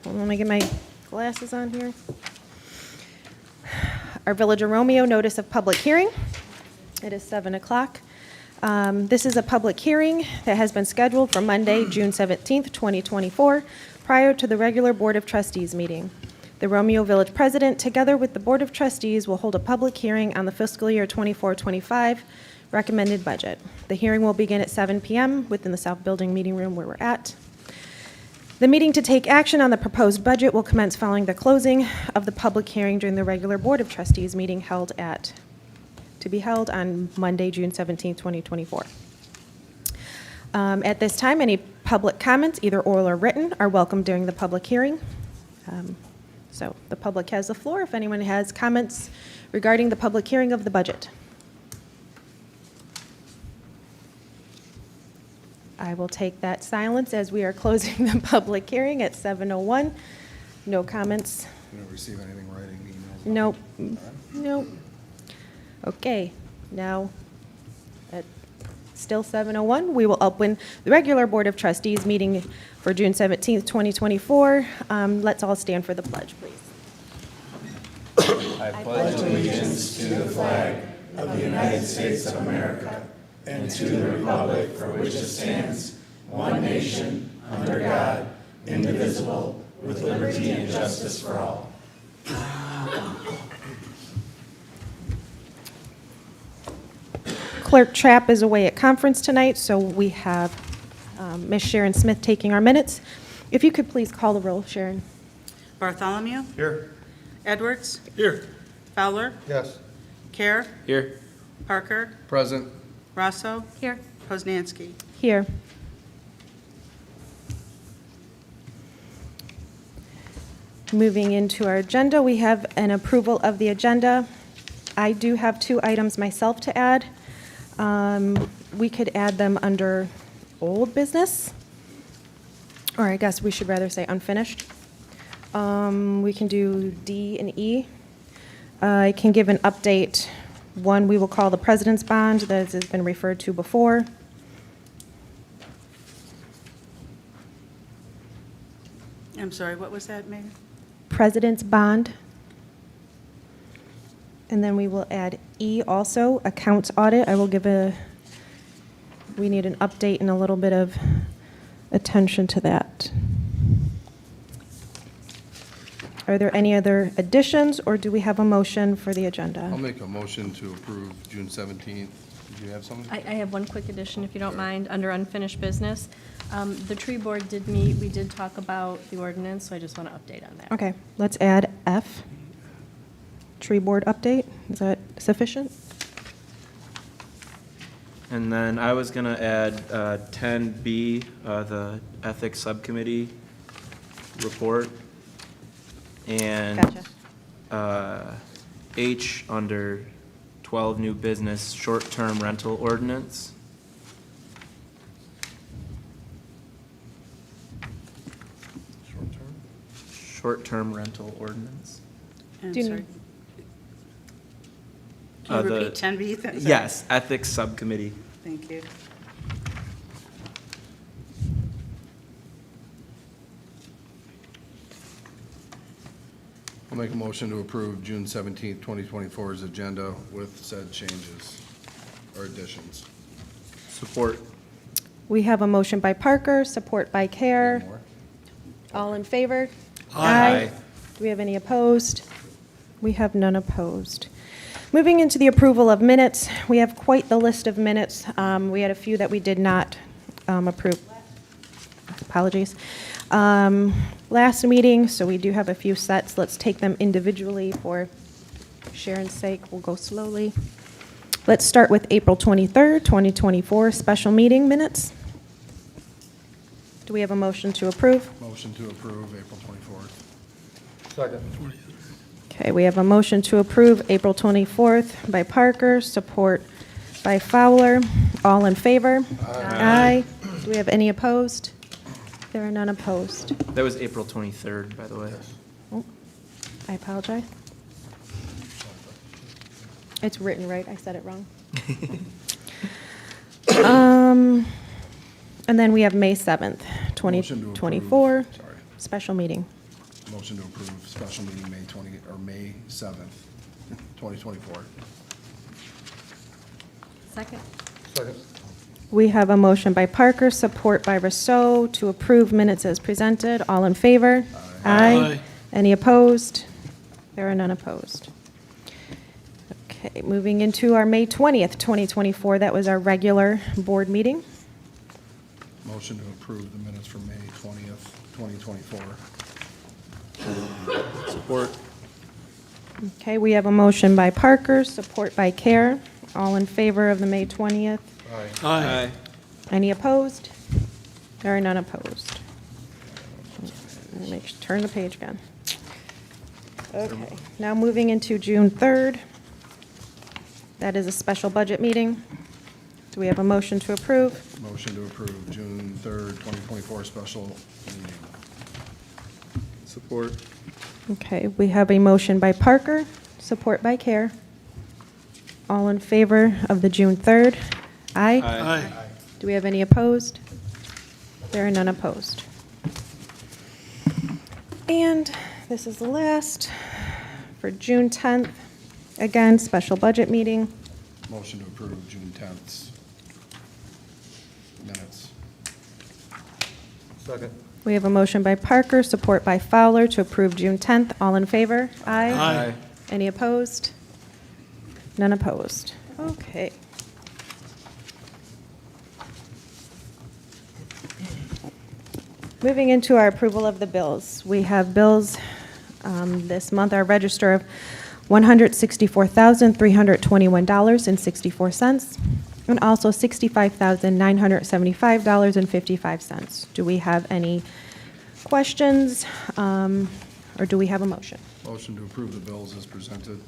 Hold on, let me get my glasses on here. Our Village of Romeo notice of public hearing. It is 7 o'clock. This is a public hearing that has been scheduled for Monday, June 17th, 2024, prior to the regular Board of Trustees meeting. The Romeo Village President, together with the Board of Trustees, will hold a public hearing on the fiscal year 24-25 recommended budget. The hearing will begin at 7 p.m. within the South Building Meeting Room where we're at. The meeting to take action on the proposed budget will commence following the closing of the public hearing during the regular Board of Trustees meeting to be held on Monday, June 17, 2024. At this time, any public comments, either oral or written, are welcome during the public hearing. So the public has the floor if anyone has comments regarding the public hearing of the budget. I will take that silence as we are closing the public hearing at 7:01. No comments. You don't receive anything in writing, emails? Nope. Nothing? Nope. Okay, now at still 7:01, we will open the regular Board of Trustees meeting for June 17th, 2024. Let's all stand for the pledge, please. I pledge allegiance to the flag of the United States of America and to the republic for which it stands, one nation, under God, indivisible, with liberty and justice for all. Clerk Trapp is away at conference tonight, so we have Ms. Sharon Smith taking our minutes. If you could please call the roll, Sharon. Bartholomew, Here. Edwards, Here. Fowler, Yes. Kerr, Here. Parker, Present. Rosso, Here. Poznanski. Here. Moving into our agenda, we have an approval of the agenda. I do have 2 items myself to add. We could add them under old business, or I guess we should rather say unfinished. We can do D and E. I can give an update. One we will call the President's Bond, that has been referred to before. I'm sorry, what was that, Mayor? President's Bond. And then we will add E also, Accounts Audit. We need an update and a little bit of attention to that. Are there any other additions, or do we have a motion for the I'll agenda? make a motion to approve June 17th. Did you have something? I have one quick addition, if you don't mind, under unfinished business. The tree board did meet, we did talk about the ordinance, so I just want to update on that. Okay, let's add F. Tree Board update. Is that sufficient? And then I was going to add 10B, the Ethics Subcommittee report. And Gotcha. H under 12 new business short-term rental ordinance. Short-term? Short-term rental ordinance. I'm Do you sorry. need- Can you the- repeat 10B? Sorry. Yes, Ethics Subcommittee. Thank you. I'll make a motion to approve June 17th, 2024's agenda with said changes or additions. Support. We have a motion by Parker, support by Kerr. More? All in favor? Aye. Do we have any opposed? We have none opposed. Moving into the approval of minutes, we have quite the list of minutes. We had a few that we did not approve. Apologies. Last meeting, so we do have a few sets. Let's take them individually for Sharon's sake. We'll go slowly. Let's start with April 23rd, 2024, special meeting minutes. Do we have a motion to approve? Motion to approve April 24th. Second. Okay, we have a motion to approve April 24th by Parker, support by Fowler. All in favor? Aye. Do we have any opposed? There are none opposed. That was April 23rd, by the way. Oh, I apologize. It's written right, I said it wrong. And then we have May 7th, Motion to approve. 2024, Sorry. special meeting. Motion to approve special meeting May 7th, 2024. Second? Second. We have a motion by Parker, support by Rousseau, to approve minutes as presented. All in favor? Aye. Any opposed? There are none opposed. Okay, moving into our May 20th, 2024. That was our regular board meeting. Motion to approve the minutes for May 20th, 2024. Support. Okay, we have a motion by Parker, support by Care. All in favor of the May 20th? Aye. Any opposed? There are none opposed. Let me turn the page again. Okay, now moving into June 3rd. That is a special budget meeting. Do we have a motion to approve? Motion to approve June 3rd, 2024 special meeting. Support. Okay, we have a motion by Parker, support by Care. All in favor of the June 3rd? Aye. Aye. Do we have any opposed? There are none opposed. And this is the last for June 10th. Again, special budget meeting. Motion to approve June 10th minutes. Second. We have a motion by Parker, support by Fowler to approve June 10th. All in favor? Aye. Any opposed? None opposed. Okay. Moving into our approval of the bills. We have bills this month, our register of $164,321.64, and also $65,975.55. Do we have any questions, or do we have a motion? Motion to approve the bills as presented.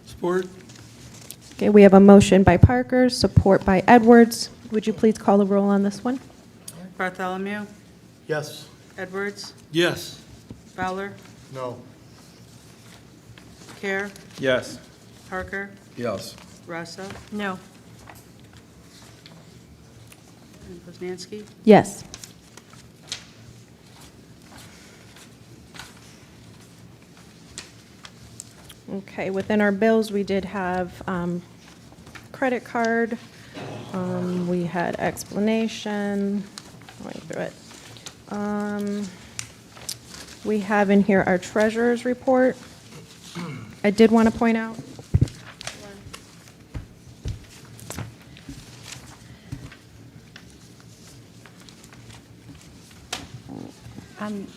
Support. Okay, we have a motion by Parker, support by Edwards. Would you please call the roll on this one? Bartholomew, Yes. Edwards, Yes. Fowler, No. Care, Yes. Parker, Yes. Rosso, No. and Poznanski. Yes. Okay, within our bills, we did have credit card, we had explanation, going through it. We have in here our treasurer's report. I did want to point out.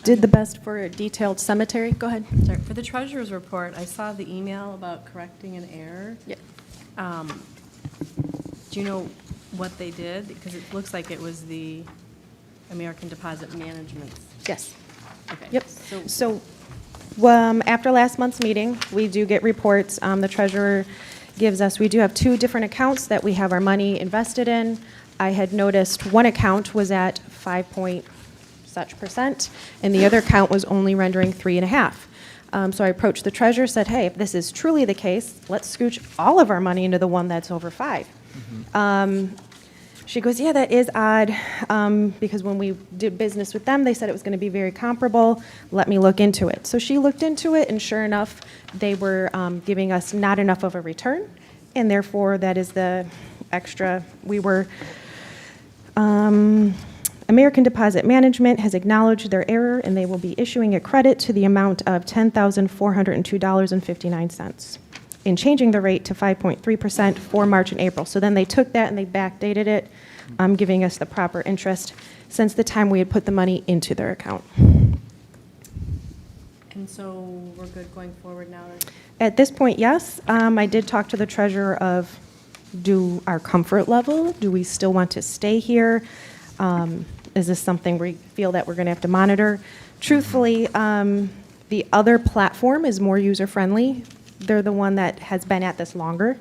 Did the best for a detailed cemetery. Go ahead. Sorry, for the treasurer's report, I saw the email about correcting an error. Yeah. Do you know what they did? Because it looks like it was the American Deposit Management. Yes. Okay. Yep. So, So, after last month's meeting, we do get reports. The treasurer gives us, we do have two different accounts that we have our money invested in. I had noticed one account was at 5% and the other account was only rendering 3.5. So I approached the treasurer, said, hey, if this is truly the case, let's scooch all of our money into the one that's over 5. She goes, yeah, that is odd, because when we did business with them, they said it was going to be very comparable. Let me look into it. So she looked into it, and sure enough, they were giving us not enough of a return, and therefore that is the extra. We were, American Deposit Management has acknowledged their error, and they will be issuing a credit to the amount of $10,402.59. in changing the rate to 5.3% for March and April. So then they took that and they backdated it, giving us the proper interest since the time we had put the money into their account. and so we're good going forward now? At this point, yes. I did talk to the treasurer of our comfort level. Do we still want to stay here? Is this something we feel that we're going to have to monitor? Truthfully, the other platform is more user-friendly. They're the one that has been at this longer.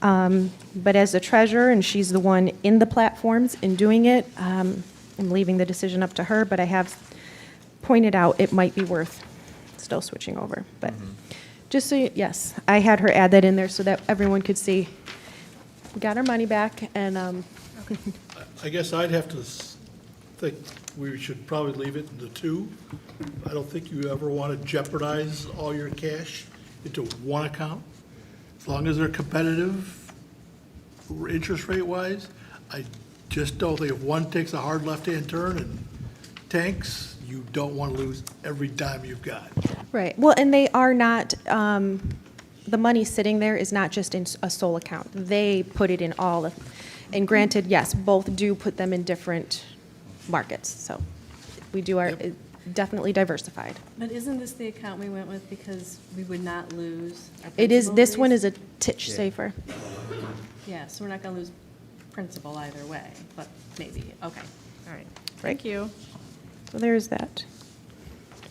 But as the treasurer, and she's the one in the platforms in doing it, I'm leaving the decision up to her, but I have pointed out it might be worth still switching over. But just so, yes, I had her add that in there so that everyone could see we got our money back, and I guess I'd have to think we should probably leave it in the two. I don't think you ever want to jeopardize all your cash into one account. As long as they're competitive, interest rate wise, I just don't think if one takes a hard left-hand turn and tanks, you don't want to lose every dime you've got. Right. Well, and they are not, the money sitting there is not just in a sole account. They put it in all of, and granted, yes, both do put them in different markets. So we do our, definitely diversified. But isn't this the account we went with because we would not lose our It is, principal this one release? is a titch safer. Yeah, so we're not going to lose principal either way, but maybe, okay, all right. Thank you. So there's that.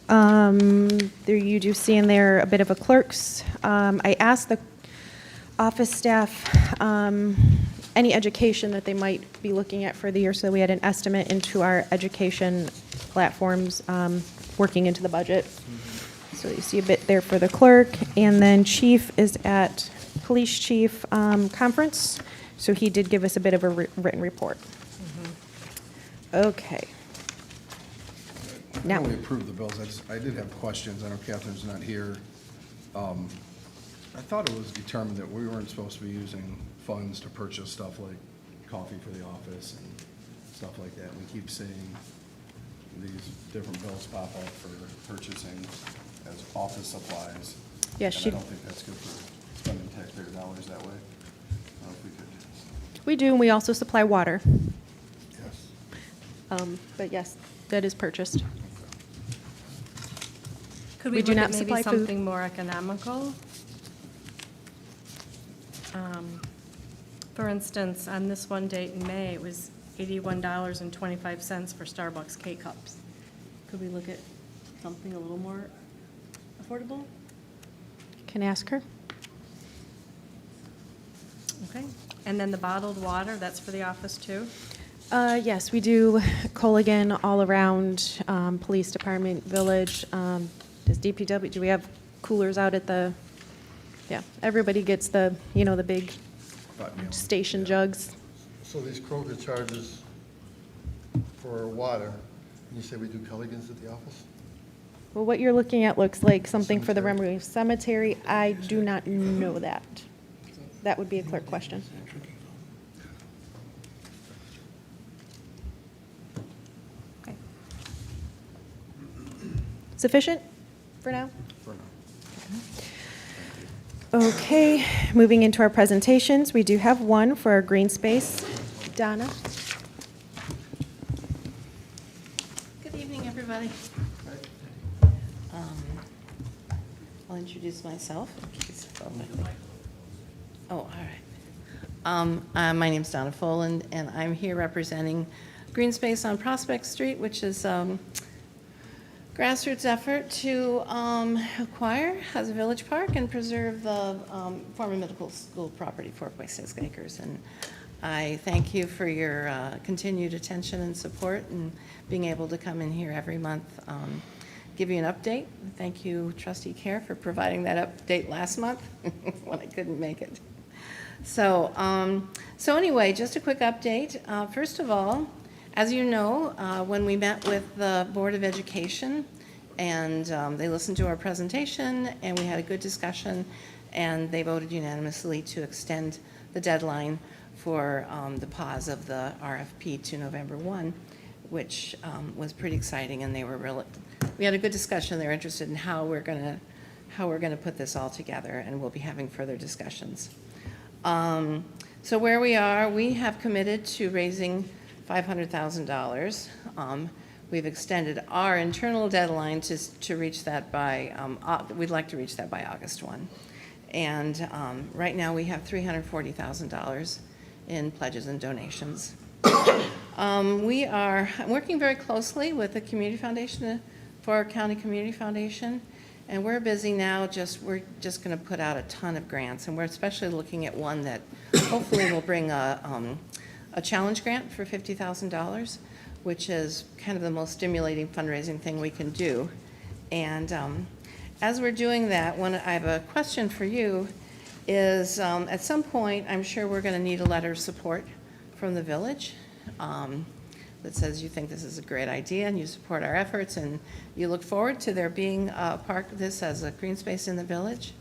There you do see in there a bit of a clerk's. I asked the office staff any education that they might be looking at for the year, so we had an estimate into our education platforms working into the budget. So you see a bit there for the clerk, and then chief is at police chief conference, so he did give us a bit of a written report. Okay. Now- We approved the bills. I did have questions. I know Catherine's not here. I thought it was determined that we weren't supposed to be using funds to purchase stuff like coffee for the office and stuff like that. We keep seeing these different bills pop up for purchasing as office supplies. Yes, And she- I don't think that's good for spending taxpayer dollars that way. I don't know if we could. We do, and we also supply water. Yes. But yes, that is purchased. Could We we do look not at maybe supply food. something more economical? For instance, on this one date in May, it was $81.25 for Starbucks K-Cups. Could we look at something a little more affordable? Can ask her. Okay. And then the bottled water, that's for the office too? Yes, we do Colligan all around, police department, village. Does DPW, do we have coolers out at the, yeah, everybody gets the, the big station jugs. So these Kroger charges for water, and you say we do Culligan's at the office? Well, what you're looking at looks like something for the Cemetery. Remedy Cemetery. I do not know that. That would be a clerk question. Okay. Sufficient for now? For now. Okay, moving into our presentations, we do have one for our green space. Donna? Good evening, everybody. I'll introduce myself. Oh, all right. My name's Donna Foland, and I'm here representing Green Space on Prospect Street, which is grassroots effort to acquire as a village park and preserve the former medical school property, 4.6 acres. And I thank you for your continued attention and support and being able to come in here every month, give you an update. Thank you, Trustee Care, for providing that update last month when I couldn't make it. So anyway, just a quick update. First of all, as you know, when we met with the Board of Education, and they listened to our presentation, and we had a good discussion, and they voted unanimously to extend the deadline for the pause of the RFP to November 1, which was pretty exciting, and they were really, we had a good discussion. They were interested in how we're gonna put this all together, and we'll be having further discussions. So where we are, we have committed to raising $500,000. We've extended our internal deadline to reach that by, we'd like to reach that by August 1. And right now, we have $340,000 in pledges and donations. We are working very closely with the Community Foundation, for County Community Foundation, and we're busy now, we're just going to put out a ton of grants, and we're especially looking at one that hopefully will bring a challenge grant for $50,000, which is kind of the most stimulating fundraising thing we can do. And as we're doing that, I have a question for you, is at some point, I'm sure we're going to need a letter of support from the village. that says you think this is a great idea and you support our efforts and you look forward to there being a park, this as a green space in the village,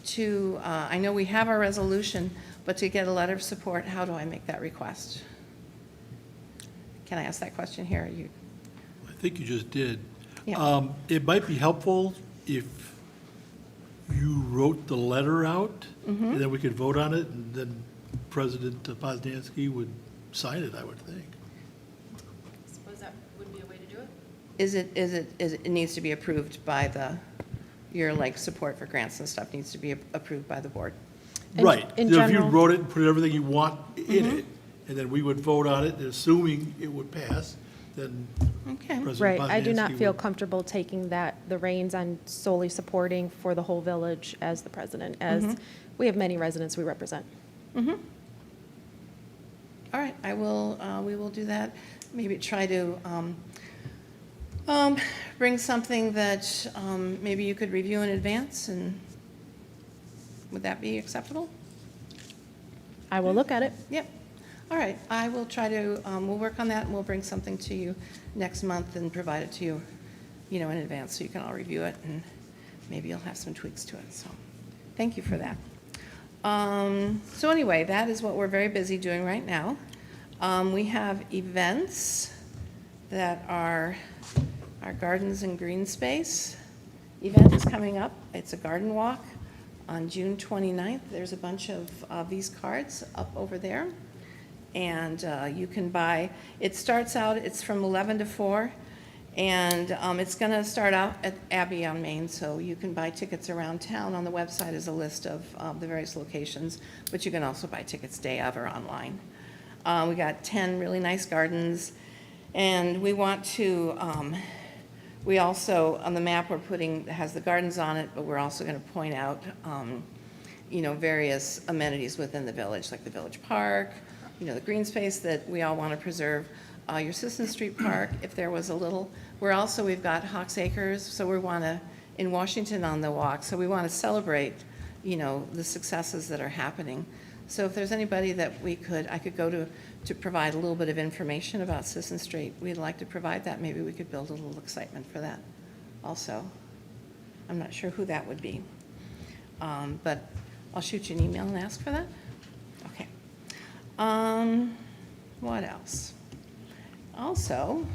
to, I know we have our resolution, but to get a letter of support, how do I make that request? Can I ask that question here? You, I think you just did. Yeah. It might be helpful if you wrote the letter out, and then we could vote on it, and then President Poznansky would sign it, I would think. Suppose that would be a way to do it? it needs to be approved by your like support for grants and stuff needs to be approved by the board. Right. in If you general- wrote it and put everything you want in it, and then we would vote on it, and assuming it would pass, then Okay. President Right, I do not Poznansky feel would- comfortable taking the reins on solely supporting for the whole village as the president, as we have many residents we represent. All right, we will do that. Maybe try to bring something that maybe you could review in advance, and would that be acceptable? I will look at it. Yep. All right, I will try to, we'll work on that, and we'll bring something to you next month and provide it to you, in advance, so you can all review it, and maybe you'll have some tweaks to it, so, thank you for that. So anyway, that is what we're very busy doing right now. We have events that are our Gardens and Green Space event is coming up. It's a garden walk on June 29th. There's a bunch of these cards up over there. And you can buy, it starts out, it's from 11 to 4, and it's going to start out at Abbey on Main, so you can buy tickets around town. On the website is a list of the various locations, but you can also buy tickets day of or online. We got 10 really nice gardens, and we want to, we also, on the map we're putting, has the gardens on it, but we're also going to point out, various amenities within the village, like the village park, the green space that we all want to preserve, your Sisson Street Park, if there was a little. We've got Hawks Acres, so we want to, in Washington on the walk, so we want to celebrate, the successes that are happening. So if there's anybody that I could go to provide a little bit of information about Sisson Street, we'd like to provide that. Maybe we could build a little excitement for that also. I'm not sure who that would be. But I'll shoot you an email and ask for that. Okay. What else? Also,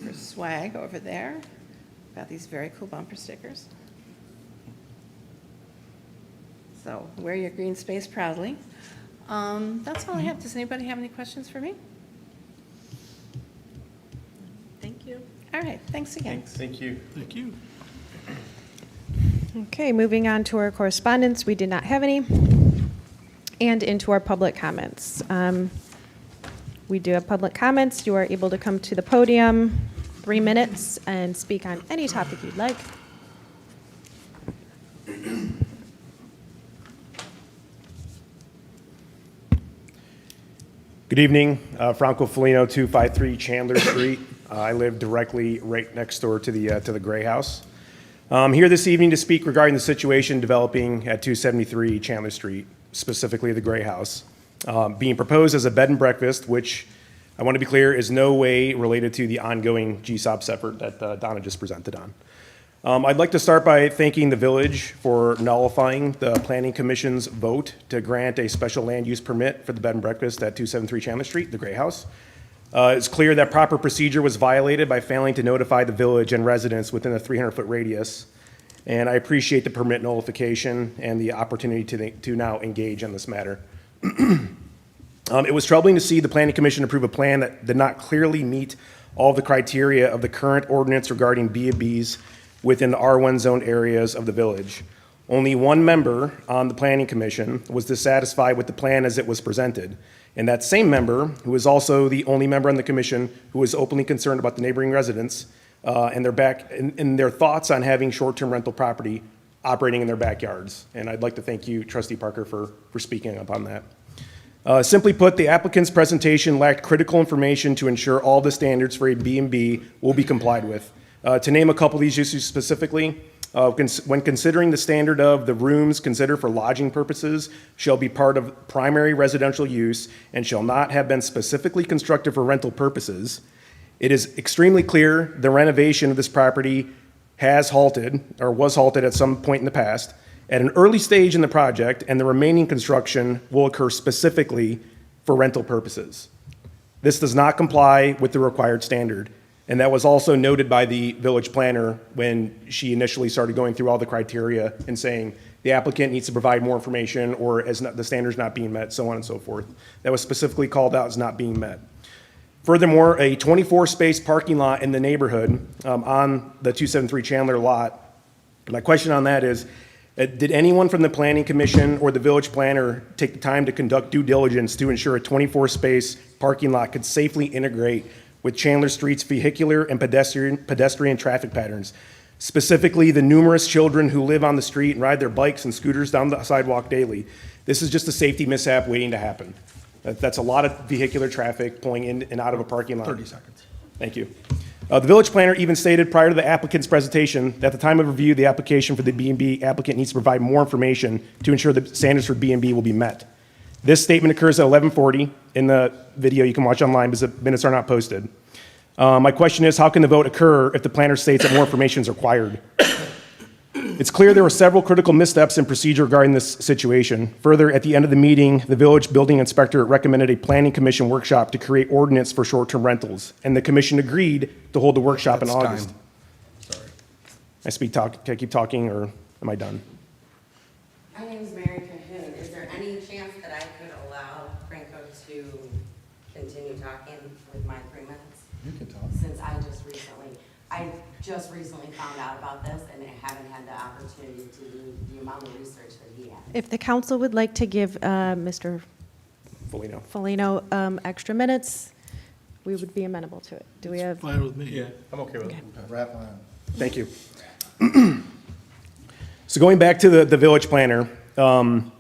for swag over there, got these very cool bumper stickers. So wear your green space proudly. That's all I have. Does anybody have any questions for me? Thank you. All right, thanks again. Thank you. Thank you. Okay, moving on to our correspondence, we did not have any. And into our public comments. We do have public comments. You are able to come to the podium, 3 minutes, and speak on any topic you'd like. Good evening, Franco Felino, 253 Chandler Street. I live directly right next door to the Gray House. I'm here this evening to speak regarding the situation developing at 273 Chandler Street, specifically the Gray House, being proposed as a bed and breakfast, which I want to be clear is no way related to the ongoing GSOPS effort that Donna just presented on. I'd like to start by thanking the village for nullifying the Planning Commission's vote to grant a special land use permit for the bed and breakfast at 273 Chandler Street, the Gray House. It's clear that proper procedure was violated by failing to notify the village and residents within a 300-foot radius. And I appreciate the permit nullification and the opportunity to now engage on this matter. It was troubling to see the Planning Commission approve a plan that did not clearly meet all the criteria of the current ordinance regarding B&Bs within the R1 zone areas of the village. Only one member on the Planning Commission was dissatisfied with the plan as it was presented. And that same member, who is also the only member on the commission who is openly concerned about the neighboring residents and their thoughts on having short-term rental property operating in their backyards. And I'd like to thank you, Trustee Parker, for speaking up on that. Simply put, the applicant's presentation lacked critical information to ensure all the standards for a B&B will be complied with. To name a couple of these issues specifically, When considering the standard of the rooms considered for lodging purposes shall be part of primary residential use and shall not have been specifically constructed for rental purposes, it is extremely clear the renovation of this property has halted or was halted at some point in the past at an early stage in the project, and the remaining construction will occur specifically for rental purposes. This does not comply with the required standard, and that was also noted by the village planner when she initially started going through all the criteria and saying the applicant needs to provide more information or as not, the standard's not being met, so on and so forth. That was specifically called out as not being met. Furthermore, a 24-space parking lot in the neighborhood on the 273 Chandler lot, my question on that is, did anyone from the Planning Commission or the village planner take the time to conduct due diligence to ensure a 24-space parking lot could safely integrate with Chandler Street's vehicular and pedestrian traffic patterns, specifically the numerous children who live on the street and ride their bikes and scooters down the sidewalk daily? This is just a safety mishap waiting to happen. That's a lot of vehicular traffic pulling in and out of a parking lot. 30 seconds. Thank you. The village planner even stated prior to the applicant's presentation that at the time of review, the application for the B&B applicant needs to provide more information to ensure the standards for B&B will be met. This statement occurs at 11:40 in the video you can watch online because the minutes are not posted. My question is, how can the vote occur if the planner states that more information is required? It's clear there were several critical missteps in procedure regarding this situation. Further, at the end of the meeting, the village building inspector recommended a planning commission workshop to create ordinance for short-term rentals, and the commission agreed to hold the workshop in That's August. time. Sorry. Can I keep talking, or am I done? My name is Mary Cahoon. Is there any chance that I could allow Franco to continue talking with my 3 minutes? You can talk. Since I just recently found out about this and I haven't had the opportunity to do the amount of research that he has. If the council would like to give Mr. Foligno. Foligno extra minutes, we would be amenable to it. Do we have? Fine with me. Yeah, I'm okay with it. Wrap on. Thank you. So going back to the village planner,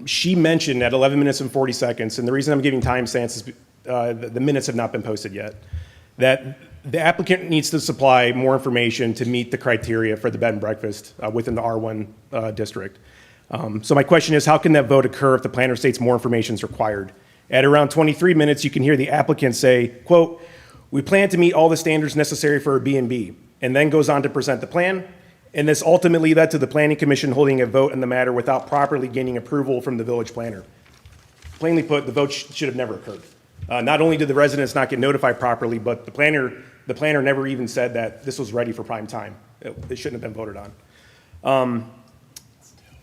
she mentioned at 11 minutes and 40 seconds, and the reason I'm giving timestamps is the minutes have not been posted yet, that the applicant needs to supply more information to meet the criteria for the bed and breakfast within the R1 district. So my question is, how can that vote occur if the planner states more information is required? At around 23 minutes, you can hear the applicant say, quote, "We plan to meet all the standards necessary for a B&B," and then goes on to present the plan. And this ultimately led to the planning commission holding a vote in the matter without properly gaining approval from the village planner. Plainly put, the vote should have never occurred. Not only did the residents not get notified properly, but the planner never even said that this was ready for prime time. It shouldn't have been voted on.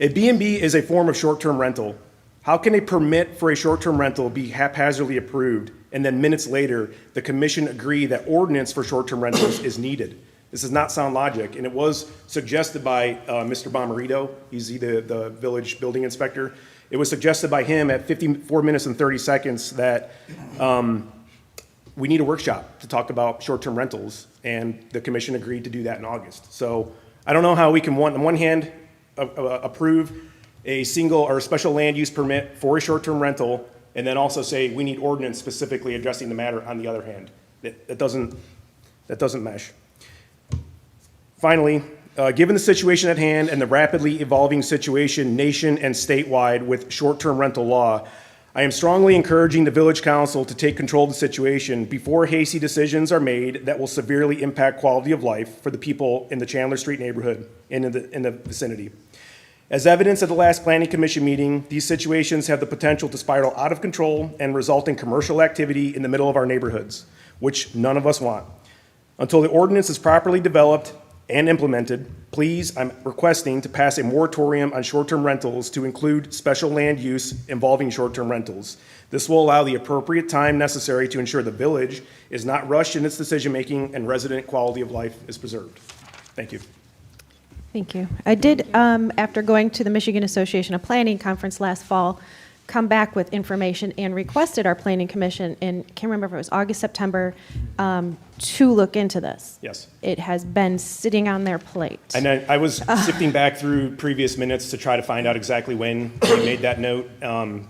A B&B is a form of short-term rental. How can a permit for a short-term rental be haphazardly approved, and then minutes later, the commission agree that ordinance for short-term rentals is needed? This does not sound logic, and it was suggested by Mr. Bomarito. He's the village building inspector. It was suggested by him at 54 minutes and 30 seconds that we need a workshop to talk about short-term rentals, and the commission agreed to do that in August. So I don't know how we can, on one hand, approve a single or a special land use permit for a short-term rental, and then also say we need ordinance specifically addressing the matter on the other hand. That doesn't mesh. Finally, given the situation at hand and the rapidly evolving situation nation and statewide with short-term rental law, I am strongly encouraging the village council to take control of the situation before hasty decisions are made that will severely impact quality of life for the people in the Chandler Street neighborhood and in the vicinity. As evidenced at the last Planning Commission meeting, these situations have the potential to spiral out of control and result in commercial activity in the middle of our neighborhoods, which none of us want. Until the ordinance is properly developed and implemented, please, I'm requesting to pass a moratorium on short-term rentals to include special land use involving short-term rentals. This will allow the appropriate time necessary to ensure the village is not rushed in its decision-making and resident quality of life is preserved. Thank you. Thank you. I did, after going to the Michigan Association of Planning Conference last fall, come back with information and requested our Planning Commission in, can't remember if it was August, September, to look into this. Yes. It has been sitting on their plate. And I was sifting back through previous minutes to try to find out exactly when we made that note,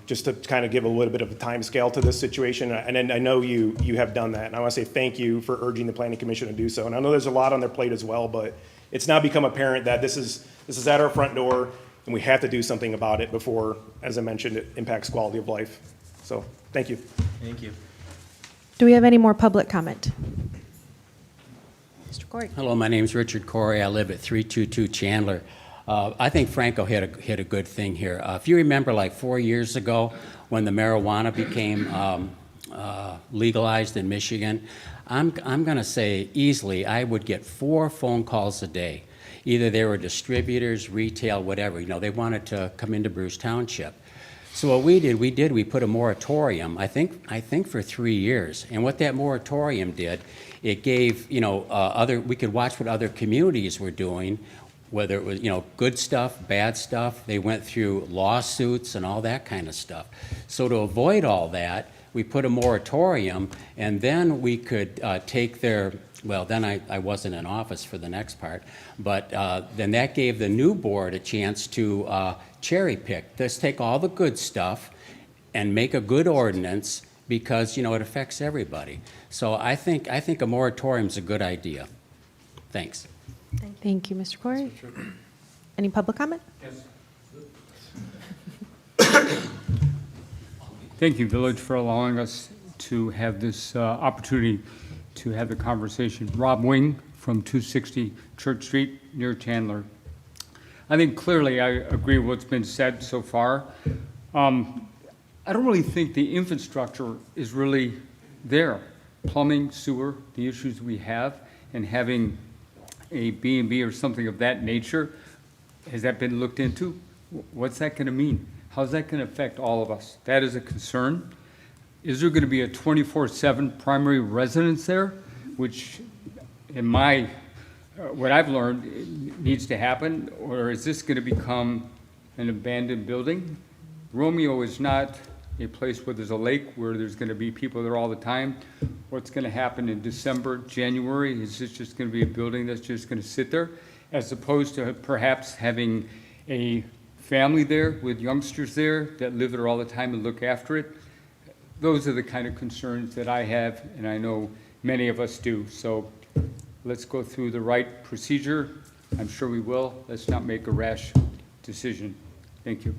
just to kind of give a little bit of a time scale to this situation. And I know you have done that. And I want to say thank you for urging the Planning Commission to do so. And I know there's a lot on their plate as well, but it's now become apparent that this is at our front door, and we have to do something about it before, as I mentioned, it impacts quality of life. So, thank you. Thank you. Do we have any more public comment? Mr. Corey? Hello, my name's Richard Corey. I live at 322 Chandler. I think Franco hit a good thing here. If you remember, like 4 years ago, when the marijuana became legalized in Michigan, I'm going to say easily I would get 4 phone calls a day. Either they were distributors, retail, whatever. You know, they wanted to come into Bruce Township. So what we did, we put a moratorium, I think for 3 years. And what that moratorium did, it gave, you know, we could watch what other communities were doing, whether it was, you know, good stuff, bad stuff. They went through lawsuits and all that kind of stuff. So to avoid all that, we put a moratorium, and then we could take their, well, then I wasn't in office for the next part, but then that gave the new board a chance to cherry pick. Let's take all the good stuff and make a good ordinance, because, you know, it affects everybody. So I think a moratorium is a good idea. Thanks. Thank you, Mr. Corey. Any public comment? Thank you, Village, for allowing us to have this opportunity to have the conversation. Rob Wing from 260 Church Street near Chandler. I think clearly I agree with what's been said so far. I don't really think the infrastructure is really there. Plumbing, sewer, the issues we have, and having a B&B or something of that nature, has that been looked into? What's that going to mean? How's that going to affect all of us? That is a concern. Is there going to be a 24/7 primary residence there, which in my, what I've learned needs to happen, or is this going to become an abandoned building? Romeo is not a place where there's a lake, where there's going to be people there all the time. What's going to happen in December, January? Is this just going to be a building that's just going to sit there, as opposed to perhaps having a family there with youngsters there that live there all the time and look after it? Those are the kind of concerns that I have, and I know many of us do. So let's go through the right procedure. I'm sure we will. Let's not make a rash decision. Thank you.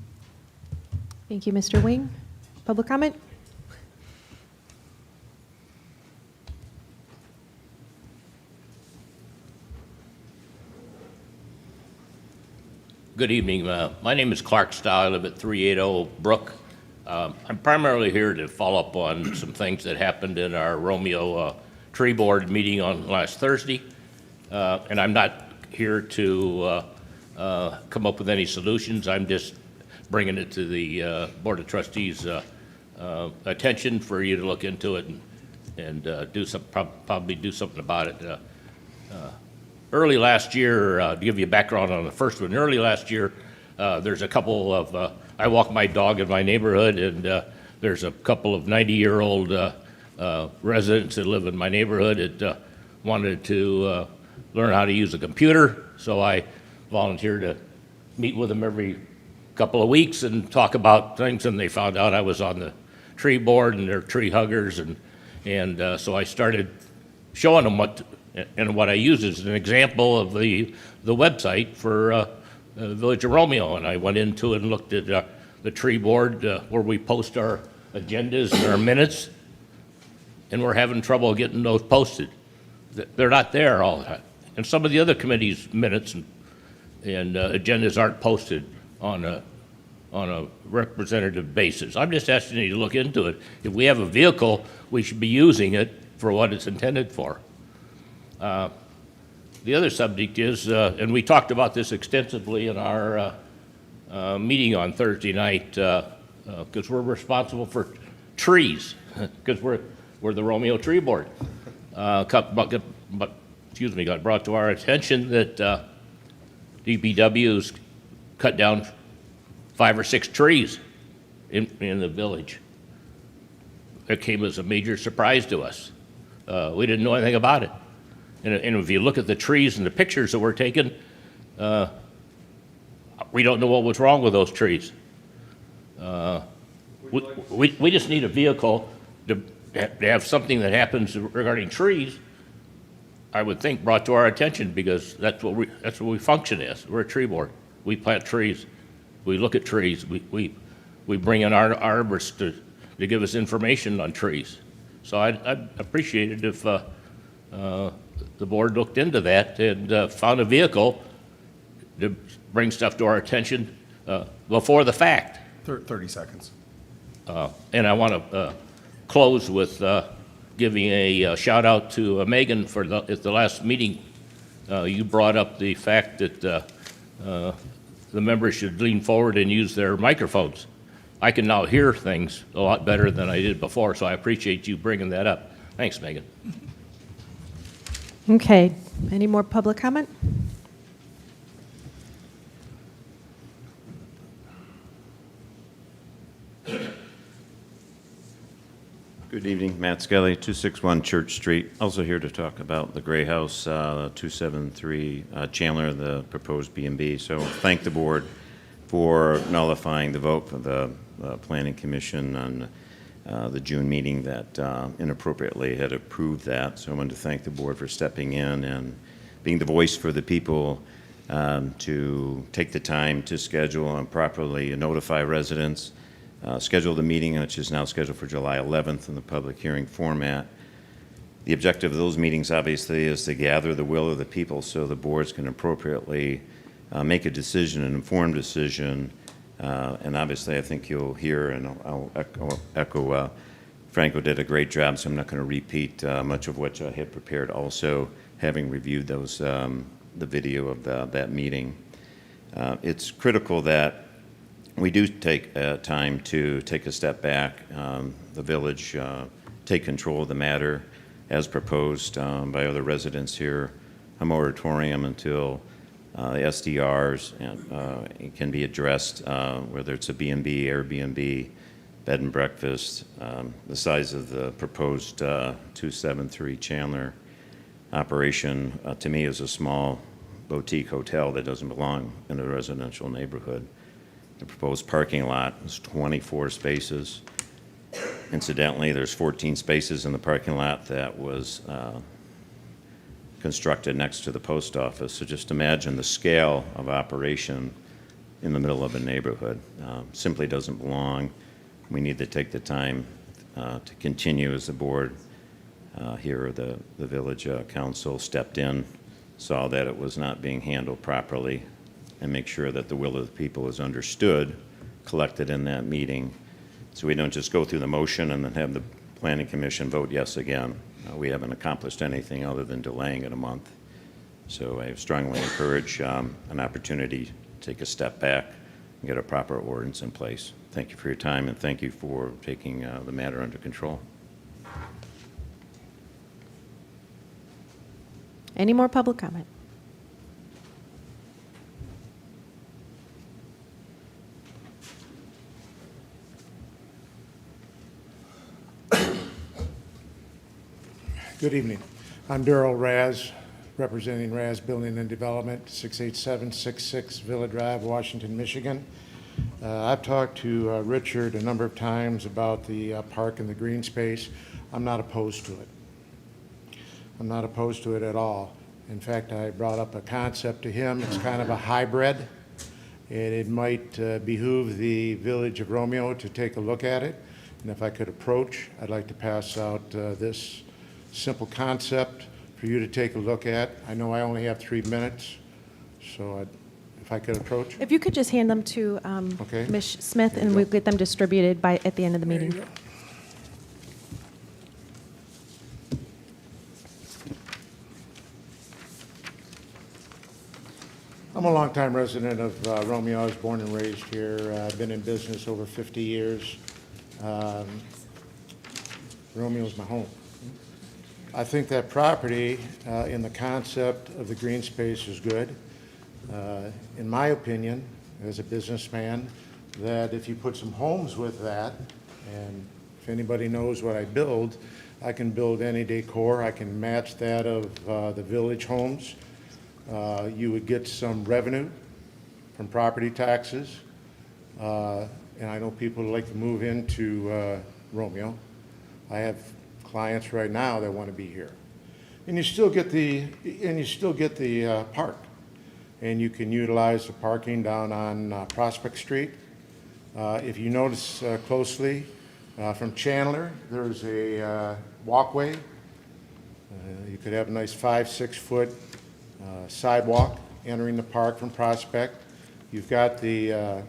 Thank you, Mr. Wing. Public comment? Good evening. My name is Clark Stahl. I live at 380 Brook. I'm primarily here to follow up on some things that happened in our Romeo tree board meeting on last Thursday. And I'm not here to come up with any solutions. I'm just bringing it to the Board of Trustees' attention for you to look into it and do some, probably do something about it. Early last year, to give you a background on the first one, early last year, there's a couple of, I walk my dog in my neighborhood, and there's a couple of 90-year-old residents that live in my neighborhood that wanted to learn how to use a computer, so I volunteered to meet with them every couple of weeks and talk about things, and they found out I was on the tree board, and they're tree huggers, and so I started showing them what I use as an example of the website for Village of Romeo, and I went into it and looked at the tree board where we post our agendas and our minutes, and we're having trouble getting those posted. They're not there all the time. And some of the other committees' minutes and agendas aren't posted on a representative basis. I'm just asking you to look into it. If we have a vehicle, we should be using it for what it's intended for. The other subject is, and we talked about this extensively in our meeting on Thursday night, because we're responsible for trees, because we're the Romeo Tree Board. Got brought to our attention that DPW's cut down 5 or 6 trees in the village. It came as a major surprise to us. We didn't know anything about it. And if you look at the trees and the pictures that were taken, we don't know what was wrong with those trees. We just need a vehicle to have something that happens regarding trees. I would think, brought to our attention, because that's what we function as. We're a tree board. We plant trees. We look at trees. We bring in our arborists to give us information on trees. So I'd appreciate it if the board looked into that and found a vehicle to bring stuff to our attention before the fact. 30 seconds. And I want to close with giving a shout out to Megan for at the last meeting. You brought up the fact that the members should lean forward and use their microphones. I can now hear things a lot better than I did before, so I appreciate you bringing that up. Thanks, Megan. Okay, any more public comment? Good evening, Matt Skelly, 261 Church Street. Also here to talk about the Gray House, 273 Chandler, the proposed B&B. So thank the board for nullifying the vote for the Planning Commission on the June meeting that inappropriately had approved that. So I wanted to thank the board for stepping in and being the voice for the people to take the time to schedule and properly notify residents. Schedule the meeting, which is now scheduled for July 11th in the public hearing format. The objective of those meetings, obviously, is to gather the will of the people so the boards can appropriately make a decision, an informed decision. And obviously, I think you'll hear, and I'll echo Franco did a great job, so I'm not going to repeat much of what I had prepared. Also, having reviewed those, the video of that meeting, it's critical that we do take time to take a step back. The village take control of the matter as proposed by other residents here, a moratorium until the SDRs and, can be addressed, whether it's a B&B, Airbnb, bed and breakfast. The size of the proposed 273 Chandler operation, to me, is a small boutique hotel that doesn't belong in a residential neighborhood. The proposed parking lot is 24 spaces. Incidentally, there's 14 spaces in the parking lot that was constructed next to the post office. So just imagine the scale of operation in the middle of a neighborhood. Simply doesn't belong. We need to take the time to continue as the board here, the village council stepped in, saw that it was not being handled properly, and make sure that the will of the people is understood, collected in that meeting. So we don't just go through the motion and then have the Planning Commission vote yes again. We haven't accomplished anything other than delaying it a month. So I strongly encourage an opportunity to take a step back and get a proper ordinance in place. Thank you for your time, and thank you for taking the matter under control. Any more public comment? Good evening. I'm Darrell Raz, representing Raz Building and Development, 68766 Villa Drive, Washington, Michigan. I've talked to Richard a number of times about the park and the green space. I'm not opposed to it. I'm not opposed to it at all. In fact, I brought up a concept to him. It's kind of a hybrid, and it might behoove the village of Romeo to take a look at it. And if I could approach, I'd like to pass out this simple concept for you to take a look at. I know I only have 3 minutes, so if I could approach. If you could just hand them to Okay. Ms. Smith, and we'll get them distributed at the end of the meeting. There you go. I'm a longtime resident of Romeo. I was born and raised here. I've been in business over 50 years. Romeo's my home. I think that property in the concept of the green space is good. In my opinion, as a businessman, that if you put some homes with that, and if anybody knows what I build, I can build any decor. I can match that of the village homes. You would get some revenue from property taxes. And I know people like to move into Romeo. I have clients right now that want to be here. And you still get the, park. And you can utilize the parking down on Prospect Street. If you notice closely, from Chandler, there's a walkway. You could have a nice 5-6 foot sidewalk entering the park from Prospect. You've got the,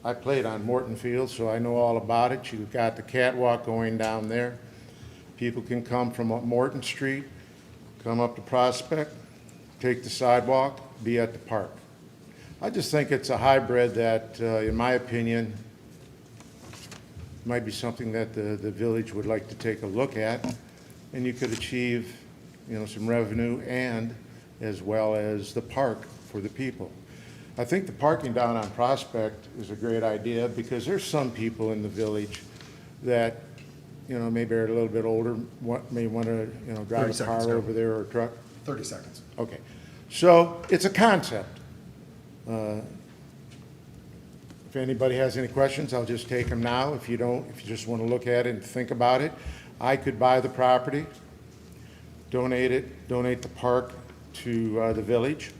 I played on Morton Field, so I know all about it. You've got the catwalk going down there. People can come from Morton Street, come up to Prospect, take the sidewalk, be at the park. I just think it's a hybrid that, in my opinion, might be something that the village would like to take a look at, and you could achieve, some revenue and as well as the park for the people. I think the parking down on Prospect is a great idea because there's some people in the village that, maybe are a little bit older, may want to, drive 30 a seconds, car sir. over there or a truck. 30 seconds. Okay, so it's a concept. If anybody has any questions, I'll just take them now. If you don't, if you just want to look at it and think about it, I could buy the property, donate the park to the village,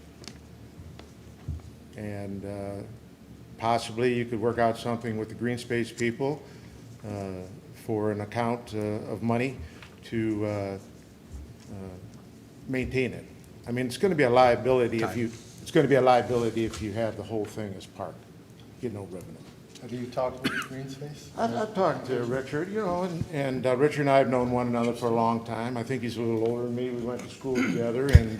and possibly you could work out something with the green space people for an account of money to maintain it. I mean, it's going to be a liability if you, have the whole thing as park. Get no revenue. Have you talked with Green Space? I've talked to Richard, and Richard and I have known one another for a long time. I think he's a little older than me. We went to school together, and,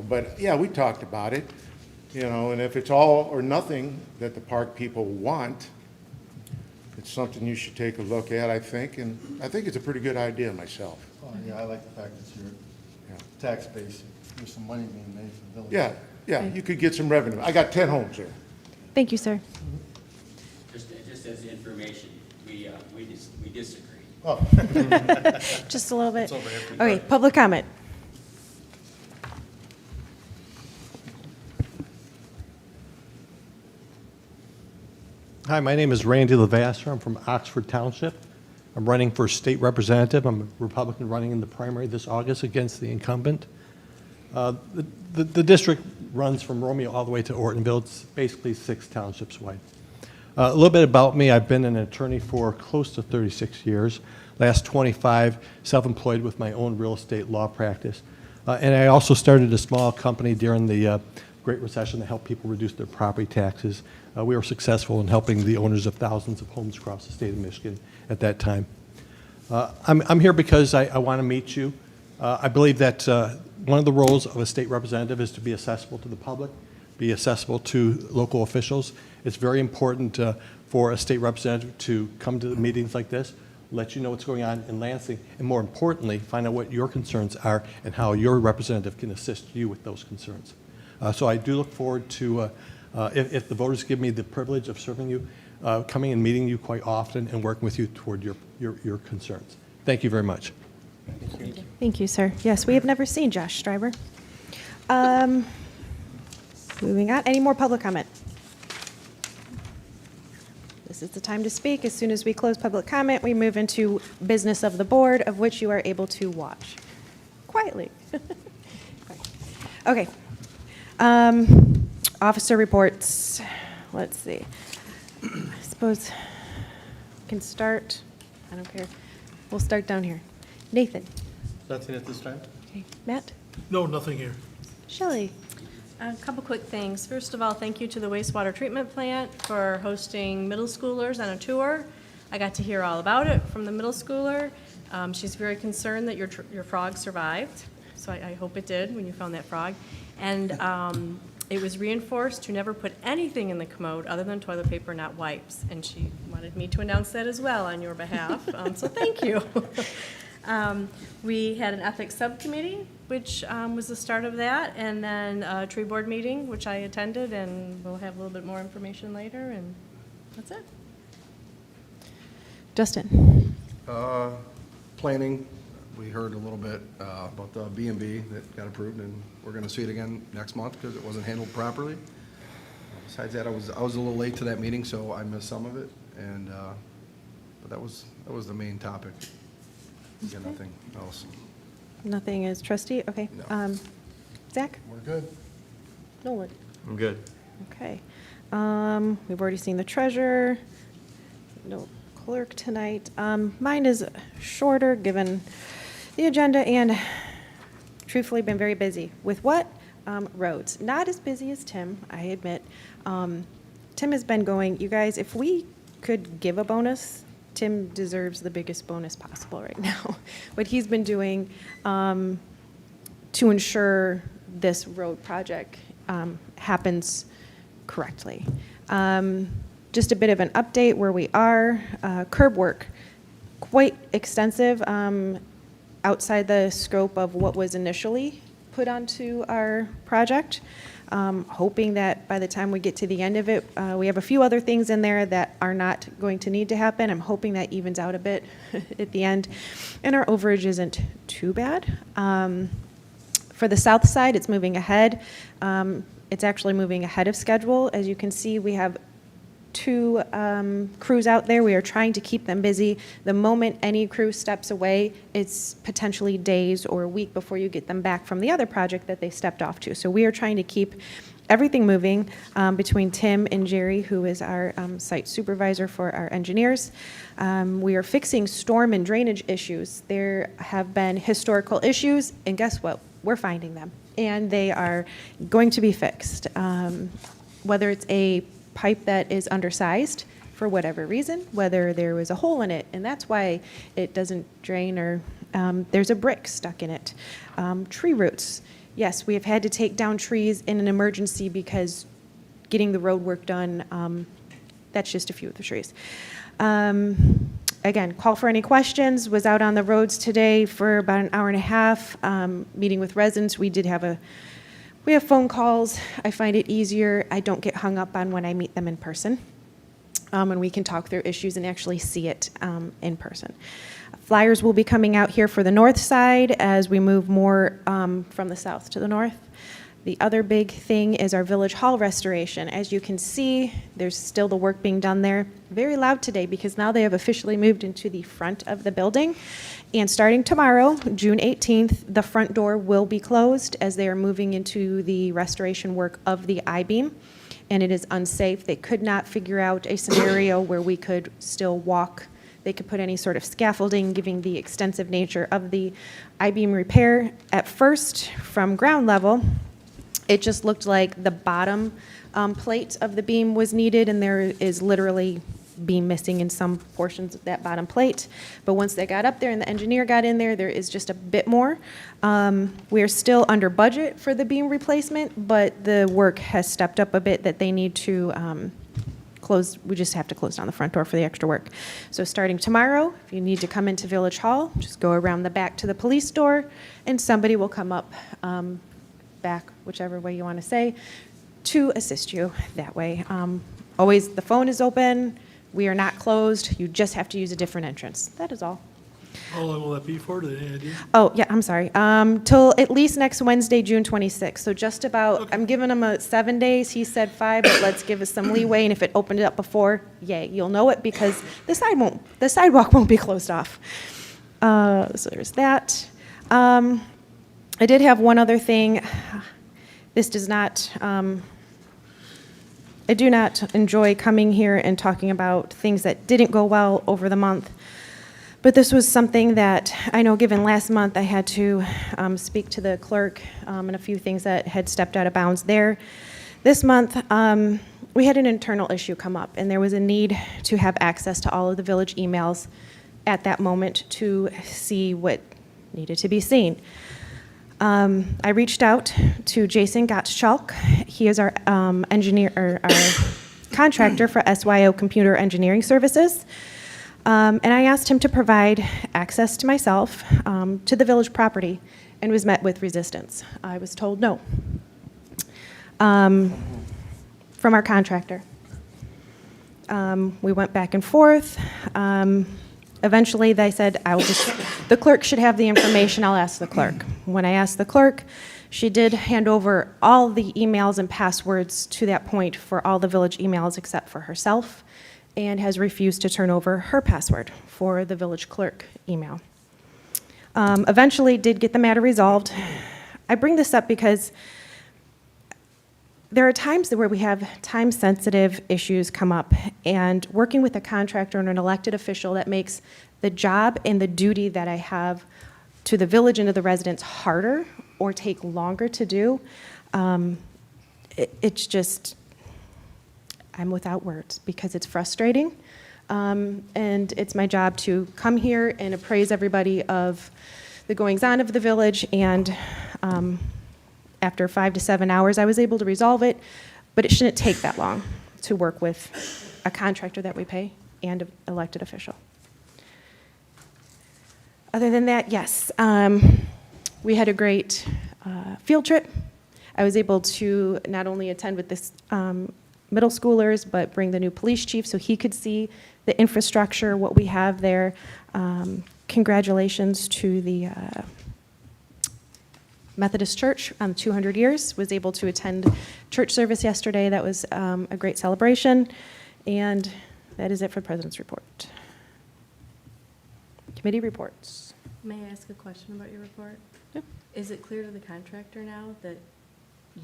but yeah, we talked about it, and if it's all or nothing that the park people want, it's something you should take a look at, I think, and I think it's a pretty good idea myself. Oh, yeah, I like the fact that you're tax base. There's some money being made for the village. Yeah, you could get some revenue. I got 10 homes there. Thank you, sir. Just as information, we disagree. Oh. Just a little bit. It's over here. Okay, public comment. Hi, my name is Randy Lavasser. I'm from Oxford Township. I'm running for state representative. I'm a Republican running in the primary this August against the incumbent. The district runs from Romeo all the way to Ortonville. It's basically 6 townships wide. A little bit about me. I've been an attorney for close to 36 years. Last 25, self-employed with my own real estate law practice. And I also started a small company during the Great Recession to help people reduce their property taxes. We were successful in helping the owners of thousands of homes across the state of Michigan at that time. I'm here because I want to meet you. I believe that one of the roles of a state representative is to be accessible to the public, be accessible to local officials. It's very important for a state representative to come to meetings like this, let you know what's going on in Lansing, and more importantly, find out what your concerns are and how your representative can assist you with those concerns. So I do look forward to, if the voters give me the privilege of serving you, coming and meeting you quite often and working with you toward your concerns. Thank you very much. Thank you, sir. Yes, we have never seen Josh Stryber. Moving on. Any more public comment? This is the time to speak. As soon as we close public comment, we move into business of the board, of which you are able to watch quietly. Okay. Officer reports. Let's see. I suppose we can start. I don't care. We'll start down here. Nathan. Nothing at this time? Okay. Matt. No, nothing here. Shelley. A couple quick things. First of all, thank you to the wastewater treatment plant for hosting middle schoolers on a tour. I got to hear all about it from the middle schooler. She's very concerned that your frog survived, so I hope it did when you found that frog. And it was reinforced to never put anything in the commode other than toilet paper, not wipes. And she wanted me to announce that as well on your behalf, so thank you. We had an ethics subcommittee, which was the start of that, and then a tree board meeting, which I attended, and we'll have a little bit more information later, and that's it. Justin. Planning, we heard a little bit about the B&B that got approved, and we're going to see it again next month because it wasn't handled properly. Besides that, I was a little late to that meeting, so I missed some of it, and but that was the main topic. You got nothing else? Nothing is trustee, okay. No. Zach? We're good. Nolan? I'm good. Okay. We've already seen the treasurer. No clerk tonight. Mine is shorter, given the agenda, and truthfully been very busy. With what? Roads. Not as busy as Tim, I admit. Tim has been going, you guys, if we could give a bonus, Tim deserves the biggest bonus possible right now. What he's been doing to ensure this road project happens correctly. Just a bit of an update where we are. Curb work, quite extensive, outside the scope of what was initially put onto our project. Hoping that by the time we get to the end of it, we have a few other things in there that are not going to need to happen. I'm hoping that evens out a bit at the end, and our overage isn't too bad. For the south side, it's moving ahead. It's actually moving ahead of schedule. As you can see, we have 2 crews out there. We are trying to keep them busy. The moment any crew steps away, it's potentially days or a week before you get them back from the other project that they stepped off to. So we are trying to keep everything moving between Tim and Jerry, who is our site supervisor for our engineers. We are fixing storm and drainage issues. There have been historical issues, and guess what? We're finding them, and they are going to be fixed. Whether it's a pipe that is undersized for whatever reason, whether there was a hole in it, and that's why it doesn't drain, or there's a brick stuck in it. Tree roots. Yes, we have had to take down trees in an emergency because getting the road work done, that's just a few of the trees. Again, call for any questions. Was out on the roads today for about an hour and a half, meeting with residents. We have phone calls. I find it easier. I don't get hung up on when I meet them in person. And we can talk through issues and actually see it in person. Flyers will be coming out here for the north side as we move more from the south to the north. The other big thing is our village hall restoration. As you can see, there's still the work being done there. Very loud today because now they have officially moved into the front of the building. And starting tomorrow, June 18th, the front door will be closed as they are moving into the restoration work of the I-beam. And it is unsafe. They could not figure out a scenario where we could still walk. They could put any sort of scaffolding, given the extensive nature of the I-beam repair. At first, from ground level, it just looked like the bottom plate of the beam was needed, and there is literally beam missing in some portions of that bottom plate. But once they got up there and the engineer got in there, there is just a bit more. We are still under budget for the beam replacement, but the work has stepped up a bit that they need to close. We just have to close down the front door for the extra work. So starting tomorrow, if you need to come into Village Hall, just go around the back to the police door, and somebody will come up back, whichever way you want to say, to assist you that way. Always, the phone is open. We are not closed. You just have to use a different entrance. That is all. How long will that be for? Any idea? Oh, yeah, I'm sorry. Till at least next Wednesday, June 26th. So just about, I'm giving him 7 days. He said 5, but let's give us some leeway. And if it opened it up before, yay, you'll know it because the sidewalk won't be closed off. So there's that. I did have one other thing. This does not, I do not enjoy coming here and talking about things that didn't go well over the month. But this was something that I know, given last month, I had to speak to the clerk and a few things that had stepped out of bounds there. This month, we had an internal issue come up, and there was a need to have access to all of the village emails at that moment to see what needed to be seen. I reached out to Jason Gottschalk. He is our engineer, or our contractor for SYO Computer Engineering Services. And I asked him to provide access to myself to the village property, and was met with resistance. I was told no from our contractor. We went back and forth. Eventually, they said, the clerk should have the information, I'll ask the clerk. When I asked the clerk, she did hand over all the emails and passwords to that point for all the village emails except for herself, and has refused to turn over her password for the village clerk email. Eventually did get the matter resolved. I bring this up because there are times where we have time-sensitive issues come up, and working with a contractor and an elected official that makes the job and the duty that I have to the village and to the residents harder or take longer to do, it's just, I'm without words because it's frustrating. And it's my job to come here and appraise everybody of the goings-on of the village, and after 5 to 7 hours, I was able to resolve it, but it shouldn't take that long to work with a contractor that we pay and an elected official. Other than that, yes, we had a great field trip. I was able to not only attend with this middle schoolers, but bring the new police chief so he could see the infrastructure, what we have there. Congratulations to the Methodist Church on 200 years. Was able to attend church service yesterday. That was a great celebration. And that is it for the President's report. Committee reports. May I ask a question about your report? Yep. Is it clear to the contractor now that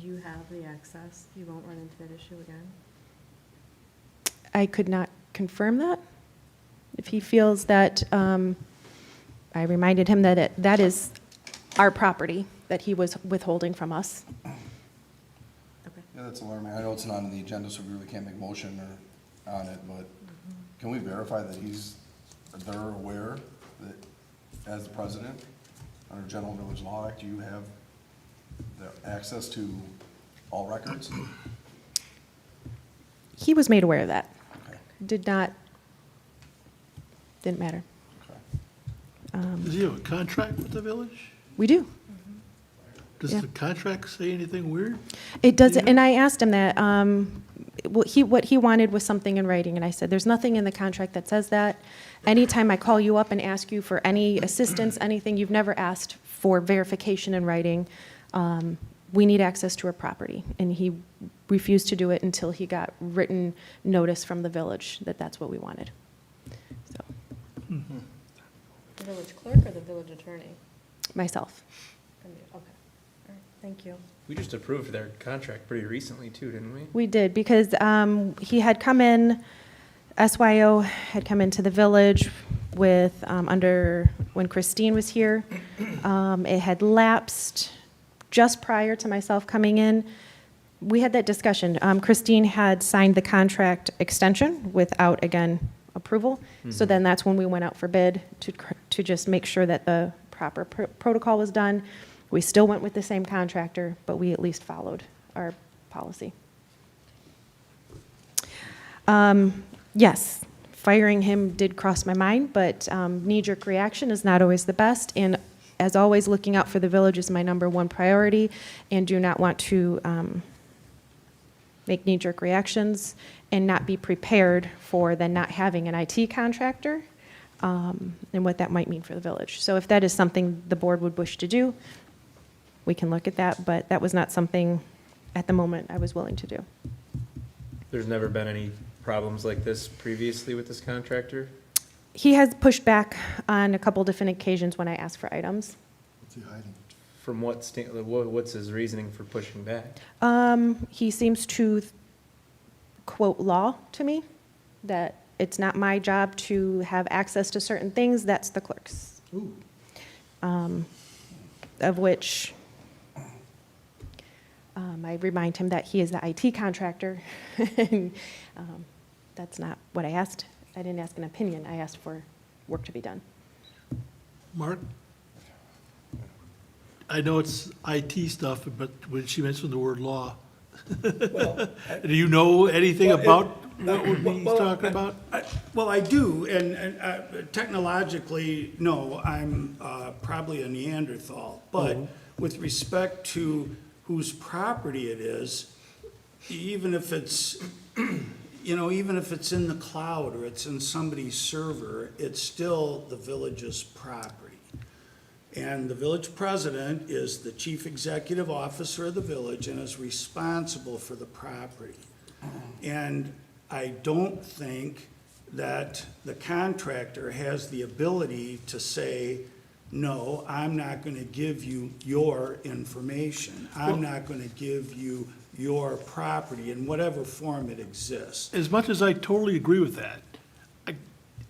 you have the access? You won't run into that issue again? I could not confirm that. If he feels that, I reminded him that that is our property that he was withholding from us. Yeah, that's alarming. I know it's not on the agenda, so we really can't make motion or on it, but can we verify that they're aware that as the president, under General Village Law Act, you have the access to all records? He was made aware of that. Okay. Didn't matter. Does he have a contract with the village? We do. Does Yeah. the contract say anything weird? It doesn't, and I asked him that, what he wanted was something in writing, and I said, there's nothing in the contract that says that. Anytime I call you up and ask you for any assistance, anything, you've never asked for verification in writing. We need access to our property, and he refused to do it until he got written notice from the village that that's what we wanted. So, The village clerk or the village attorney? myself. Okay, all right, thank you. We just approved their contract pretty recently too, didn't we? We did, because he had come in, SYO had come into the village with, when Christine was here. It had lapsed just prior to myself coming in. We had that discussion. Christine had signed the contract extension without, again, approval. So then that's when we went out for bid to just make sure that the proper protocol was done. We still went with the same contractor, but we at least followed our policy. Yes, firing him did cross my mind, but knee-jerk reaction is not always the best. And as always, looking out for the village is my #1 priority, and do not want to make knee-jerk reactions and not be prepared for then not having an IT contractor and what that might mean for the village. So if that is something the board would wish to do, we can look at that, but that was not something at the moment I was willing to do. There's never been any problems like this previously with this contractor? He has pushed back on a couple different occasions when I asked for items. What's he hiding? From what's his reasoning for pushing back? He seems to quote law to me, that it's not my job to have access to certain things, that's the clerk's. Ooh. Of which I remind him that he is the IT contractor. And, that's not what I asked. I didn't ask an opinion, I asked for work to be done. Mark? I know it's IT stuff, but when she mentioned the word law, do you know anything about what would be talking about? Well, I do, and technologically, no, I'm probably a Neanderthal. But with respect to whose property it is, even if it's, even if it's in the cloud or it's in somebody's server, it's still the village's property. And the village president is the chief executive officer of the village and is responsible for the property. And I don't think that the contractor has the ability to say, no, I'm not going to give you your information. I'm not going to give you your property in whatever form it exists. As much as I totally agree with that,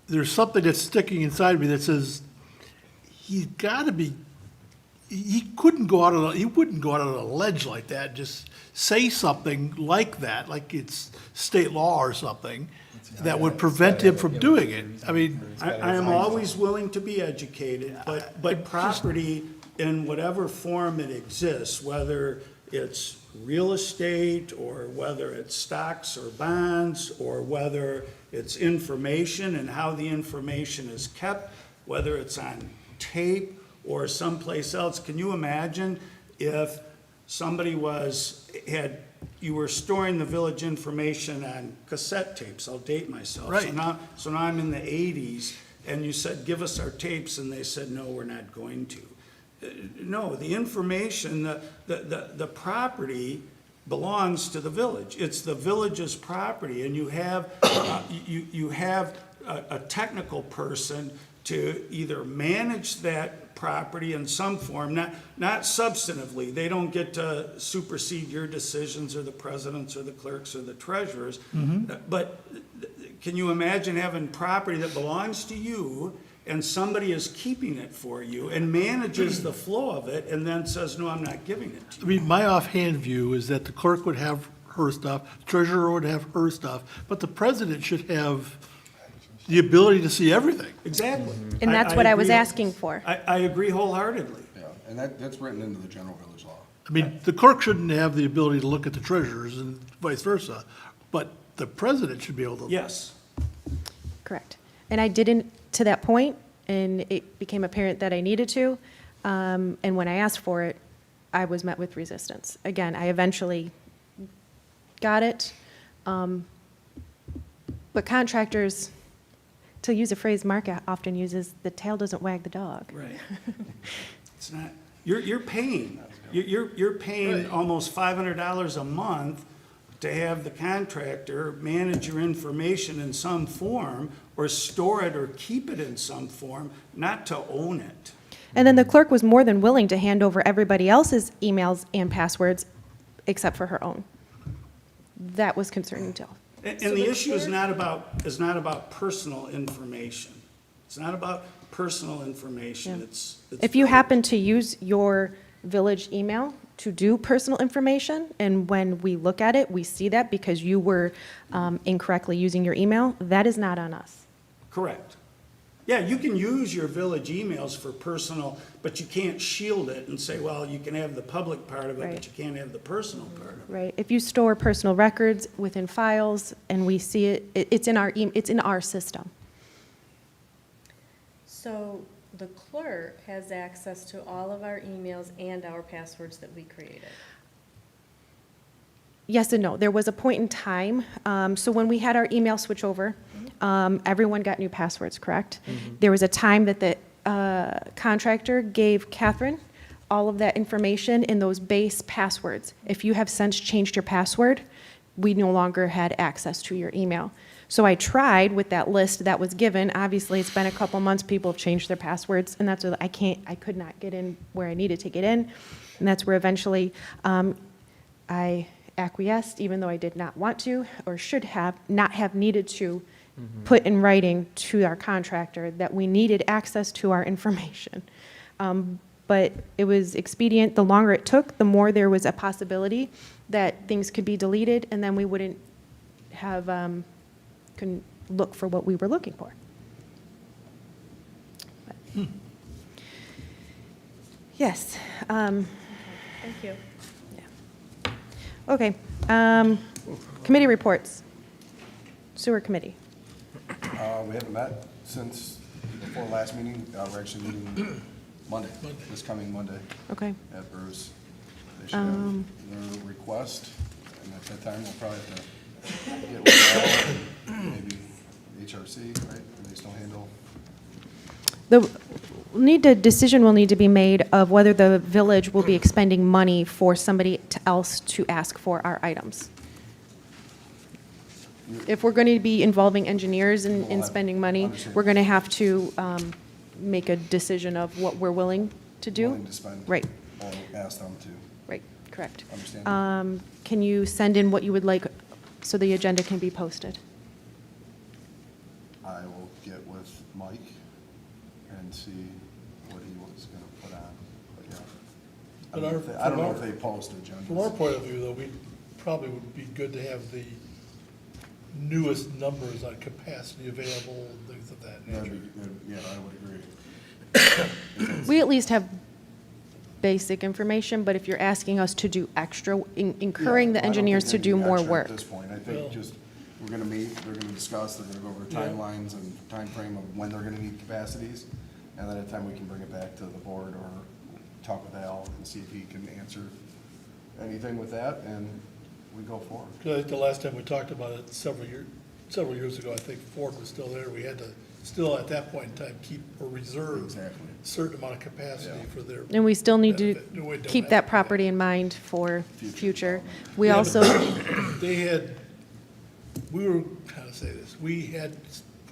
there's something that's sticking inside me that says, he's gotta be, he wouldn't go out on a ledge like that, just say something like that, like it's state law or something, that would prevent him from doing it. I mean, I am always willing to be educated, but property in whatever form it exists, whether it's real estate, or whether it's stocks or bonds, or whether it's information and how the information is kept, whether it's on tape or someplace else. Can you imagine if somebody you were storing the village information on cassette tapes? I'll date myself. Right. So now I'm in the 80s, and you said, give us our tapes, and they said, no, we're not going to. No, the information, the property belongs to the village. It's the village's property, and you have, you have a technical person to either manage that property in some form, not substantively. They don't get to supersede your decisions, or the president's or the clerk's or the treasurer's. But can you imagine having property that belongs to you, and somebody is keeping it for you and manages the flow of it, and then says, no, I'm not giving it to you? I mean, my offhand view is that the clerk would have her stuff, treasurer would have her stuff, but the president should have the ability to see everything. Exactly. And that's what I was agree. asking for. I agree wholeheartedly. Yeah, and that's written into the general village law. I mean, the clerk shouldn't have the ability to look at the treasurers and vice versa, but the president should be able to. Yes. Correct. And I didn't to that point, and it became apparent that I needed to. And when I asked for it, I was met with resistance. Again, I eventually got it. But contractors, to use a phrase Mark often uses, the tail doesn't wag the dog. Right. It's not, you're paying, you're paying almost $500 a month to have the contractor manage your information in some form, or store it or keep it in some form, not to own it. And then the clerk was more than willing to hand over everybody else's emails and passwords except for her own. That was concerning too. And the issue is not about personal information. It's not about personal information. Yeah. It's If you happen to use your village email to do personal information, and when we look at it, we see that because you were incorrectly using your email, that is not on us. Correct. Yeah, you can use your village emails for personal, but you can't shield it and say, well, you can have the public part of it, Right. but you can't have the personal part of it. Right. If you store personal records within files and we see it, it's in our system. So the clerk has access to all of our emails and our passwords that we created. Yes and no. There was a point in time, so when we had our email switch over, everyone got new passwords, correct? There was a time that the contractor gave Catherine all of that information in those base passwords. If you have since changed your password, we no longer had access to your email. So I tried with that list that was given. Obviously, it's been a couple months, people have changed their passwords, and that's what I could not get in where I needed to get in. And that's where eventually I acquiesced, even though I did not want to, or should have, not have needed to put in writing to our contractor that we needed access to our information. But it was expedient. The longer it took, the more there was a possibility that things could be deleted, and then we wouldn't have, couldn't look for what we were looking for. But, yes. Thank you. Okay. Committee reports. Sewer committee. We haven't met since before last meeting. We're actually meeting Monday, this coming Monday. Okay. At Bruce. They should have their request, and at that time, we'll probably have to get with all, maybe HRC, right? Or they still handle. Decision will need to be made of whether the village will be expending money for somebody else to ask for our items. If we're going to be involving engineers in spending money, we're going to have to make a decision of what we're willing to do. Willing to spend. Right, Or ask them to. right, correct. Understand. Can you send in what you would like so the agenda can be posted? I will get with Mike and see what he was gonna put on, but yeah. But I don't know if they post agendas. From our point of view, though, we probably would be good to have the newest numbers on capacity available, and things of that That'd nature. be good. Yeah, I would agree. We at least have basic information, but if you're asking us to do extra, incurring Yeah, the I don't engineers think to do anything more extra work. At this point, I Well- think just, we're gonna meet, they're gonna discuss, they're gonna go over Yeah. timelines and timeframe of when they're gonna need capacities. And then at the time, we can bring it back to the board or talk with Al and see if he can answer anything with that, and we go forward. 'Cause I think the last time we talked about it, several years ago, I think Ford was still there. We had to still, at that point in time, keep a reserve, Exactly. a certain amount of capacity for their. And we still need to benefit. No, we don't keep have that to. property in mind for future. We Yeah, also, but They had, we were, how to say this, we had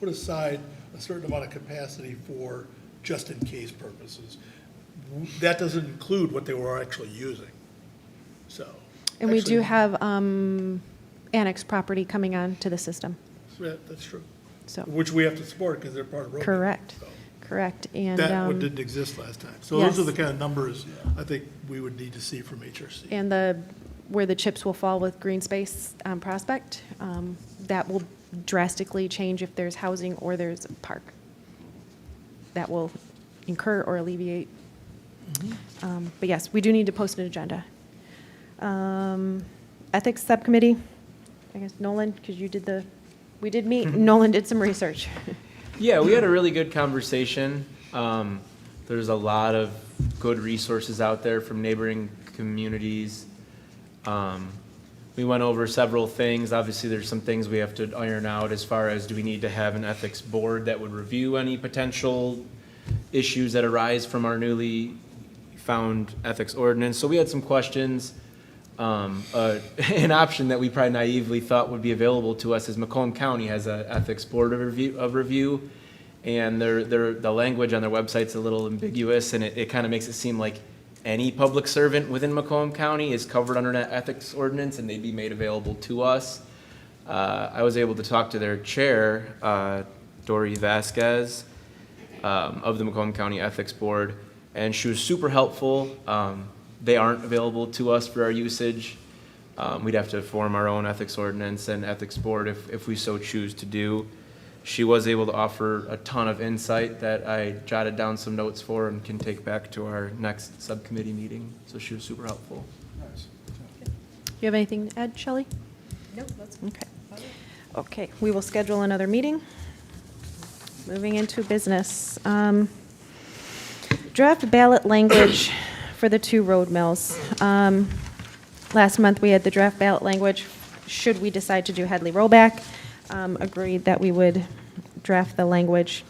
put aside a certain amount of capacity for just-in-case purposes. That doesn't include what they were actually using, so. and we do actually, have annex property coming on to the system, Yeah, that's true. so. Which we have to support because they're part of Romeo. Correct. so. Correct, and, That one didn't exist last time. So those yes. are the kind of numbers I think we would need to see from HRC. and where the chips will fall with green space Prospect, that will drastically change if there's housing or there's a park. That will incur or alleviate. But yes, we do need to post an agenda. Ethics Subcommittee, I guess Nolan, because we did meet, Nolan did some research. Yeah, we had a really good conversation. There's a lot of good resources out there from neighboring communities. We went over several things. Obviously, there's some things we have to iron out as far as do we need to have an ethics board that would review any potential issues that arise from our newly found ethics ordinance. So we had some questions. An option that we probably naively thought would be available to us is Macomb County has an ethics board of review, and the language on their website's a little ambiguous, and it kind of makes it seem like any public servant within Macomb County is covered under that ethics ordinance, and they'd be made available to us. I was able to talk to their chair, Dory Vasquez, of the Macomb County Ethics Board, and she was super helpful. They aren't available to us for our usage. We'd have to form our own ethics ordinance and ethics board if we so choose to do. She was able to offer a ton of insight that I jotted down some notes for and can take back to our next subcommittee meeting. So she was super helpful. Nice. Do you have anything to add, Shelley? No, that's Okay. Okay, we will schedule another meeting. Moving into business. Draft ballot language for the 2 road mills. Last month, we had the draft ballot language, should we decide to do Headley rollback. Agreed that we would draft the language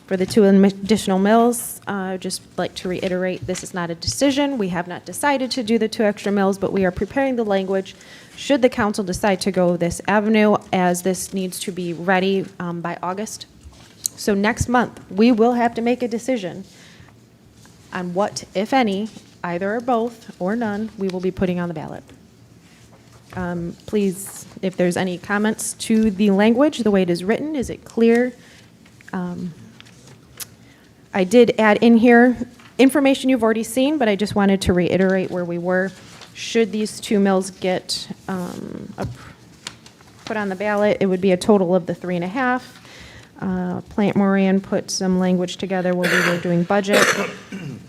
for the 2 additional mills. Just like to reiterate, this is not a decision. We have not decided to do the 2 extra mills, but we are preparing the language should the council decide to go this avenue, as this needs to be ready by August. So next month, we will have to make a decision on what, if any, either or both or none, we will be putting on the ballot. Please, if there's any comments to the language, the way it is written, is it clear? I did add in here information you've already seen, but I just wanted to reiterate where we were. Should these 2 mills get put on the ballot, it would be a total of the 3.5. Plant Moran put some language together where we were doing budget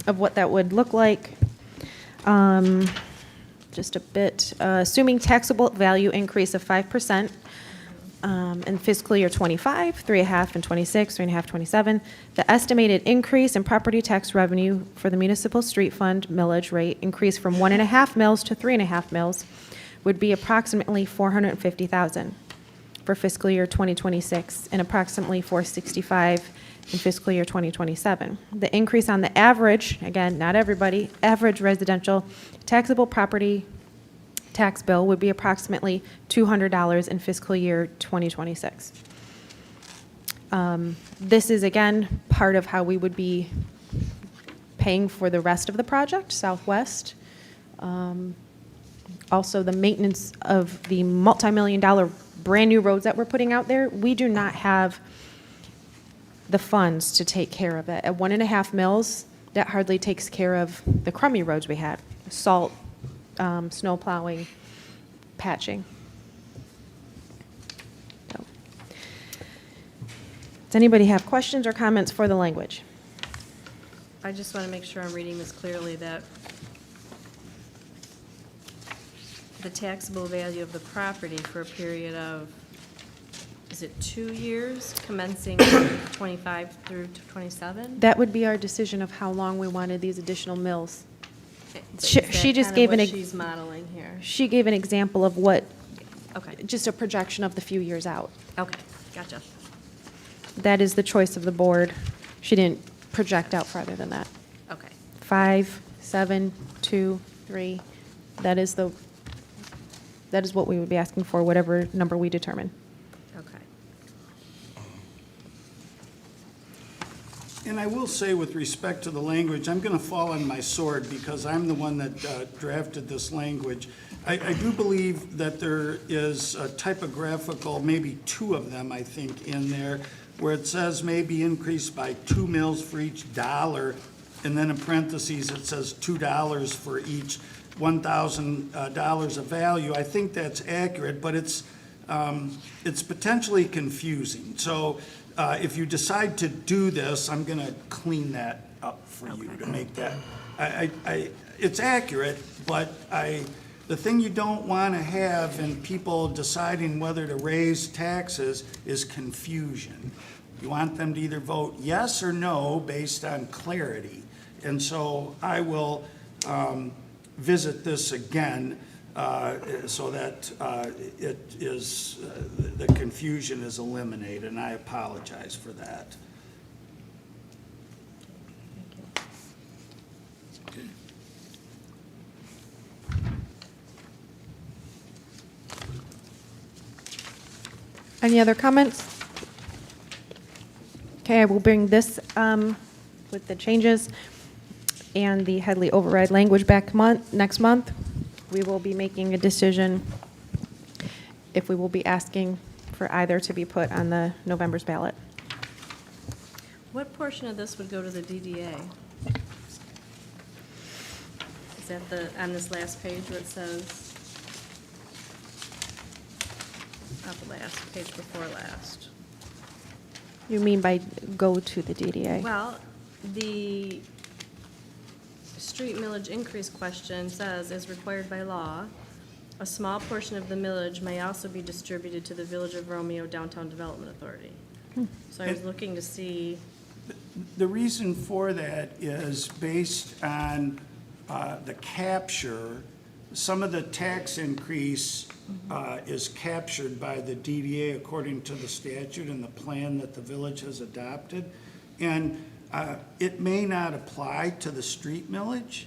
of what that would look like. Just a bit, assuming taxable value increase of 5% in fiscal year 25, 3.5 in 26, 3.5, 27. The estimated increase in property tax revenue for the municipal street fund millage rate increase from 1.5 mils to 3.5 mils would be approximately $450,000 for fiscal year 2026 and approximately $465,000 in fiscal year 2027. The increase on the average, again, not everybody, average residential taxable property tax bill would be approximately $200 in fiscal year 2026. This is, again, part of how we would be paying for the rest of the project, Southwest. Also, the maintenance of the multi-million-dollar brand-new roads that we're putting out there, we do not have the funds to take care of it. At 1.5 mils, that hardly takes care of the crummy roads we had, salt, snow plowing, patching. So. Does anybody have questions or comments for the language? I just want to make sure I'm reading this clearly, that the taxable value of the property for a period of, is it 2 years, commencing 25 through to 27? That would be our decision of how long we wanted these additional mills. Is She that just kind gave of an, what ex- she's modeling here. she gave an example of what, Okay, just a projection of the few years out. okay, gotcha. That is the choice of the board. She didn't project out farther than that. Okay, 5, 7, 2, 3, that is what we would be asking for, whatever number we determine. okay. And I will say, with respect to the language, I'm going to fall on my sword because I'm the one that drafted this language. I do believe that there is a typographical, maybe 2 of them, I think, in there, where it says may be increased by 2 mils for each dollar, and then in parentheses, it says $2 for each $1,000 of value. I think that's accurate, but it's potentially confusing. So if you decide to do this, I'm going to clean that up for you to make that. It's accurate, but the thing you don't want to have in people deciding whether to raise taxes is confusion. You want them to either vote yes or no based on clarity. And so I will visit this again so that the confusion is eliminated, and I apologize for that. Any other comments? Okay, I will bring this with the changes and the Headley override language back next month. We will be making a decision if we will be asking for either to be put on the November's ballot. What portion of this would go to the DDA? Is that on this last page where it says, not the last, page before last? You mean by go to the DDA? Well, the street millage increase question says, as required by law, a small portion of the millage may also be distributed to the Village of Romeo Downtown Development Authority. So I was looking to see. The reason for that is based on the capture. Some of the tax increase is captured by the DDA according to the statute and the plan that the village has adopted. And it may not apply to the street millage,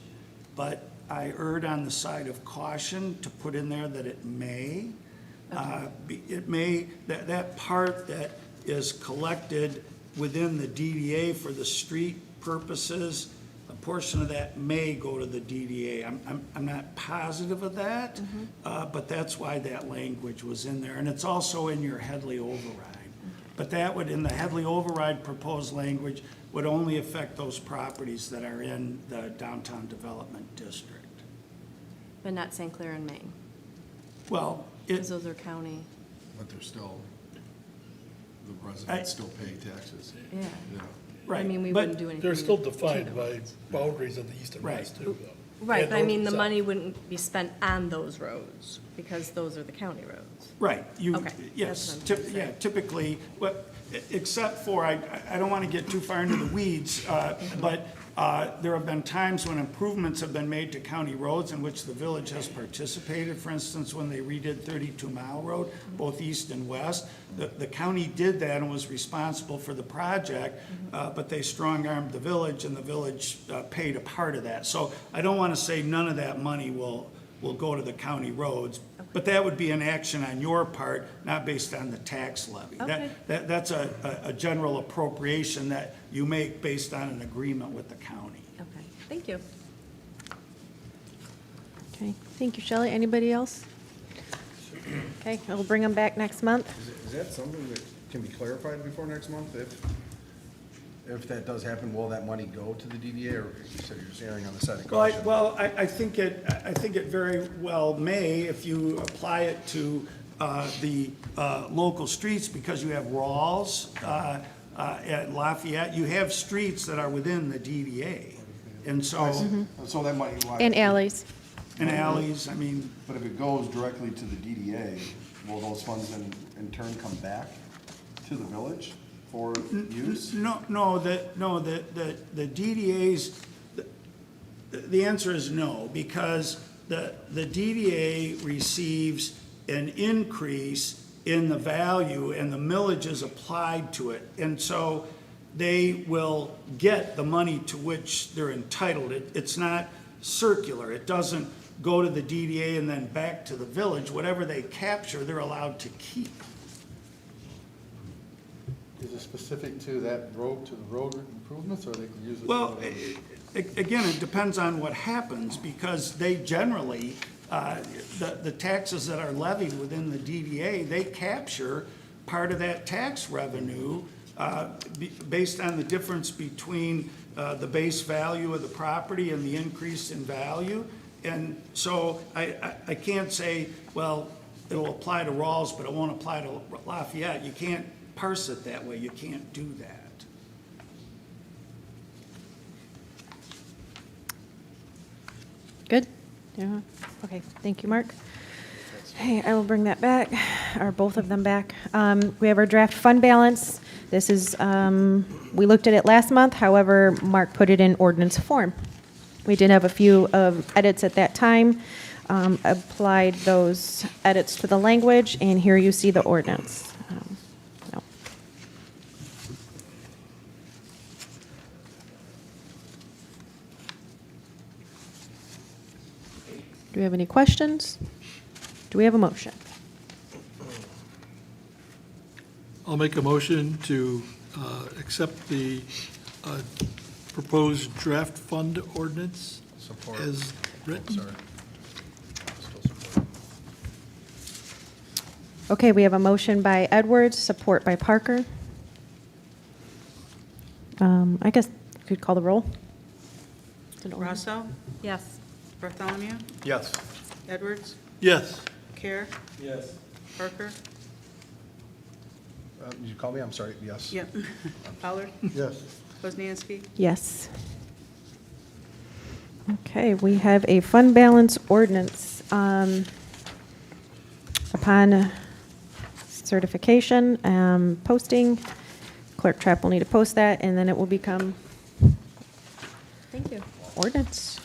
but I erred on the side of caution to put in there that it may. It may, that part that is collected within the DDA for the street purposes, a portion of that may go to the DDA. I'm not positive of that, but that's why that language was in there. And it's also in your Headley override. But that would, in the Headley override proposed language, would only affect those properties that are in the downtown development district. But not St. Clair and Maine, Well, because those are county. But they're still, the residents still pay taxes. Yeah. Yeah. right. I mean, we but wouldn't do anything. They're still to defined them. by boundaries on the east and west too, though. Right, And but I north mean, and the south. money wouldn't be spent on those roads, because those are the county roads. Right, you, Okay, yes, that's what I'm trying to yeah, say. typically, except for, I don't want to get too far into the weeds, but there have been times when improvements have been made to county roads in which the village has participated. For instance, when they redid 32 Mile Road, both east and west, the county did that and was responsible for the project, but they strong-armed the village, and the village paid a part of that. So I don't want to say none of that money will will go to the county roads. But that would be an action on your part, not based on the tax levy. Okay. That's a general appropriation that you make based on an agreement with the county. Okay, thank you. Okay, thank you, Shelley. Anybody else? Okay, we'll bring them back next month. Is that something that can be clarified before next month? If that does happen, will that money go to the DDA, or you said you're just erring on the side of caution? I think it very well may, if you apply it to the local streets, because you have Rawls at Lafayette, you have streets that are within the DDA. And so, So that money. And alleys. and alleys, I mean, But if it goes directly to the DDA, will those funds in turn come back to the village for use? no, the DDA's, the answer is no, because the DDA receives an increase in the value and the millage is applied to it. And so they will get the money to which they're entitled. It's not circular. It doesn't go to the DDA and then back to the village. Whatever they capture, they're allowed to keep. Is it specific to that road, to the road improvements, or they can use it? Well, again, it depends on what happens, because they generally, the taxes that are levied within the DDA, they capture part of that tax revenue based on the difference between the base value of the property and the increase in value. And so I can't say, well, it'll apply to Rawls, but it won't apply to Lafayette. You can't parse it that way. You can't do that. Good? Yeah. Okay, thank you, Mark. Hey, I will bring that back, or both of them back. We have our draft fund balance. This is, we looked at it last month, however, Mark put it in ordinance form. We did have a few edits at that time, applied those edits to the language, and here you see the ordinance. So. Do we have any questions? Do we have a motion? I'll make a motion to accept the proposed draft fund ordinance Support. as written. Sorry. Still support. Okay, we have a motion by Edwards, support by Parker. I guess you could call the roll. Is it order? Rosso, Yes. Bartholomew, Yes. Edwards, Yes. Care, Yes. Parker, Did you call me? I'm sorry. Yes. yep, Fowler, Yes. Poznanski, Yes. Okay, we have a fund balance ordinance. Upon certification, posting, clerk trap will need to post that, and then it will become Thank you. ordinance.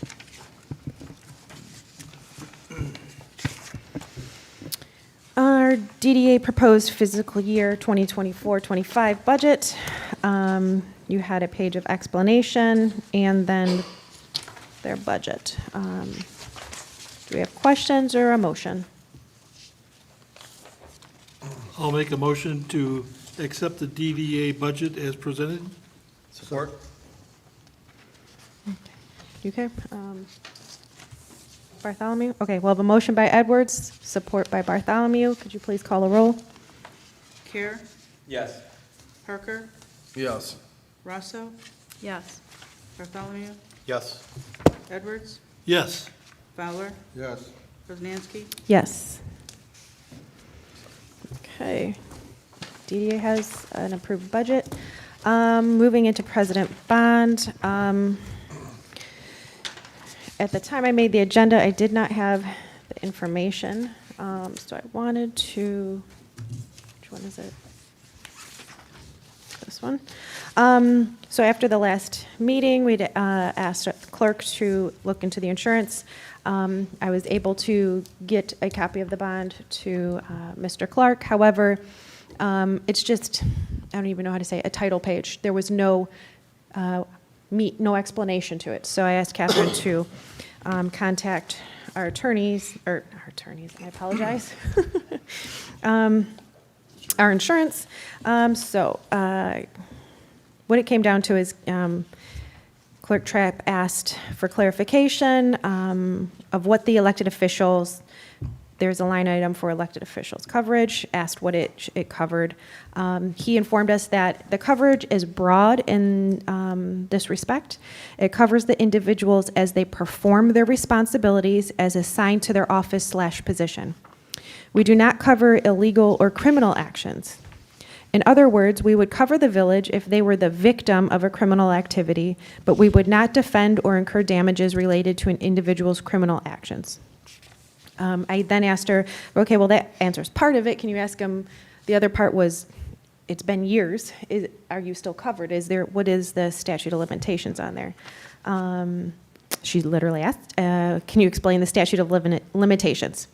Our DDA proposed fiscal year 2024-25 budget. You had a page of explanation and then their budget. Do we have questions or a motion? I'll make a motion to accept the DDA budget as presented. Support. You care? Bartholomew? Okay, we'll have a motion by Edwards, support by Bartholomew. Could you please call a roll? Care, Yes. Parker, Yes. Rosso, Yes. Bartholomew, Yes. Edwards, Yes. Fowler, Yes. Poznanski, Yes. Okay. DDA has an approved budget. Moving into President Bond. At the time I made the agenda, I did not have the information, so I wanted to, which one is it? This one. So after the last meeting, we'd asked the clerk to look into the insurance. I was able to get a copy of the bond to Mr. Clark. However, it's just, I don't even know how to say it, a title page. There was no no explanation to it. So I asked Catherine to contact our attorneys, I apologize, our insurance. What it came down to is Clerk Trapp asked for clarification of what the elected officials, there's a line item for elected officials coverage, asked what it covered. He informed us that the coverage is broad in this respect. It covers the individuals as they perform their responsibilities as assigned to their office/position. We do not cover illegal or criminal actions. In other words, we would cover the village if they were the victim of a criminal activity, but we would not defend or incur damages related to an individual's criminal actions. I then asked her, okay, well, that answers part of it. Can you ask him, the other part was, it's been years. Are you still covered? What is the statute of limitations on there? She literally asked, can you explain the statute of limitations?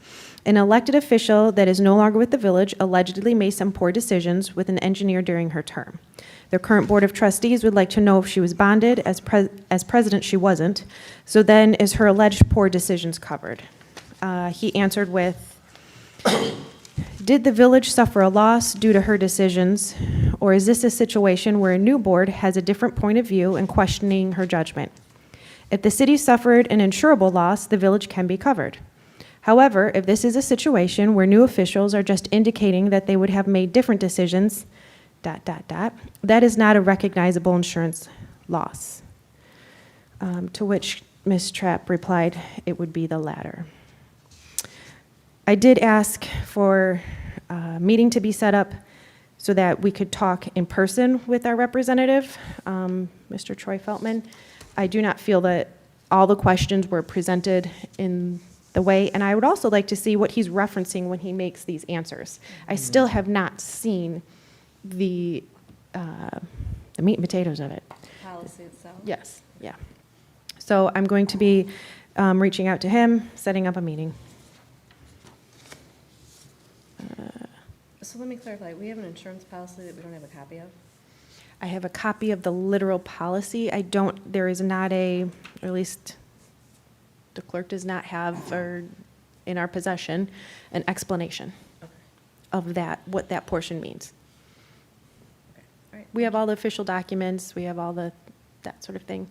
An elected official that is no longer with the village allegedly made some poor decisions with an engineer during her term. The current Board of Trustees would like to know if she was bonded. As president, she wasn't. So then, is her alleged poor decisions covered? He answered with, did the village suffer a loss due to her decisions, or is this a situation where a new board has a different point of view and questioning her judgment? If the city suffered an insurable loss, the village can be covered. However, if this is a situation where new officials are just indicating that they would have made different decisions, ... that is not a recognizable insurance loss. To which Ms. Trapp replied, it would be the latter. I did ask for a meeting to be set up so that we could talk in person with our representative, Mr. Troy Feltman. I do not feel that all the questions were presented in the way, and I would also like to see what he's referencing when he makes these answers. I still have not seen the meat and potatoes of it. Policy itself? Yes, yeah. So I'm going to be reaching out to him, setting up a meeting. So let me clarify, we have an insurance policy that we don't have a copy of? I have a copy of the literal policy. There is not or at least the clerk does not have, or in our possession, an explanation of that, what that portion means. All right. We have all the official documents, we have all that sort of thing.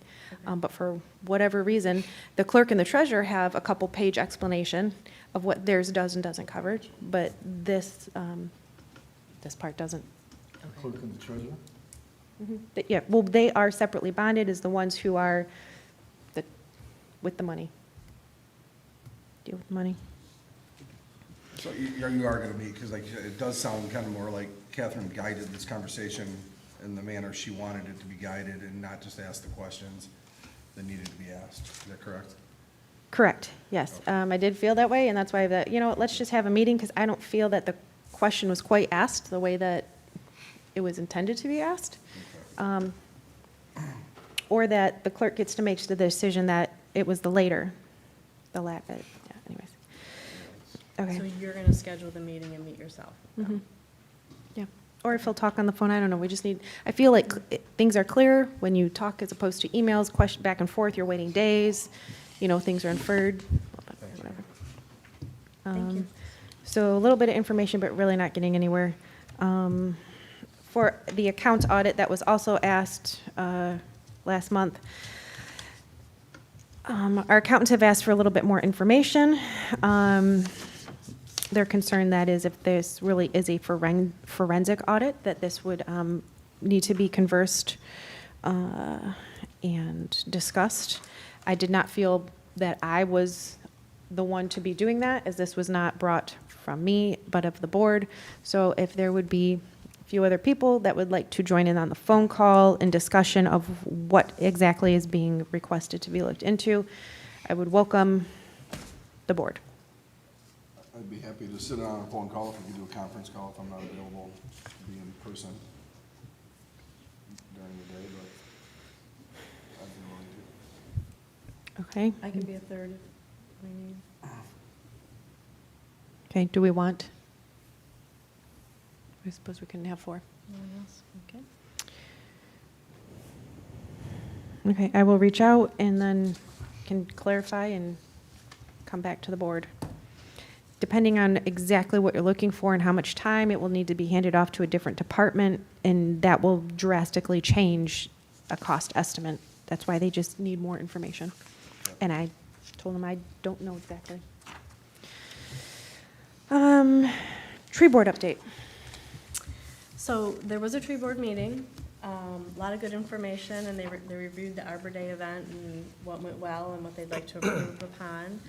But for whatever reason, the clerk and the treasurer have a couple-page explanation of what theirs does and doesn't cover, but this part doesn't. Clerk and the treasurer? Yeah, well, they are separately bonded as the ones who are with the money. Deal with the money. So you are going to meet, because like, it does sound kind of more like Catherine guided this conversation in the manner she wanted it to be guided and not just ask the questions that needed to be asked. Is that correct? Correct, yes. I did feel that way, and that's why let's just have a meeting, because I don't feel that the question was quite asked the way that it was intended to be asked. Or that the clerk gets to make the decision that it was anyways. Okay. So you're going to schedule the meeting and meet yourself? Mhm. Yeah, or if he'll talk on the phone, I don't know, I feel like things are clear when you talk as opposed to emails, question back and forth, you're waiting days, things are inferred, whatever. Thank you. So a little bit of information, but really not getting anywhere. For the accounts audit that was also asked last month, our accountants have asked for a little bit more information. They're concerned that is if this really is a forensic audit, that this would need to be conversed and discussed. I did not feel that I was the one to be doing that, as this was not brought from me, but of the board. So if there would be a few other people that would like to join in on the phone call and discussion of what exactly is being requested to be looked into, I would welcome the board. I'd be happy to sit on a phone call if we could do a conference call if I'm not available to be in person during the day, but I'd be willing to. Okay? I can be a third if we need. Okay, do we want? I suppose we can have 4. No one else? Okay. Okay, I will reach out and then can clarify and come back to the board. Depending on exactly what you're looking for and how much time, it will need to be handed off to a different department, and that will drastically change a cost estimate. That's why they just need more information. And I told them I don't know exactly. Tree board update. So there was a tree board meeting, a lot of good information, and they reviewed the Arbor Day event and what went well and what they'd like to improve upon.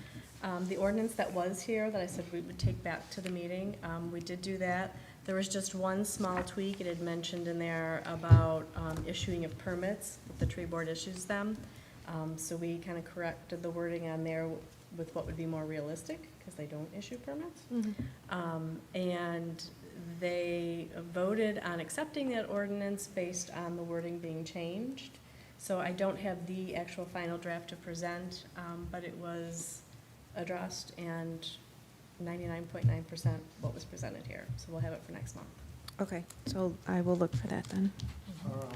The ordinance that was here that I said we would take back to the meeting, we did do that. There was just one small tweak. It had mentioned in there about issuing of permits, if the tree board issues them. So we kind of corrected the wording on there with what would be more realistic, because they don't issue permits. And they voted on accepting that ordinance based on the wording being changed. So I don't have the actual final draft to present, but it was addressed and 99.9% what was presented here. So we'll have it for next month. Okay, so I will look for that then. Are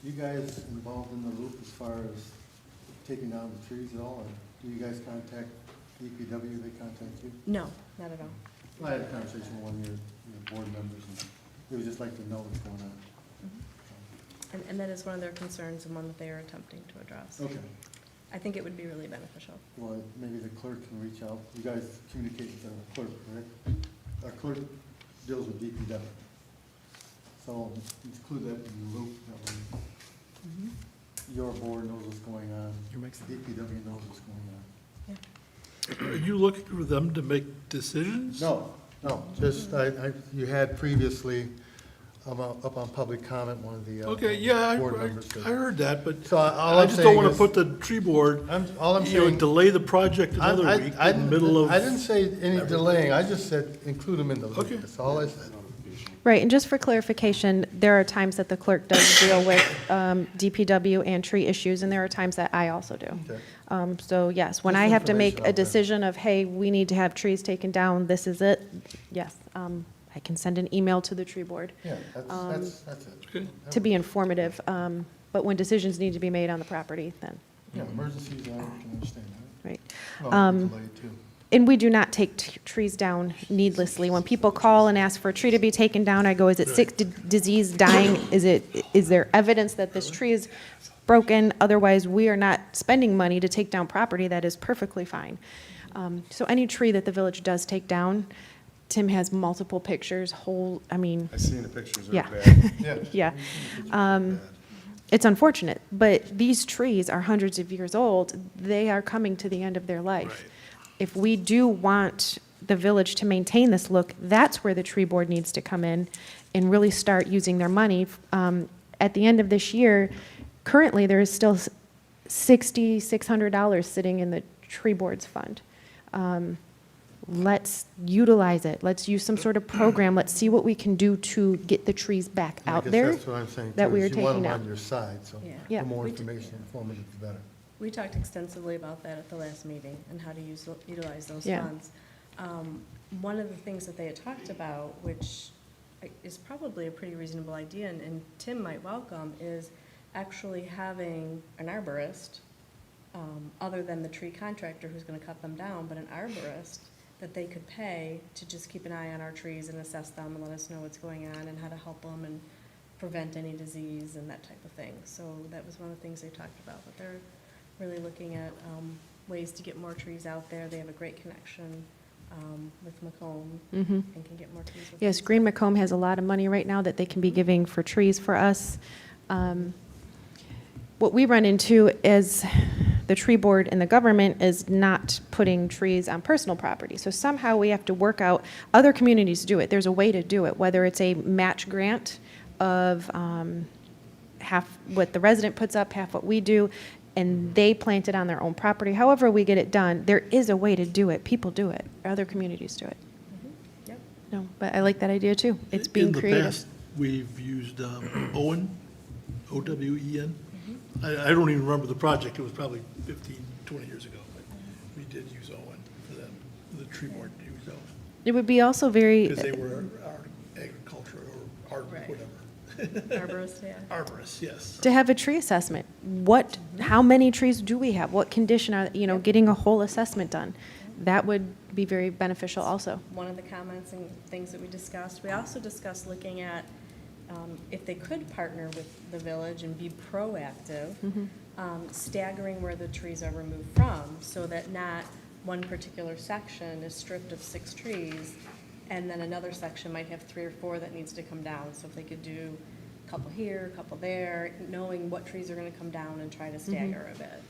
you guys involved in the loop as far as taking down the trees at all, or do you guys contact DPW, they contact you? No, not at all. Well, I had a conversation with one of your board members, and they would just like to know what's going on. And that is one of their concerns and one that they are attempting to address. Okay. I think it would be really beneficial. Well, maybe the clerk can reach out. You guys communicate with the clerk, correct? Our clerk deals with DPW. So include that in the loop, that way your board knows what's going on, DPW knows what's going on. Are you looking for them to make decisions? No, just, you had previously, up on public comment, one of the Okay, yeah, board members. I heard that, but So all I I'm just don't saying want to is- put the tree board, all I'm you know, saying- delay the project another week I in the middle of. I didn't say any delaying, I just said include them in the loop, Okay. that's all I said. Right, and just for clarification, there are times that the clerk does deal with DPW and tree issues, and there are times that I also do. Okay. So yes, when Just I have to make information a out there. decision of, hey, we need to have trees taken down, this is it, yes, I can send an email to the tree board Yeah, that's it. Okay. to be informative. But when decisions need to be made on the property, then, Yeah, emergencies, I can understand that. right. Well, delayed too. And we do not take trees down needlessly. When people call and ask for a tree to be taken down, I go, is it sick, disease, dying? Is there evidence that this tree is broken? Otherwise, we are not spending money to take down property that is perfectly fine. So any tree that the village does take down, Tim has multiple pictures, I seen the pictures, they're yeah. bad. Yeah. It's unfortunate, but these trees are hundreds of years old. They are coming to the end of their life. If we do want the village to maintain this look, that's where the tree board needs to come in and really start using their money. At the end of this year, currently, there is still $6,600 sitting in the tree board's fund. Let's utilize it. Let's use some sort of program. Let's see what we can do to get the trees back I out guess there that's what I'm saying, that too, we are is you want taking them out. on your side, so Yeah. the more We did- information, informative, the better. We talked extensively about that at the last meeting and how to utilize those Yeah. funds. One of the things that they had talked about, which is probably a pretty reasonable idea, and Tim might welcome, is actually having an arborist, other than the tree contractor who's gonna cut them down, but an arborist that they could pay to just keep an eye on our trees and assess them and let us know what's going on and how to help them and prevent any disease and that type of thing. So that was one of the things they talked about, but they're really looking at ways to get more trees out there. They have a great connection with Macomb and can get more trees. with Yes, them. Green Macomb has a lot of money right now that they can be giving for trees for us. What we run into is the tree board and the government is not putting trees on personal property. So somehow we have to work out, other communities do it. There's a way to do it, whether it's a match grant of half what the resident puts up, half what we do, and they plant it on their own property. However we get it done, there is a way to do it. People do it. Other communities do it. Yep. No, but I like that idea too. It's being creative. In the past, we've used Owen, O-W-E-N. I don't even remember the project. It was probably 15, 20 years ago. But we did use Owen for them. The tree board used Owen. It would be also very, Because they were our agriculture or art, Right. whatever. Arborist, yeah. Arborists, yes. to have a tree assessment. How many trees do we have? What condition are, getting a whole assessment done. that would be very beneficial also. One of the comments and things that we discussed. We also discussed looking at if they could partner with the village and be proactive, staggering where the trees are removed from, so that not one particular section is stripped of 6 trees, and then another section might have 3 or 4 that needs to come down. So if they could do a couple here, a couple there, knowing what trees are gonna come down and try to stagger a bit.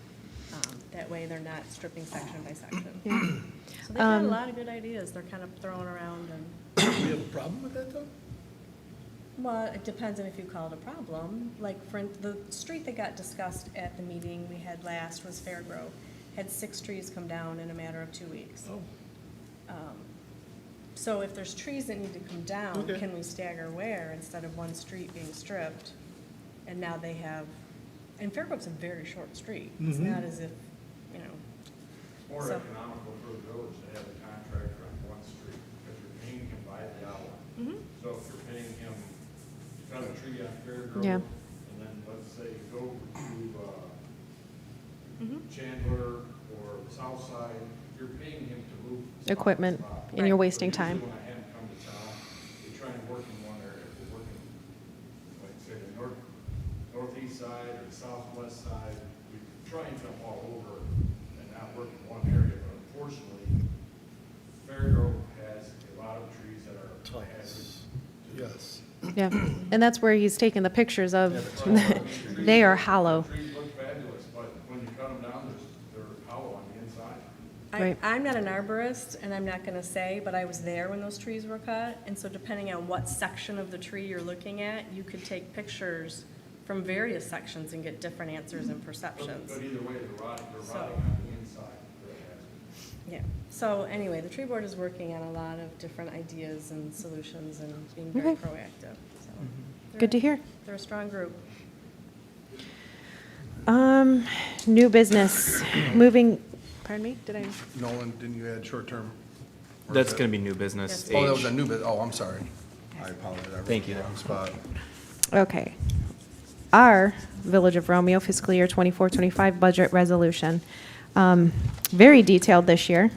That way they're not stripping section by section. So they've got a lot of good ideas they're kind of throwing around, and Do we have a problem with that, though? well, it depends on if you call it a problem. Like, the street that got discussed at the meeting we had last was Fairgrove. Had 6 trees come down in a matter of 2 weeks. Oh. So if there's trees that need to come down, Okay. can we stagger where instead of one street being stripped? And now they have, and Fairgrove's a very short street. It's not as if, you know. More so- economical for the village to have a contractor on one street, because you're paying him by the hour. So if you're paying him to cut a tree on Fairgrove, Yeah. and then let's say you go to Chandler or South Side, you're paying him to move stuff Equipment, from spot. and you're So wasting usually time. when I have him come to town, they try and work in one area. If we're working, like say, the northeast side or the southwest side, we try and jump all over and not work in one area, but unfortunately, Fairgrove has a lot of trees that are hazardous. Yes. Yeah, and that's where he's taking the pictures of, they are hollow. The trees look fabulous, but when you cut them down, they're hollow on the inside. Right. I'm not an arborist, and I'm not gonna say, but I was there when those trees were cut, and so depending on what section of the tree you're looking at, you could take pictures from various sections and get different answers and perceptions. But either way, they're rotting So- on the inside. They're hazardous. Yeah, so anyway, the tree board is working on a lot of different ideas and solutions and being very Okay. proactive, so. Good to hear. They're a strong group. New business, moving, pardon me, did I? Nolan, didn't you add short-term? Or That's is going to be new business. Yes. Oh, that H. was a new bit, oh, I'm sorry. I apologize. I wrote Thank you. the Wrong spot. Okay. Our Village of Romeo fiscal year 24-25 budget resolution. Very detailed this year.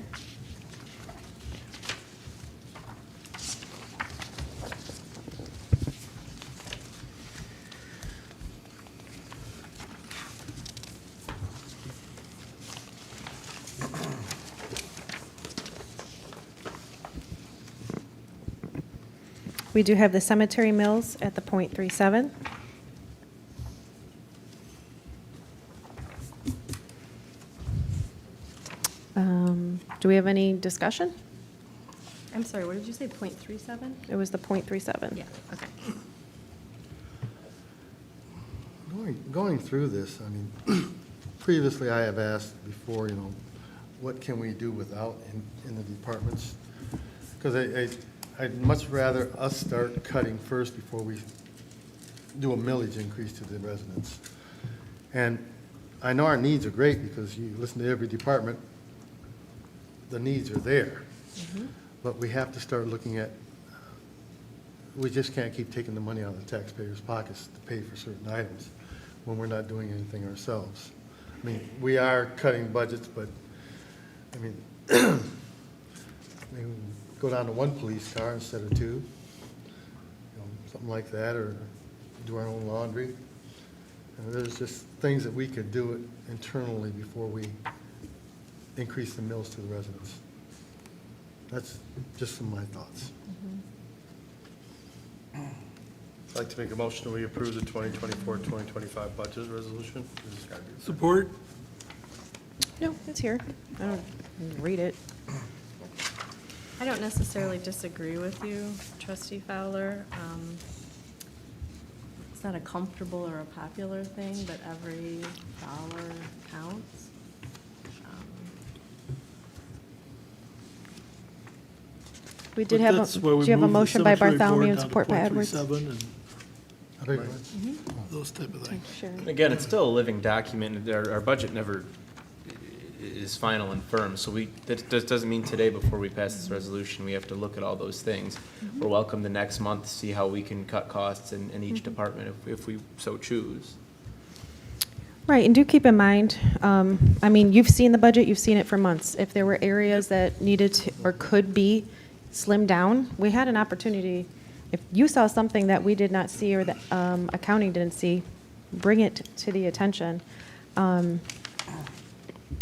We do have the cemetery mills at the .37. Do we have any discussion? I'm sorry, what did you say, .37? It was the .37. Yeah, okay. Going through this, I mean, previously I have asked before, you know, what can we do without in the departments? Because I'd much rather us start cutting first before we do a millage increase to the residents. And I know our needs are great because you listen to every department, the needs are there. But we have to start looking at, we just can't keep taking the money out of the taxpayers' pockets to pay for certain items when we're not doing anything ourselves. I mean, we are cutting budgets, but, I mean, maybe we go down to 1 police car instead of 2, you know, something like that, or do our own laundry. And there's just things that we could do it internally before we increase the mills to the residents. That's just some of my thoughts. I'd like to make a motion that we approve the 2024-2025 budget resolution. Support? No, it's here. I don't read it. I don't necessarily disagree with you, Trustee Fowler. It's not a comfortable or a popular thing, but every dollar counts. We did have, That's do why we you have a moved the motion by cemetery board Bartholomew and down to support by Edwards? .37 and I beg your pardon? those type of things. Sure. Again, it's still a living document. Our budget never is final and firm, so that doesn't mean today before we pass this resolution, we have to look at all those things. We're welcome the next month to see how we can cut costs in each department if we so choose. Right, and do keep in mind, I mean, you've seen the budget, you've seen it for months. If there were areas that needed to, or could be slimmed down, we had an opportunity. If you saw something that we did not see or that accounting didn't see, bring it to the attention.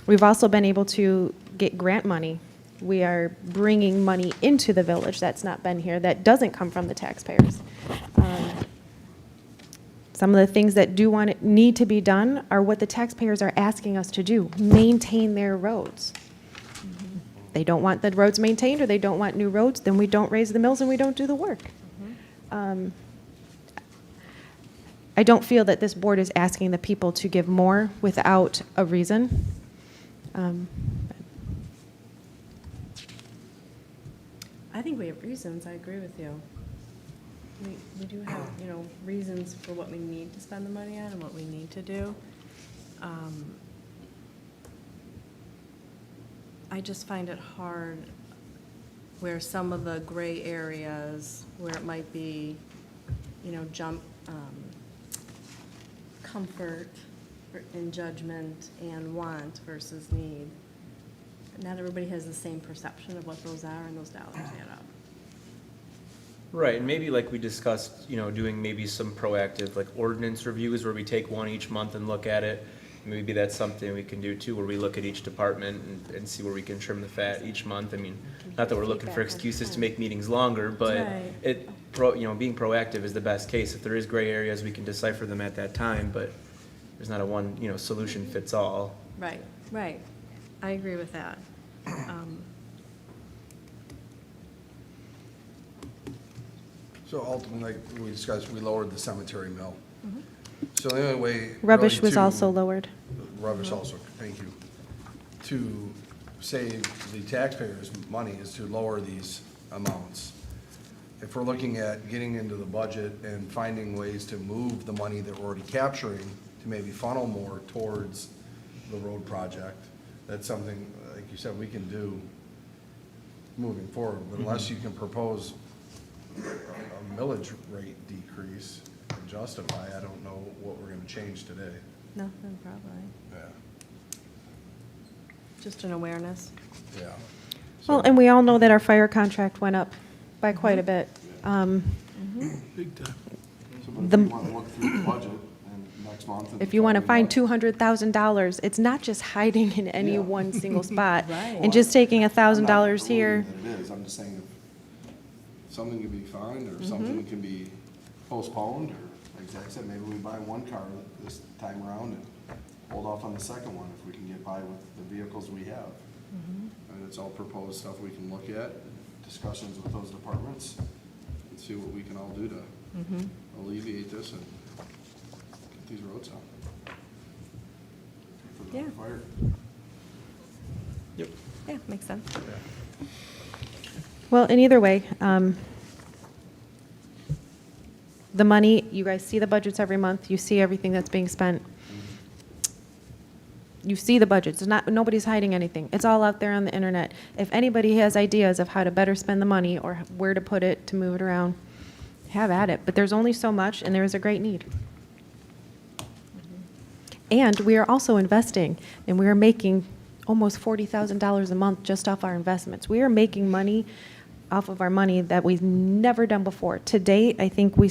We've also been able to get grant money. We are bringing money into the village that's not been here, that doesn't come from the taxpayers. Some of the things that need to be done are what the taxpayers are asking us to do, maintain their roads. They don't want the roads maintained, or they don't want new roads, then we don't raise the mills and we don't do the work. I don't feel that this board is asking the people to give more without a reason. I think we have reasons, I agree with you. We do have, reasons for what we need to spend the money on and what we need to do. I just find it hard where some of the gray areas, where it might be, comfort in judgment and want versus need. Not everybody has the same perception of what those are, and those dollars add up. Right, and maybe like we discussed, doing maybe some proactive, like ordinance reviews where we take one each month and look at it. Maybe that's something we can do too, where we look at each department and see where we can trim the fat each month. I mean, not that we're looking for excuses to make meetings longer, but being proactive is the best case. If there is gray areas, we can decipher them at that time, but there's not a one, solution fits all. Right. I agree with that. So ultimately, like we discussed, we lowered the cemetery mill. So the only way. Rubbish really was to- also lowered. Rubbish also, thank you. To save the taxpayers' money is to lower these amounts. If we're looking at getting into the budget and finding ways to move the money that we're already capturing to maybe funnel more towards the road project, that's something, like you said, we can do moving forward. But unless you can propose a millage rate decrease and justify, I don't know what we're gonna change today. Nothing, probably. Yeah. Just an awareness. Yeah. Well, and we all know that our fire contract went up by quite a bit. Big time. So, but if The- you want to look through the budget and next month. and If you want to find find out- $200,000, it's not just hiding in any Yeah. one single spot. Right. And just taking I'm not $1,000 here. believing that it is, I'm just saying if something can be fined or something can be postponed, or like Zach said, maybe we buy one car this time around and hold off on the second one if we can get by with the vehicles we have. And it's all proposed stuff we can look at, discussions with those departments, and see what we can all do to alleviate this and get these roads out. For the Yeah. fire. Yep. Yeah, makes sense. Well, in either way, the money, you guys see the budgets every month, you see everything that's being spent. You see the budgets, nobody's hiding anything. It's all out there on the internet. If anybody has ideas of how to better spend the money or where to put it to move it around, have at it. But there's only so much, and there is a great need. And we are also investing, and we are making almost $40,000 a month just off our investments. We are making money off of our money that we've never done before. To date, I think we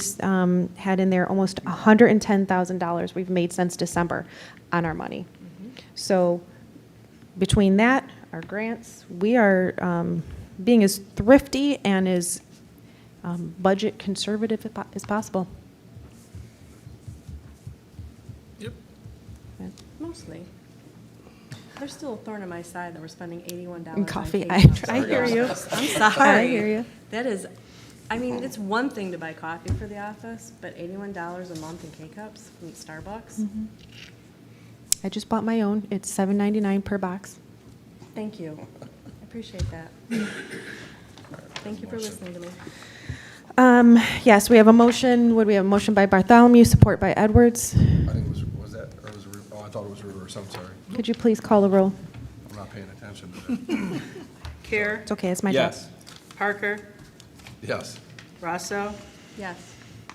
had in there almost $110,000 we've made since December on our money. So between that, our grants, we are being as thrifty and as budget conservative as possible. Yep. Mostly. There's still a thorn in my side that we're spending $81 In on coffee. cake I pops. hear you. I'm sorry. I hear you. That is, I mean, it's one thing to buy coffee for the office, but $81 a month in K-Cups from Starbucks? I just bought my own. It's $7.99 per box. Thank you. I appreciate that. Thank you for listening to me. Yes, we have a motion. Would we have a motion by Bartholomew, support by Edwards? I think it was that, or was it, I thought it was reverse, I'm sorry. Could you please call the roll? I'm not paying attention to that. Care, It's okay, it's my job. Yes. Parker, Yes. Rosso, Yes.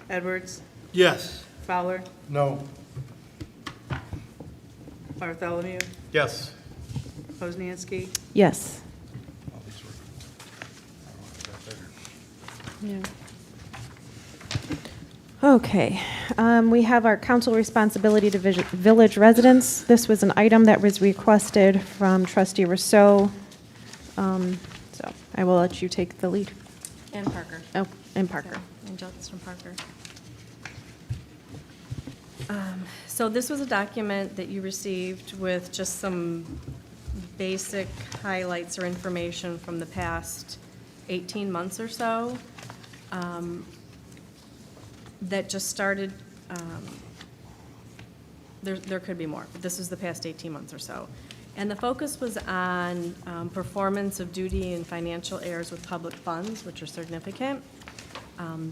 Edwards, Yes. Fowler, No. Bartholomew, Yes. Poznanski, Yes. Oh, these were- I don't know if I got better. Yeah. Okay, we have our council responsibility to village residents. This was an item that was requested from trustee Rousseau. So I will let you take the lead. And Parker. Oh, and Parker. And Justin Parker. So this was a document that you received with just some basic highlights or information from the past 18 months or so that just started, there could be more, but this is the past 18 months or so. And the focus was on performance of duty and financial errors with public funds, which are significant.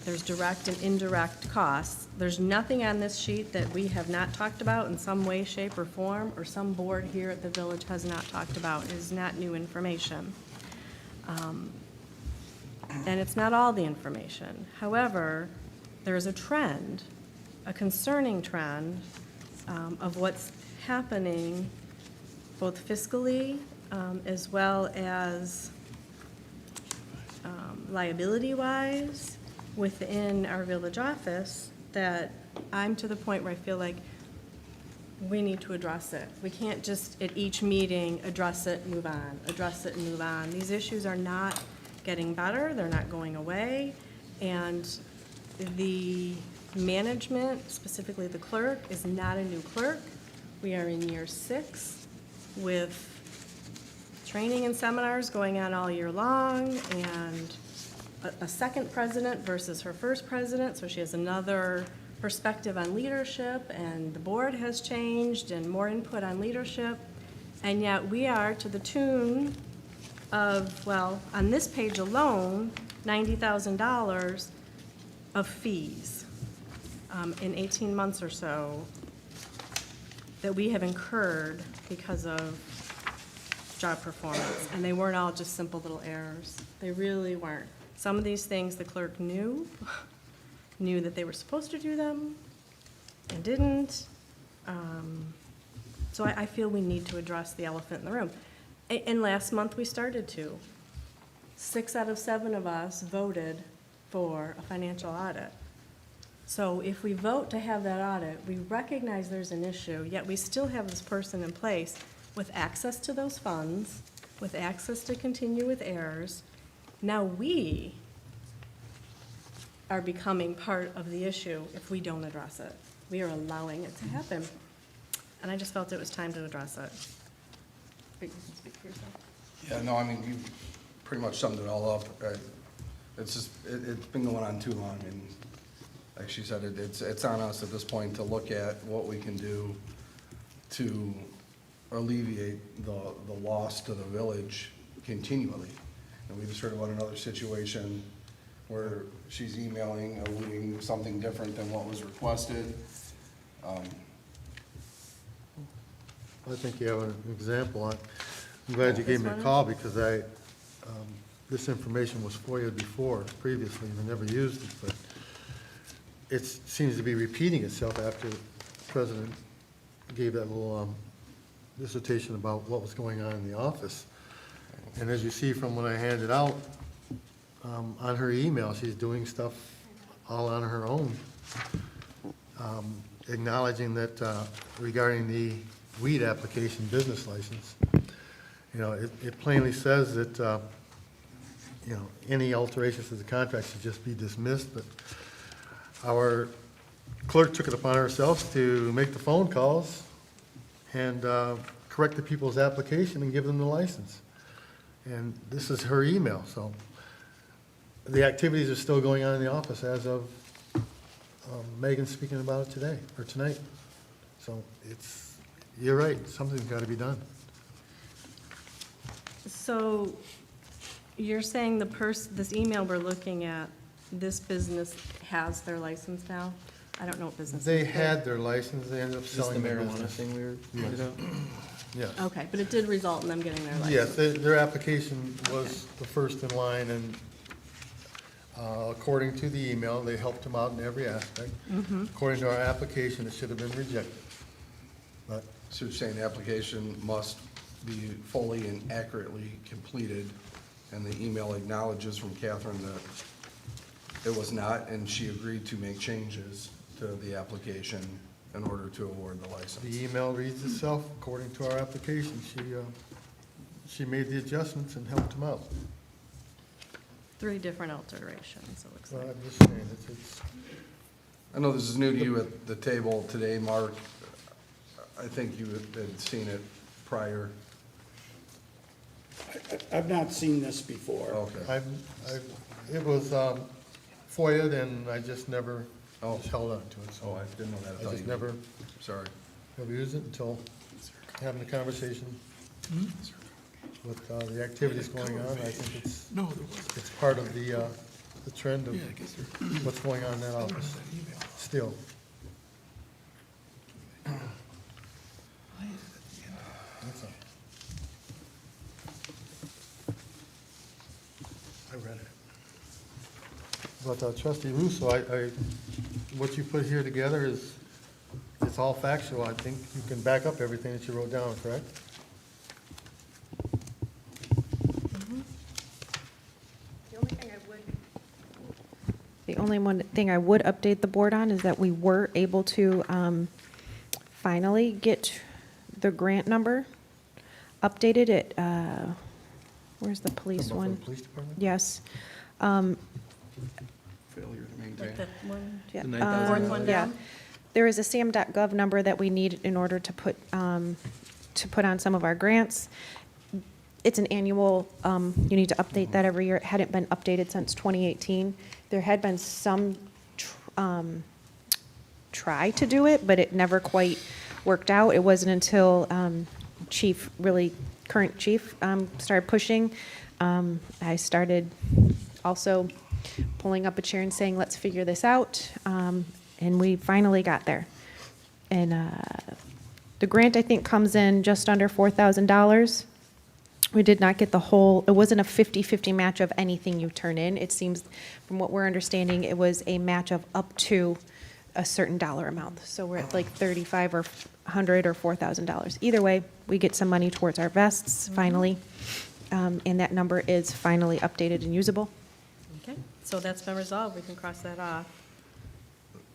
There's direct and indirect costs. There's nothing on this sheet that we have not talked about in some way, shape, or form, or some board here at the village has not talked about. It is not new information. And it's not all the information. However, there is a trend, a concerning trend, of what's happening both fiscally as well as liability-wise within our village office, that I'm to the point where I feel like we need to address it. We can't just at each meeting address it, move on, address it and move on. These issues are not getting better, they're not going away, and the management, specifically the clerk, is not a new clerk. We are in year 6 with training and seminars going on all year long, and a second president versus her first president, so she has another perspective on leadership, and the board has changed and more input on leadership, and yet we are to the tune of, well, on this page alone, $90,000 of fees in 18 months or so that we have incurred because of job performance, and they weren't all just simple little errors. They really weren't. Some of these things the clerk knew that they were supposed to do them and didn't. So I feel we need to address the elephant in the room. And last month we started to. 6 out of 7 of us voted for a financial audit. So if we vote to have that audit, we recognize there's an issue, yet we still have this person in place with access to those funds, with access to continue with errors. Now we are becoming part of the issue if we don't address it. We are allowing it to happen. And I just felt it was time to address it. But you can speak for yourself. Yeah, no, I mean, you pretty much summed it all up. It's just, it's been going on too long, and like she said, it's on us at this point to look at what we can do to alleviate the loss to the village continually. And we just heard about another situation where she's emailing, alluding something different than what was requested. I think you have an example. I'm glad you gave me a call because this information was FOIA'd before, previously, and I never used it, but it seems to be repeating itself after the president gave that little dissertation about what was going on in the office. And as you see from what I handed out, on her email, she's doing stuff all on her own, acknowledging that regarding the weed application business license, you know, it plainly says that, you know, any alterations to the contract should just be dismissed, but our clerk took it upon herself to make the phone calls and correct the people's application and give them the license. And this is her email, so the activities are still going on in the office as of Megan speaking about it today, or tonight. So it's, you're right, something's got to be done. So you're saying this email we're looking at, this business has their license now? I don't know what business. They had their license, they ended up Is this the selling their marijuana business. thing we were talking about? Yes. Okay, but it did result in them getting their license? Yes, their application was the first in line, and according to the email, they helped them out in every aspect. Mhm. According to our application, it should have been rejected. But So you're saying the application must be fully and accurately completed, and the email acknowledges from Catherine that it was not, and she agreed to make changes to the application in order to award the license. The email reads itself according to our application. She made the adjustments and helped them out. 3 different alterations, it looks Well, like. I'm just saying, it's, I know this is new to you at the table today, Mark. I think you had seen it prior. I've not seen this before. Okay. it was FOIA'd and I just never just held on to it. So Oh, I didn't know that. I thought just you- never Sorry. used it until having the conversation with the activities going on. I think it's part of the trend of what's going on in that office still. That's all. I read it. But trustee Russo, what you put here together it's all factual. I think you can back up everything that you wrote down, correct? The only one thing I would update the board on is that we were able to finally get the grant number updated at, where's the police Number for one? the police department? Yes. Failure to maintain. Like the one, Yeah, The 9,000 fourth one yeah. down? There is a sam.gov number that we need in order to put on some of our grants. It's an annual, you need to update that every year. It hadn't been updated since 2018. There had been some try to do it, but it never quite worked out. It wasn't until current chief, started pushing. I started also pulling up a chair and saying, let's figure this out. And we finally got there. And the grant, I think, comes in just under $4,000. We did not get the whole, it wasn't a 50-50 match of anything you turn in. It seems, from what we're understanding, it was a match of up to a certain dollar amount. So we're at like 35 or 100 or $4,000. Either way, we get some money towards our vests finally. And that number is finally updated and usable. Okay, so that's been resolved, we can cross that off.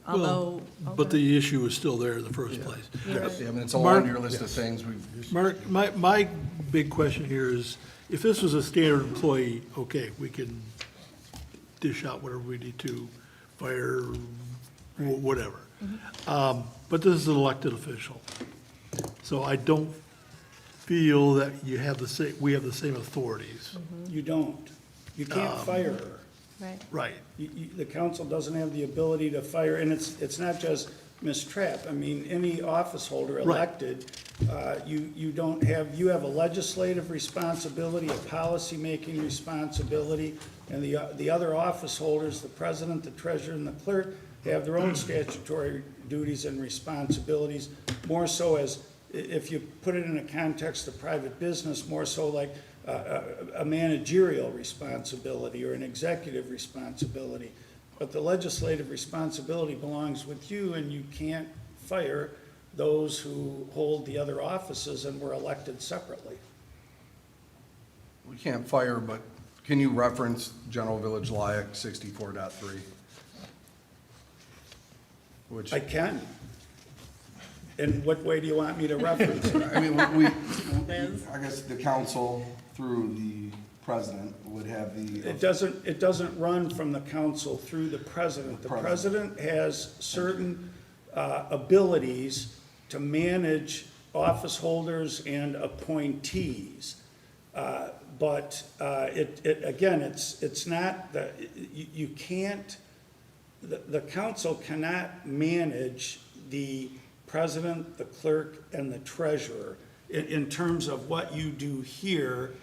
Well, Although. but the issue is still there in the first place. Yes, I mean, it's a Mark- laundry list of things we've. Mark, my big question here is, if this was a standard employee, okay, we can dish out whatever we need to, fire, whatever. But this is an elected official. So I don't feel that we have the same authorities. You don't. You can't fire her. Right. Right. The council doesn't have the ability to fire, and it's not just Ms. Trapp. I mean, any office holder elected, you have a legislative responsibility, a policy-making responsibility, and the other office holders, the president, the treasurer, and the clerk, have their own statutory duties and responsibilities, more so as, if you put it in a context of private business, more so like a managerial responsibility or an executive responsibility. But the legislative responsibility belongs with you, and you can't fire those who hold the other offices and were elected separately. We can't fire, but can you reference General Village Law Act 64.3? Which, I can. In what way do you want me to reference it? I mean, I guess the council through the president would have the. It doesn't run from the council through the president. The president has certain abilities to manage office holders and appointees. But again, it's not, you can't, the council cannot manage the president, the clerk, and the treasurer. In terms of what you do here,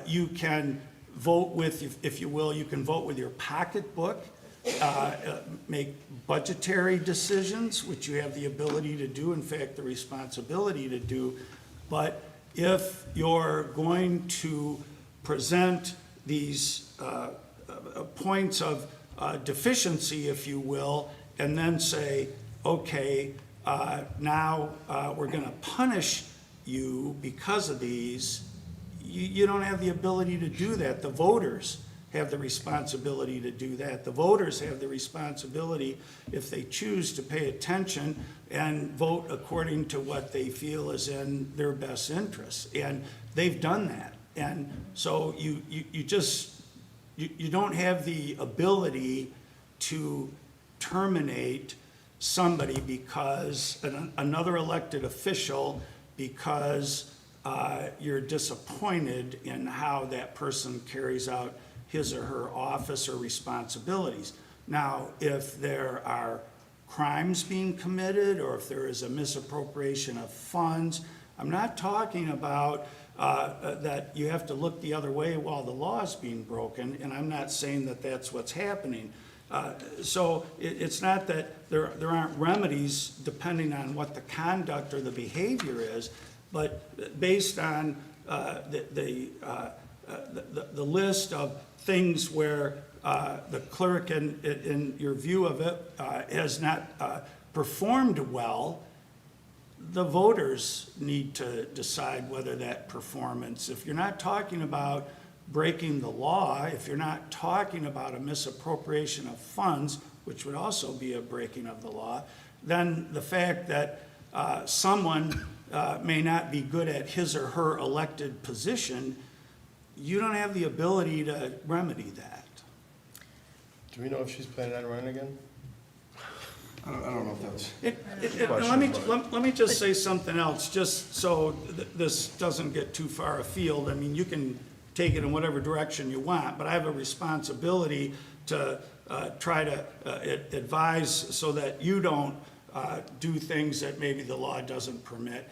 you can vote with, if you will, you can vote with your pocketbook, make budgetary decisions, which you have the ability to do, in fact, the responsibility to do. But if you're going to present these points of deficiency, if you will, and then say, okay, now we're going to punish you because of these. You don't have the ability to do that. The voters have the responsibility to do that. The voters have the responsibility, if they choose, to pay attention and vote according to what they feel is in their best interests. And they've done that. And so you don't have the ability to terminate somebody because another elected official, because you're disappointed in how that person carries out his or her office or responsibilities. Now, if there are crimes being committed or if there is a misappropriation of funds, I'm not talking about that you have to look the other way while the law is being broken, and I'm not saying that that's what's happening. So it's not that there aren't remedies depending on what the conduct or the behavior is, but based on the list of things where the clerk, in your view of it, has not performed well, the voters need to decide whether that performance, if you're not talking about breaking the law, if you're not talking about a misappropriation of funds, which would also be a breaking of the law, then the fact that someone may not be good at his or her elected position, you don't have the ability to remedy that. Do we know if she's planning on running again? I don't know if that's. Let me just say something else, just so this doesn't get too far afield. I mean, you can take it in whatever direction you want, but I have a responsibility to try to advise so that you don't do things that maybe the law doesn't permit.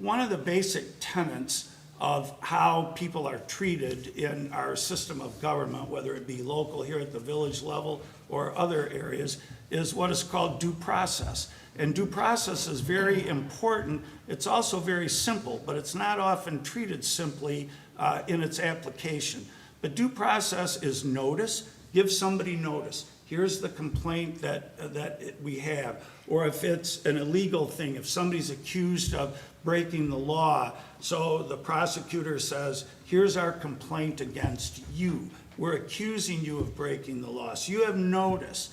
One of the basic tenets of how people are treated in our system of government, whether it be local here at the village level or other areas, is what is called due process. And due process is very important. It's also very simple, but it's not often treated simply in its application. But due process is notice. Give somebody notice. Here's the complaint that we have. Or if it's an illegal thing, if somebody's accused of breaking the law, so the prosecutor says, here's our complaint against you. We're accusing you of breaking the law. So you have notice.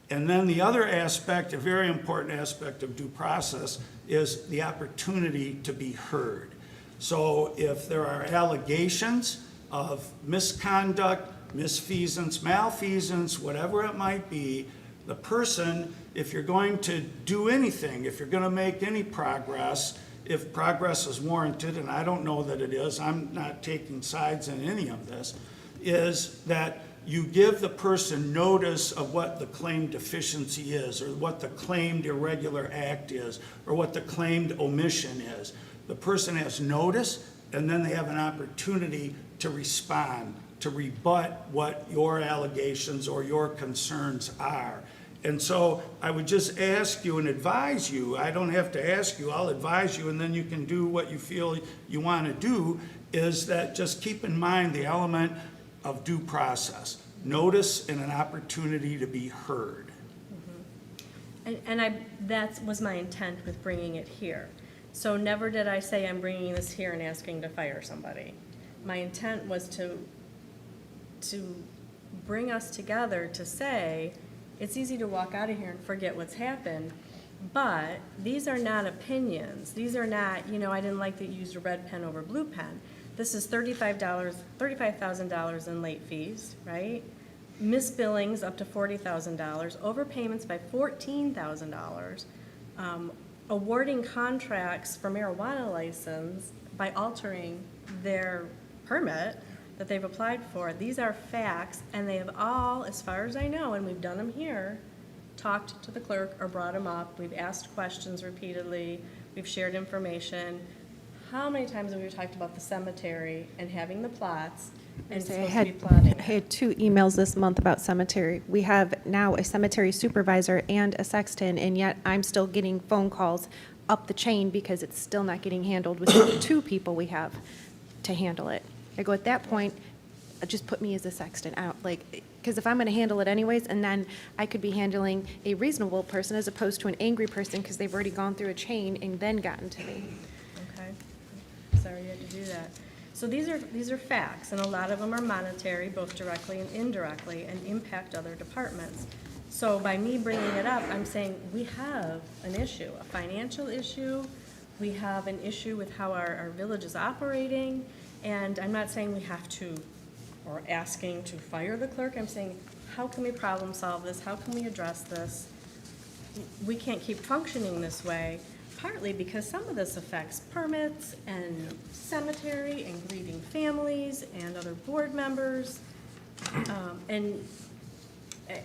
And then the other aspect, a very important aspect of due process, is the opportunity to be heard. So if there are allegations of misconduct, misfeasance, malfeasance, whatever it might be, the person, if you're going to do anything, if you're going to make any progress, if progress is warranted, and I don't know that it is, I'm not taking sides in any of this, is that you give the person notice of what the claimed deficiency is, or what the claimed irregular act is, or what the claimed omission is. The person has notice, and then they have an opportunity to respond, to rebut what your allegations or your concerns are. And so I would just ask you and advise you, I don't have to ask you, I'll advise you, and then you can do what you feel you want to do, is that just keep in mind the element of due process, notice and an opportunity to be heard. And that was my intent with bringing it here. So never did I say I'm bringing this here and asking to fire somebody. My intent was to bring us together to say, it's easy to walk out of here and forget what's happened, but these are not opinions. These are not, I didn't like that you used a red pen over blue pen. This is $35,000 in late fees, right? Misbillings up to $40,000, overpayments by $14,000, awarding contracts for marijuana license by altering their permit that they've applied for. These are facts, and they have all, as far as I know, and we've done them here, talked to the clerk or brought them up. We've asked questions repeatedly. We've shared information. How many times have we talked about the cemetery and having the plots and supposed to be plotting? I had 2 emails this month about cemetery. We have now a cemetery supervisor and a sexton, and yet I'm still getting phone calls up the chain because it's still not getting handled with the 2 people we have to handle it. I go, at that point, just put me as a sexton out, like, because if I'm gonna handle it anyways, and then I could be handling a reasonable person as opposed to an angry person, because they've already gone through a chain and then gotten to me. Okay. Sorry you had to do that. So these are facts, and a lot of them are monetary, both directly and indirectly, and impact other departments. So by me bringing it up, I'm saying we have an issue, a financial issue. We have an issue with how our village is operating, and I'm not saying we have to, or asking to fire the clerk. I'm saying, how can we problem solve this? How can we address this? We can't keep functioning this way, partly because some of this affects permits and cemetery and grieving families and other board members. And,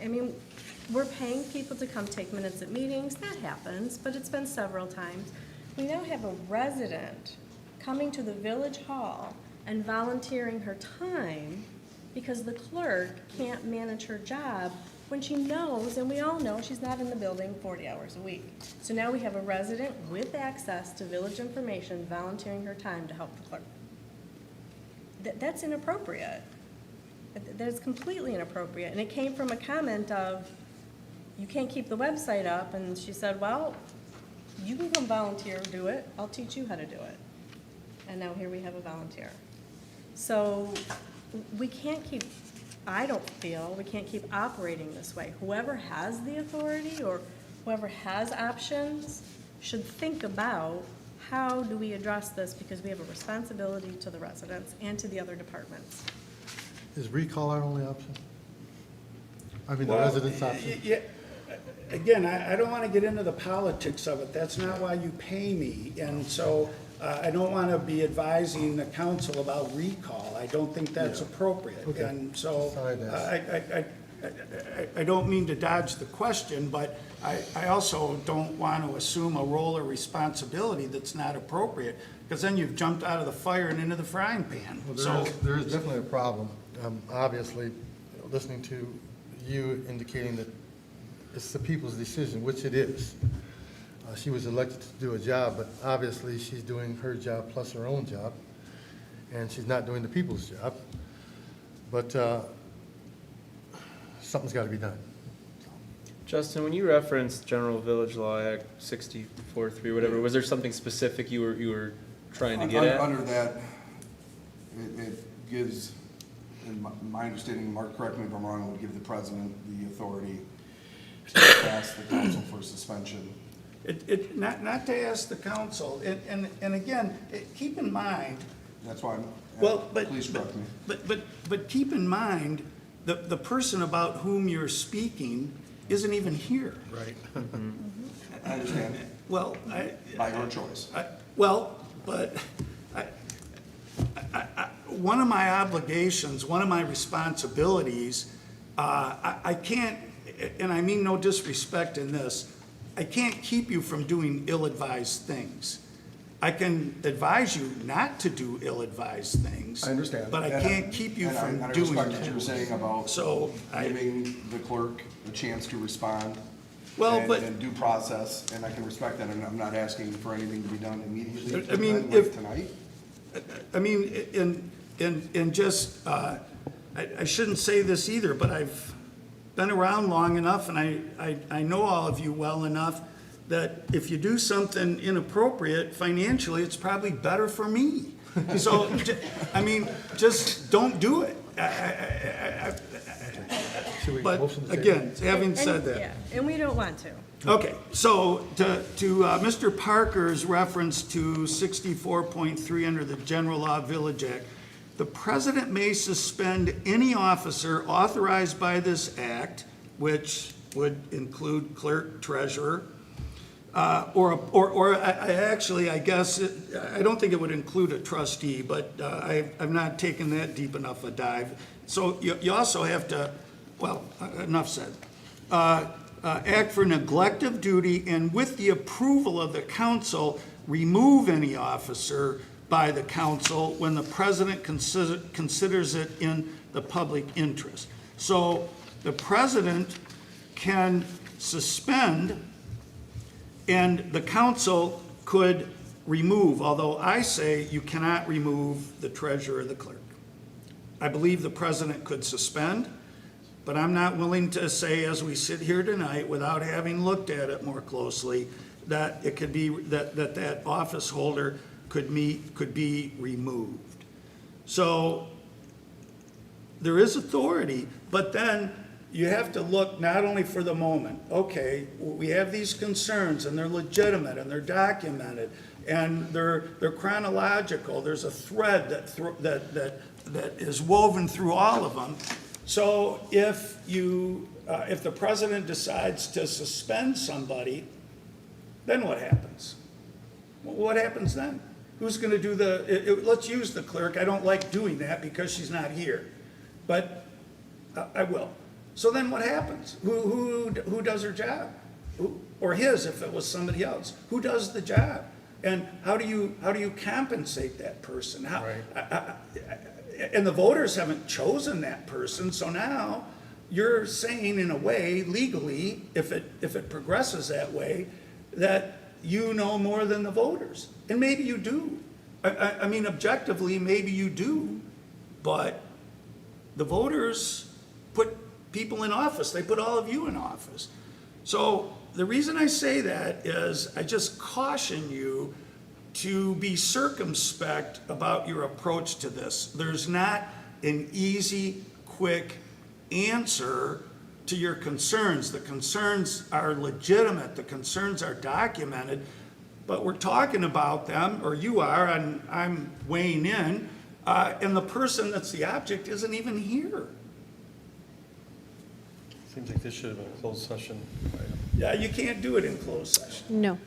I mean, we're paying people to come take minutes at meetings. That happens, but it's been several times. We now have a resident coming to the village hall and volunteering her time because the clerk can't manage her job when she knows, and we all know, she's not in the building 40 hours a week. So now we have a resident with access to village information volunteering her time to help the clerk. That's inappropriate. That's completely inappropriate. And it came from a comment of, you can't keep the website up, and she said, well, you can come volunteer and do it. I'll teach you how to do it. And now here we have a volunteer. So we can't keep, I don't feel, we can't keep operating this way. Whoever has the authority or whoever has options should think about how do we address this, because we have a responsibility to the residents and to the other departments. Is recall our only option? I mean, the Well, residents' option? yeah, again, I don't want to get into the politics of it. That's not why you pay me. And so I don't want to be advising the council about recall. I don't think that's appropriate. Okay. And so Sorry, I don't mean to dodge the question, but I also don't want to assume a role or responsibility that's not appropriate, because then you've jumped out of the fire and into the frying pan. Well, So there is definitely a problem. Obviously, listening to you indicating that it's the people's decision, which it is. She was elected to do a job, but obviously she's doing her job plus her own job, and she's not doing the people's job. But something's got to be done. Justin, when you referenced General Village Law Act 64-3, whatever, was there something specific you were trying to get at? Under that, it gives, in my understanding, Mark, correct me if I'm wrong, it would give the president the authority to ask the council for suspension. Not to ask the council, and again, keep in mind. That's why please correct me. But keep in mind, the person about whom you're speaking isn't even here. Right. I understand. Well, By your choice. But one of my obligations, one of my responsibilities, I can't, and I mean no disrespect in this, I can't keep you from doing ill-advised things. I can advise you not to do ill-advised things. I understand. But I can't keep you from And I doing respect that. what you were saying about So giving the clerk a chance to respond. Well, and- but- and due process, and I can respect that, and I'm not asking for anything to be done immediately. I mean, like if- tonight. I mean, in just, I shouldn't say this either, but I've been around long enough, and I know all of you well enough, that if you do something inappropriate financially, it's probably better for me. So, I mean, just don't do it. Should we But motion to table? again, having said that. Yeah, and we don't want to. Okay, so to Mr. Parker's reference to 64.3 under the General Law Village Act, the president may suspend any officer authorized by this act, which would include clerk, treasurer, or actually, I guess, I don't think it would include a trustee, but I've not taken that deep enough a dive. So you also have to, well, enough said. Act for neglect of duty, and with the approval of the council, remove any officer by the council when the president considers it in the public interest. So the president can suspend, and the council could remove, although I say you cannot remove the treasurer or the clerk. I believe the president could suspend, but I'm not willing to say, as we sit here tonight, without having looked at it more closely, that it could be, that office holder could be removed. So there is authority, but then you have to look not only for the moment. Okay, we have these concerns, and they're legitimate, and they're documented, and they're chronological. There's a thread that is woven through all of them. So if the president decides to suspend somebody, then what happens? What happens then? Who's going to do let's use the clerk. I don't like doing that because she's not here, but I will. So then what happens? Who does her job? Or his, if it was somebody else? Who does the job? And how do you compensate that person? And the voters haven't chosen that person, so now you're saying, in a way, legally, if it progresses that way, that you know more than the voters. And maybe you do. I mean, objectively, maybe you do, but the voters put people in office. They put all of you in office. So the reason I say that is I just caution you to be circumspect about your approach to this. There's not an easy, quick answer to your concerns. The concerns are legitimate. The concerns are documented, but we're talking about them, or you are, and I'm weighing in, and the person that's the object isn't even here. Seems like this should have been a closed session item. Yeah, you can't do it in closed session. No.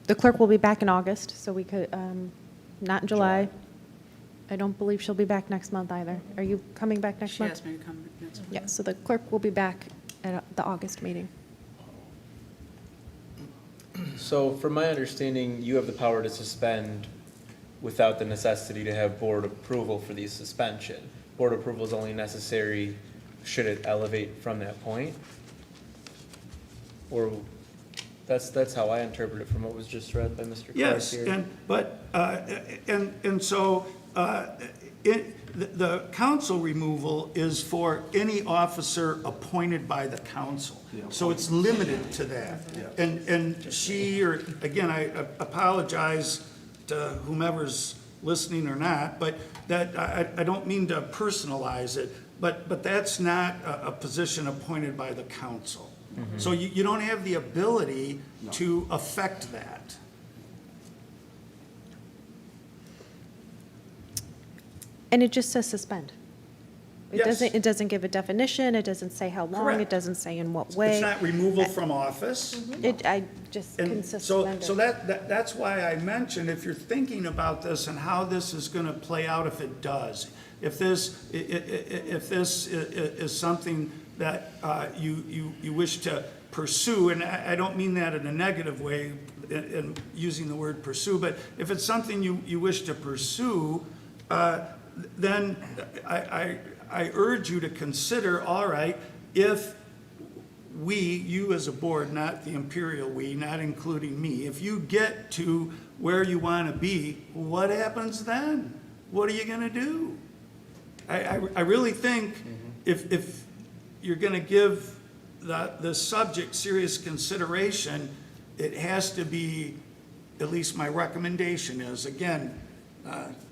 The clerk will be back in August, so we could, not in July. I don't believe she'll be back next month either. Are you coming back next She month? asked me to come next month. Yeah, so the clerk will be back at the August meeting. So from my understanding, you have the power to suspend without the necessity to have board approval for the suspension. Board approval is only necessary should it elevate from that point? Or that's how I interpret it from what was just read by Mr. Clark Yes, here. so the council removal is for any officer appointed by the council. So it's limited to that. And she, or again, I apologize to whomever's listening or not, but that, I don't mean to personalize it, but that's not a position appointed by the council. Mm-hmm. So you don't have the ability to affect that. And it just says suspend. Yes. It doesn't give a definition, it doesn't say how long, Correct. it doesn't say in what way. It's not removal from office. I just can And suspend so it. that's why I mentioned, if you're thinking about this and how this is gonna play out, if it does, if this is something that you wish to pursue, and I don't mean that in a negative way, in using the word pursue, but if it's something you wish to pursue, then I urge you to consider, all right, if you as a board, not the imperial we, not including me, if you get to where you want to be, what happens then? What are you going to do? I really think if you're going to give the subject serious consideration, it has to be, at least my recommendation is, again,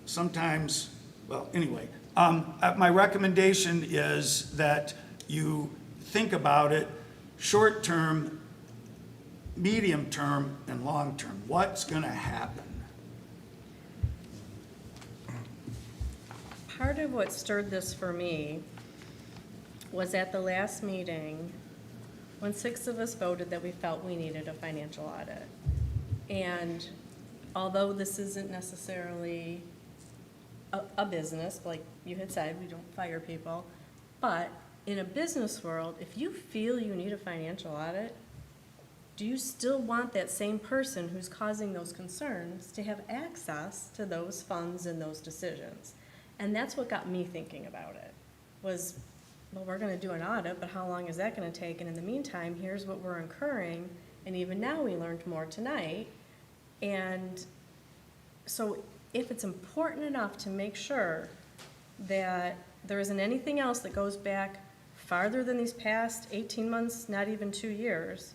sometimes, well, anyway, my recommendation is that you think about it short-term, medium-term, and long-term. What's going to happen? Part of what stirred this for me was at the last meeting, when 6 of us voted that we felt we needed a financial audit. And although this isn't necessarily a business, like you had said, we don't fire people, but in a business world, if you feel you need a financial audit, do you still want that same person who's causing those concerns to have access to those funds and those decisions? And that's what got me thinking about it, was, well, we're gonna do an audit, but how long is that gonna take? And in the meantime, here's what we're incurring, and even now we learned more tonight. And so if it's important enough to make sure that there isn't anything else that goes back farther than these past 18 months, not even 2 years,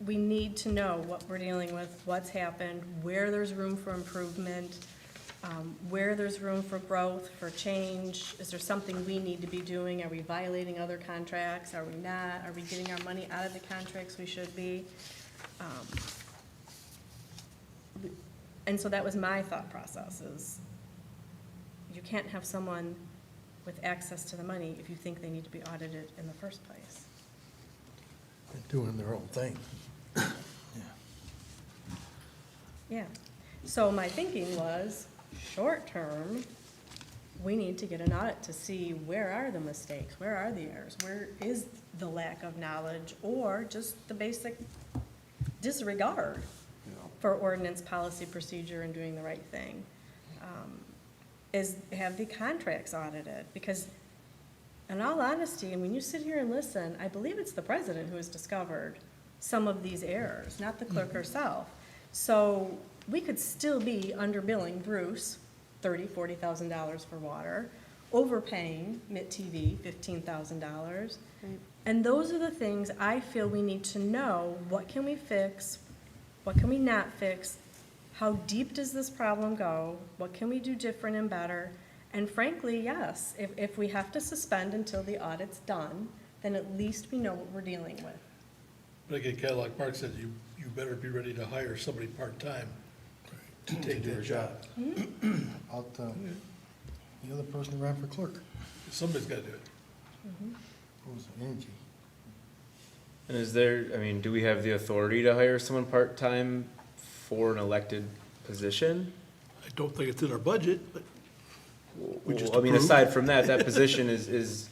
we need to know what we're dealing with, what's happened, where there's room for improvement, where there's room for growth, for change. Is there something we need to be doing? Are we violating other contracts? Are we not? Are we getting our money out of the contracts we should be? And so that was my thought process, is you can't have someone with access to the money if you think they need to be audited in the first place. They're doing their own thing. Yeah. So my thinking was, short term, we need to get an audit to see where are the mistakes, where are the errors, where is the lack of knowledge, or just the basic disregard for ordinance, policy, procedure, and doing the right thing. Is have the contracts audited, because in all honesty, and when you sit here and listen, I believe it's the president who has discovered some of these errors, not the clerk herself. So we could still be underbilling Bruce $30,000, $40,000 for water, overpaying MIT-TV $15,000. And those are the things I feel we need to know. What can we fix? What can we not fix? How deep does this problem go? What can we do different and better? And frankly, yes, if we have to suspend until the audit's done, then at least we know what we're dealing with. But again, kind of like Mark said, you better be ready to hire somebody part-time to take that job. Out, the other person who ran for clerk, Somebody's got to do it. who was Angie. And is there, I mean, do we have the authority to hire someone part-time for an elected position? I don't think it's in our budget, but we just Well, I mean, approve. aside from that, that position is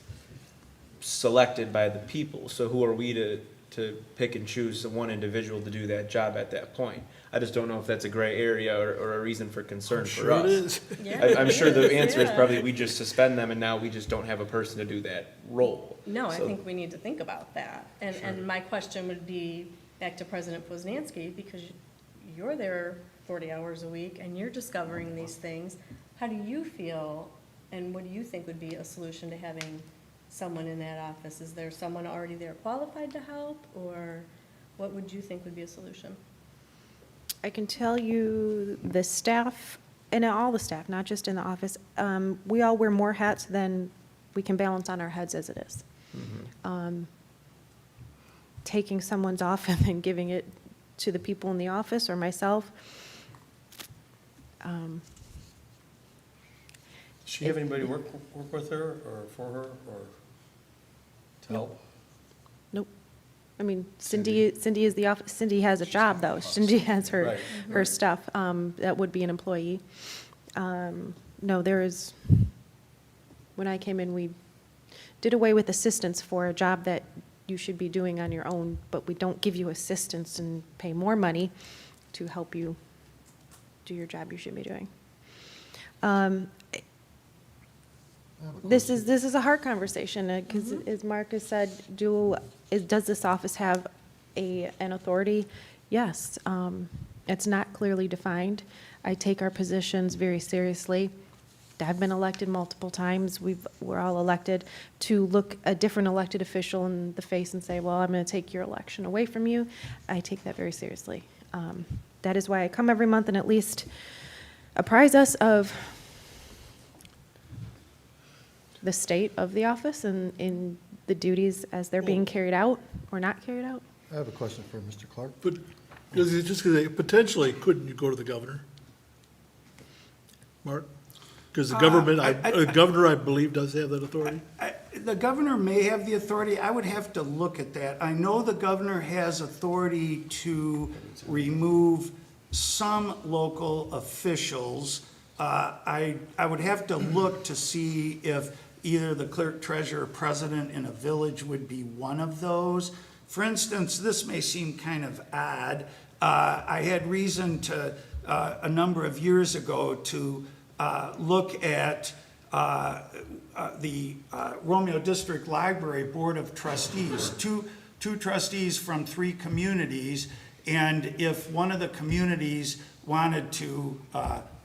selected by the people. So who are we to pick and choose one individual to do that job at that point? I just don't know if that's a gray area or a reason for concern for Sure us. it is. I'm sure the answer is Yeah. probably we just suspend them and now we just don't have a person to do that role. No, I So- think we need to think about that. And my question would be back to President Poznanski, because you're there 40 hours a week and you're discovering these things. How do you feel, and what do you think would be a solution to having someone in that office? Is there someone already there qualified to help, or what would you think would be a solution? I can tell you the staff, and all the staff, not just in the office, we all wear more hats than we can balance on our heads as it is. Taking someone's off and then giving it to the people in the office or myself. Does she have anybody work with her or for her or to help? Nope. I mean, Cindy is the office, Cindy has a job, though. Cindy has her, Right, her right. stuff. That would be an employee. No, there is, when I came in, we did away with assistance for a job that you should be doing on your own, but we don't give you assistance and pay more money to help you do your job you should be doing. This is a hard conversation, because as Mark has said, does this office have an authority? Yes. It's not clearly defined. I take our positions very seriously. I've been elected multiple times. We're all elected to look a different elected official in the face and say, well, I'm going to take your election away from you. I take that very seriously. That is why I come every month and at least apprise us of the state of the office and in the duties as they're being carried out or not carried out. I have a question for Mr. Clark. But, because it's just because potentially, couldn't you go to the governor? Mark? Because the government, the governor, I believe, does have that authority? The governor may have the authority. I would have to look at that. I know the governor has authority to remove some local officials. I would have to look to see if either the clerk, treasurer, president in a village would be one of those. For instance, this may seem kind of odd. I had reason to, a number of years ago, to look at the Romeo District Library Board of Trustees, two trustees from 3 communities, And if one of the communities wanted to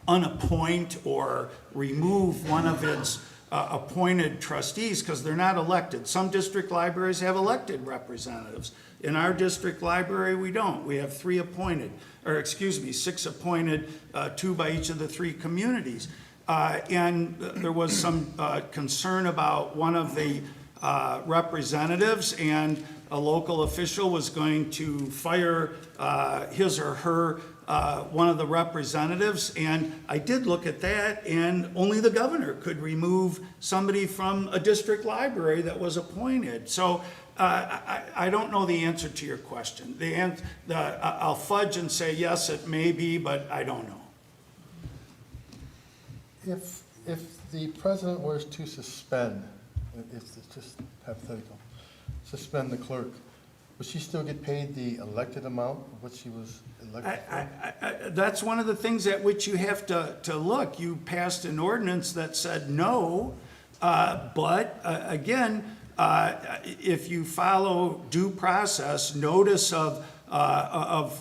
unappoint or remove one of its appointed trustees, because they're not elected. Some district libraries have elected representatives. In our district library, we don't. We have 6 appointed, 2 by each of the 3 communities. And there was some concern about one of the representatives, and a local official was going to fire his or her one of the representatives, and I did look at that, and only the governor could remove somebody from a district library that was appointed. So I don't know the answer to your question. I'll fudge and say, yes, it may be, but I don't know. If the president was to suspend, it's just hypothetical, suspend the clerk, would she still get paid the elected amount of what she was elected for? That's one of the things at which you have to look. You passed an ordinance that said no, but again, if you follow due process, notice of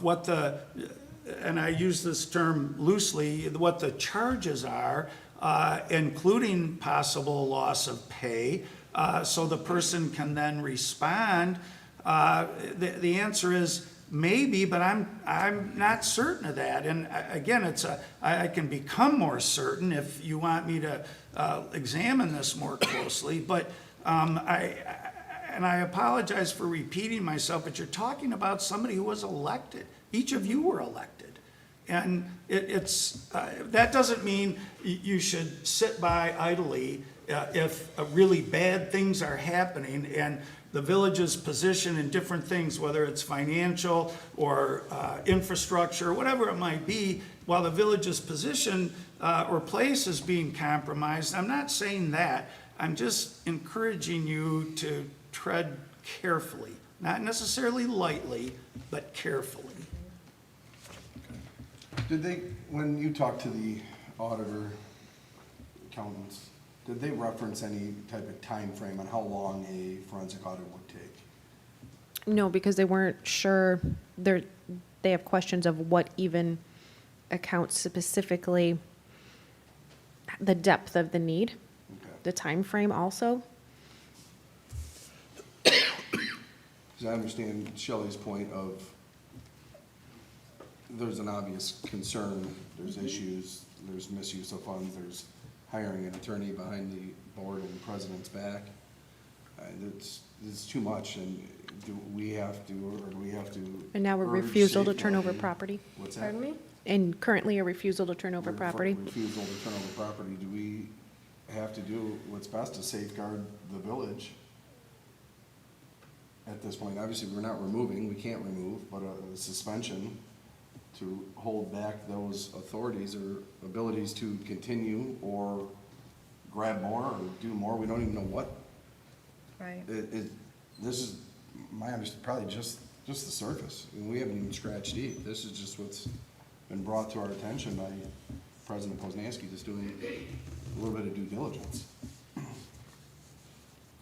what the, and I use this term loosely, what the charges are, including possible loss of pay, so the person can then respond. The answer is maybe, but I'm not certain of that. And again, I can become more certain if you want me to examine this more closely. But I apologize for repeating myself, but you're talking about somebody who was elected. Each of you were elected. And that doesn't mean you should sit by idly if really bad things are happening and the village's position in different things, whether it's financial or infrastructure, whatever it might be, while the village's position or place is being compromised. I'm not saying that. I'm just encouraging you to tread carefully, not necessarily lightly, but carefully. Did they, when you talked to the auditor, accountants, did they reference any type of time frame on how long a forensic audit would take? No, because they weren't sure. They have questions of what even accounts specifically the depth of the need, the time frame also. Because I understand Shelley's point of there's an obvious concern, there's issues, there's misuse of funds, there's hiring an attorney behind the board and the president's back. It's too much, and do we have to, or do we have to? And now a urge refusal to turn over safeguarding? property. What's that? Pardon me? And currently a refusal to turn over Re- property. Refusal to turn over property. Do we have to do what's best to safeguard the village at this point? Obviously, we're not removing, we can't remove, but a suspension to hold back those authorities or abilities to continue or grab more or do more, we don't even know what. Right. This is, my understanding, probably just the surface. I mean, we haven't even scratched deep. This is just what's been brought to our attention by President Poznanski, just doing a little bit of due diligence.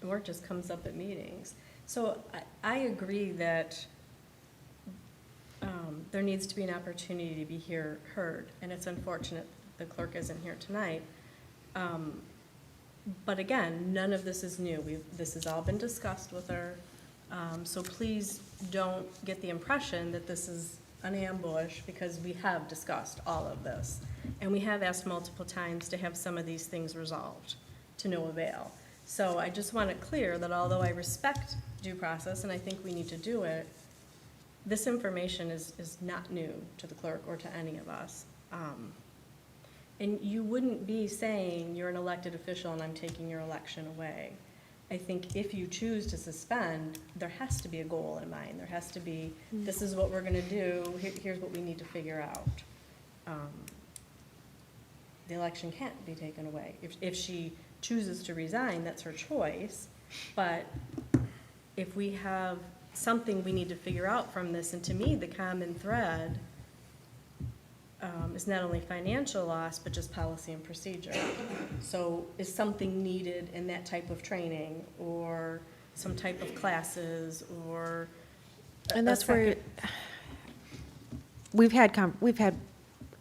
Or it just comes up at meetings. So I agree that there needs to be an opportunity to be heard, and it's unfortunate the clerk isn't here tonight. But again, none of this is new. This has all been discussed with her. So please don't get the impression that this is an ambush, because we have discussed all of this. And we have asked multiple times to have some of these things resolved, to no avail. So I just want it clear that although I respect due process, and I think we need to do it, this information is not new to the clerk or to any of us. And you wouldn't be saying you're an elected official and I'm taking your election away. I think if you choose to suspend, there has to be a goal in mind. There has to be, this is what we're gonna do, here's what we need to figure out. The election can't be taken away. If she chooses to resign, that's her choice. But if we have something we need to figure out from this, and to me, the common thread is not only financial loss, but just policy and procedure. So is something needed in that type of training, or some type of classes, or? And that's where we've had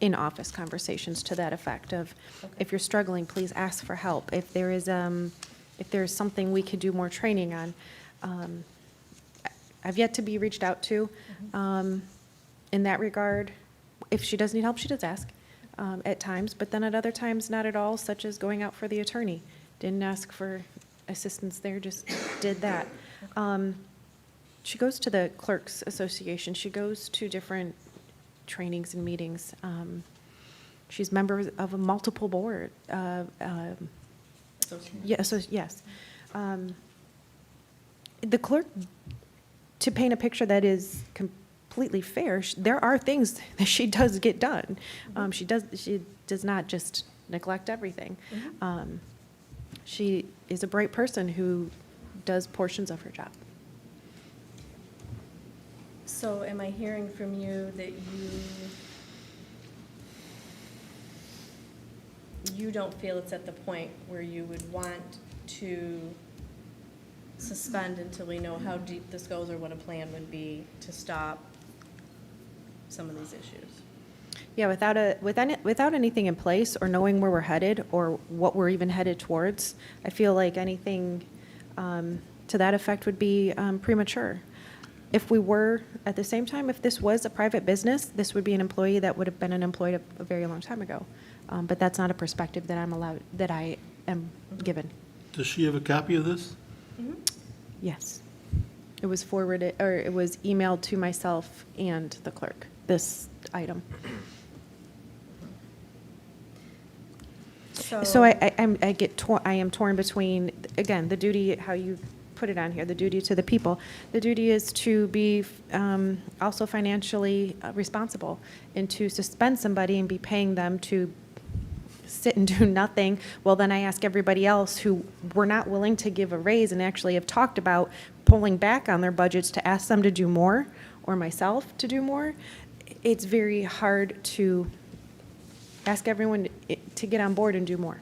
in-office conversations to that effect of, if you're struggling, please ask for help. If there's something we could do more training on. I've yet to be reached out to in that regard. If she does need help, she does ask at times, but then at other times, not at all, such as going out for the attorney. Didn't ask for assistance there, just did that. She goes to the Clerks Association. She goes to different trainings and meetings. She's member of a multiple board. Yes. The clerk, to paint a picture that is completely fair, there are things that she does get done. She does not just neglect everything. She is a bright person who does portions of her job. So am I hearing from you that you don't feel it's at the point where you would want to suspend until we know how deep this goes or what a plan would be to stop some of these issues? Yeah, without anything in place or knowing where we're headed or what we're even headed towards, I feel like anything to that effect would be premature. If we were, at the same time, if this was a private business, this would be an employee that would have been unemployed a very long time ago. But that's not a perspective that I am given. Does she have a copy of this? Yes. It was forwarded, or it was emailed to myself and the clerk, this item. So I am torn between, again, the duty, how you put it on here, the duty to the people. The duty is to be also financially responsible, and to suspend somebody and be paying them to sit and do nothing. Well, then I ask everybody else who were not willing to give a raise and actually have talked about pulling back on their budgets to ask them to do more, or myself to do more. It's very hard to ask everyone to get on board and do more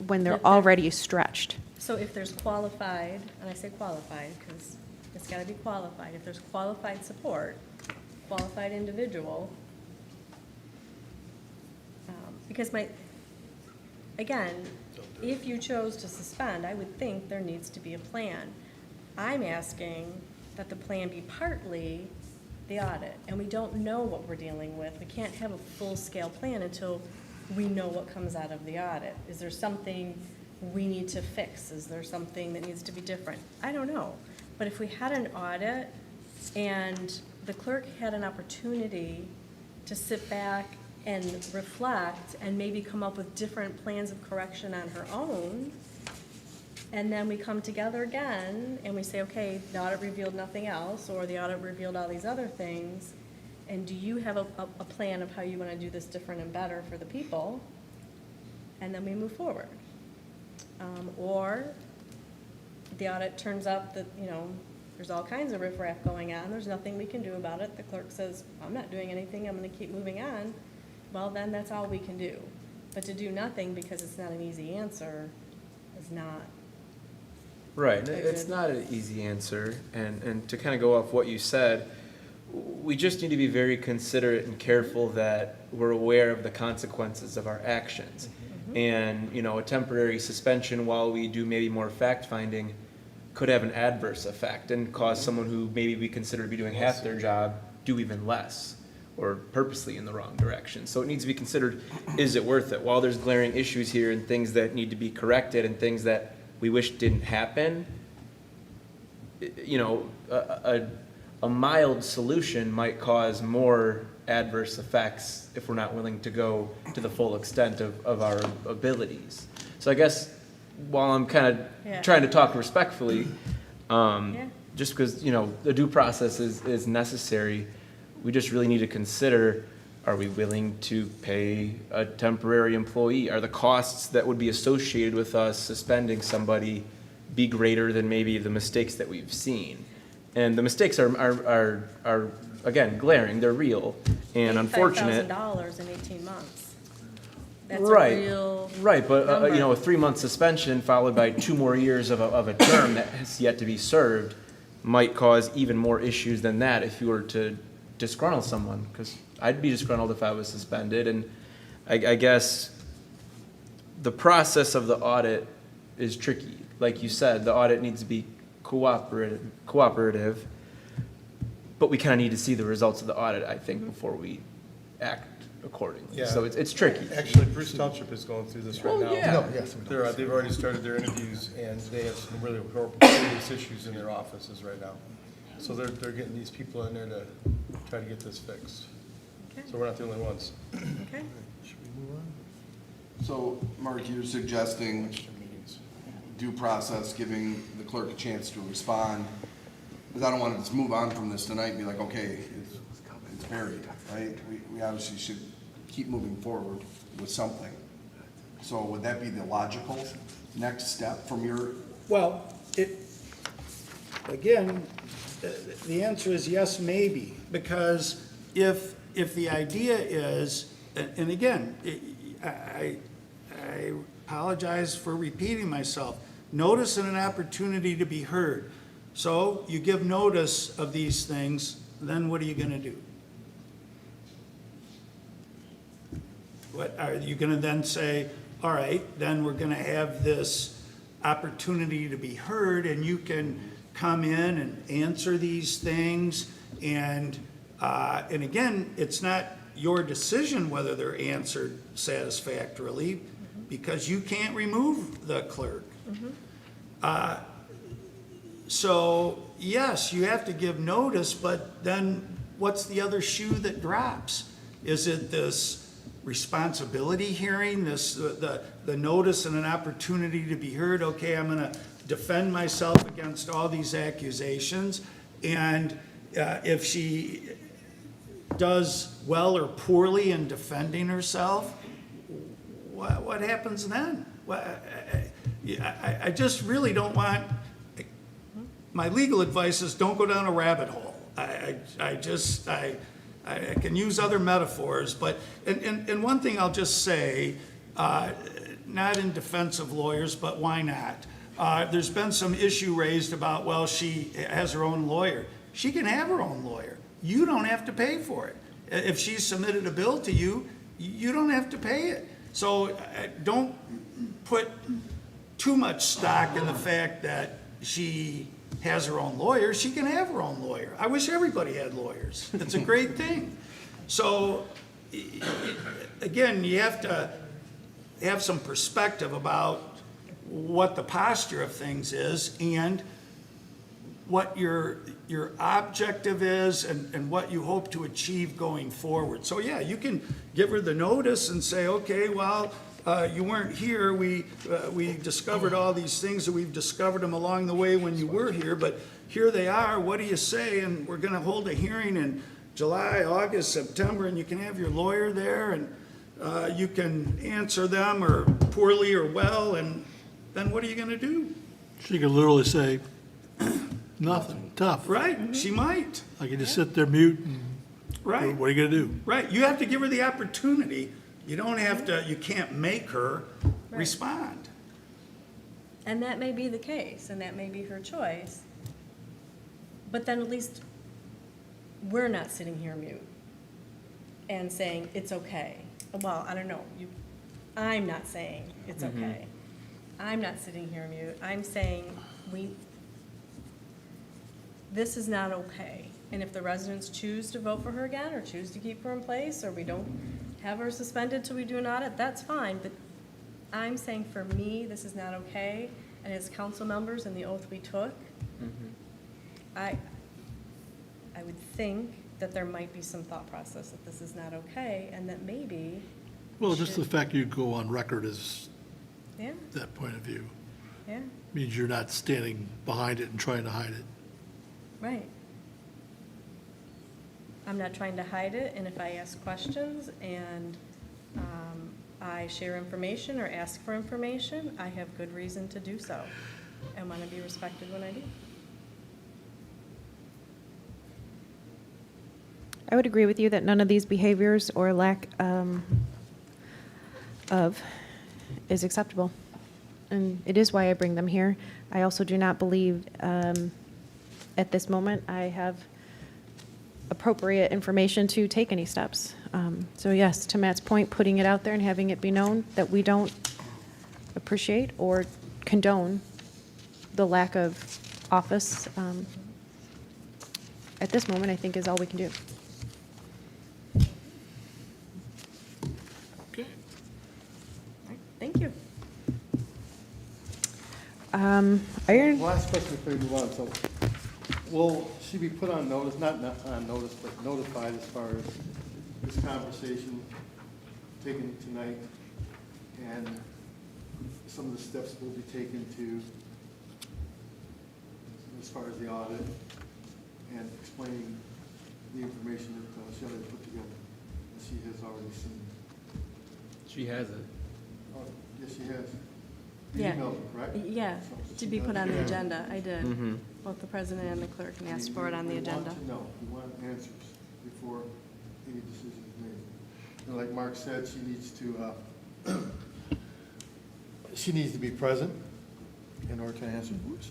when they're already stretched. So if there's qualified, and I say qualified because it's got to be qualified, if there's qualified support, qualified individual, because again, if you chose to suspend, I would think there needs to be a plan. I'm asking that the plan be partly the audit, and we don't know what we're dealing with. We can't have a full-scale plan until we know what comes out of the audit. Is there something we need to fix? Is there something that needs to be different? I don't know. But if we had an audit and the clerk had an opportunity to sit back and reflect and maybe come up with different plans of correction on her own, and then we come together again and we say, okay, the audit revealed nothing else, or the audit revealed all these other things, and do you have a plan of how you want to do this different and better for the people? And then we move forward. Or the audit turns up that, there's all kinds of riffraff going on, there's nothing we can do about it, the clerk says, I'm not doing anything, I'm going to keep moving on. Well, then that's all we can do. But to do nothing because it's not an easy answer is not. Right, it's not an easy answer, and to kind of go off what you said, we just need to be very considerate and careful that we're aware of the consequences of our actions. And, a temporary suspension while we do maybe more fact-finding could have an adverse effect and cause someone who maybe we consider to be doing half their job do even less, or purposely in the wrong direction. So it needs to be considered, is it worth it? While there's glaring issues here and things that need to be corrected and things that we wish didn't happen, a mild solution might cause more adverse effects if we're not willing to go to the full extent of our abilities. So I guess while I'm kind of trying to talk respectfully, just because, the due process is necessary, we just really need to consider, are we willing to pay a temporary employee? Are the costs that would be associated with us suspending somebody be greater than maybe the mistakes that we've seen? And the mistakes are again, glaring, they're real and unfortunate. $5,000 in 18 months. That's right. A real right, but number. A 3-month suspension followed by 2 more years of a term that has yet to be served might cause even more issues than that if you were to disgruntle someone, because I'd be disgruntled if I was suspended. And I guess the process of the audit is tricky. Like you said, the audit needs to be cooperative, but we kind of need to see the results of the audit, I think, before we act accordingly. Yeah. So it's tricky. Actually, Bruce Township is going through this right Oh, now. yeah. No, yes. They've already started their interviews, and they have some really serious issues in their offices right now. So they're getting these people in there to try to get this fixed. So we're not the only ones. Okay. Should we move on? So, Mark, you're suggesting due process, giving the clerk a chance to respond, because I don't want to just move on from this tonight and be like, okay, it's buried, right? We obviously should keep moving forward with something. So would that be the logical next step from your? Well, again, the answer is yes, maybe, because if the idea is, and again, I apologize for repeating myself, notice and an opportunity to be heard. So you give notice of these things, then what are you gonna do? What, are you gonna then say, all right, then we're gonna have this opportunity to be heard, and you can come in and answer these things, and again, it's not your decision whether they're answered satisfactorily, because you can't remove the clerk. So, yes, you have to give notice, but then what's the other shoe that drops? Is it this responsibility hearing, the notice and an opportunity to be heard? Okay, I'm gonna defend myself against all these accusations, and if she does well or poorly in defending herself, what happens then? I just really don't want, my legal advice is don't go down a rabbit hole. I can use other metaphors, but, and one thing I'll just say, not in defense of lawyers, but why not? There's been some issue raised about, well, she has her own lawyer. She can have her own lawyer. You don't have to pay for it. If she submitted a bill to you, you don't have to pay it. So don't put too much stock in the fact that she has her own lawyer. She can have her own lawyer. I wish everybody had lawyers. It's a great thing. So again, you have to have some perspective about what the posture of things is and what your objective is and what you hope to achieve going forward. So yeah, you can give her the notice and say, okay, well, you weren't here. We discovered all these things, and we've discovered them along the way when you were here, but here they are. What do you say? And we're going to hold a hearing in July, August, September, and you can have your lawyer there, and you can answer them or poorly or well, and then what are you going to do? She could literally say, nothing, tough. Right, she might. I can just sit there mute and, Right. what are you gonna do? Right, you have to give her the opportunity. You don't have to, you can't make her respond. And that may be the case, and that may be her choice. But then at least we're not sitting here mute and saying, it's okay. Well, I don't know, I'm not saying it's okay. I'm not sitting here mute. I'm saying this is not okay. And if the residents choose to vote for her again, or choose to keep her in place, or we don't have her suspended till we do an audit, that's fine. But I'm saying for me, this is not okay. And as council members and the oath we took, I would think that there might be some thought process that this is not okay, and that maybe. Well, just the fact you go on record as Yeah, that point of view yeah, means you're not standing behind it and trying to hide it. right. I'm not trying to hide it, and if I ask questions and I share information or ask for information, I have good reason to do so and want to be respected when I do. I would agree with you that none of these behaviors or lack of is acceptable. And it is why I bring them here. I also do not believe at this moment I have appropriate information to take any steps. So yes, to Matt's point, putting it out there and having it be known that we don't appreciate or condone the lack of office at this moment, I think is all we can do. Okay. Thank you. Iron, Last question before we move on. So will she be put on notice, not on notice, but notified as far as this conversation taken tonight and some of the steps will be taken to, as far as the audit and explaining the information that Shelley put together, that she has already seen? She has it. Oh, yes, she has. You Yeah. emailed her, correct? Yeah, So to she be knows. put on the agenda, I did. Mhm. Both the president and the clerk and asked for it on the agenda. No, we want answers before any decision is made. And like Mark said, she needs to, she needs to be present in order to answer, so.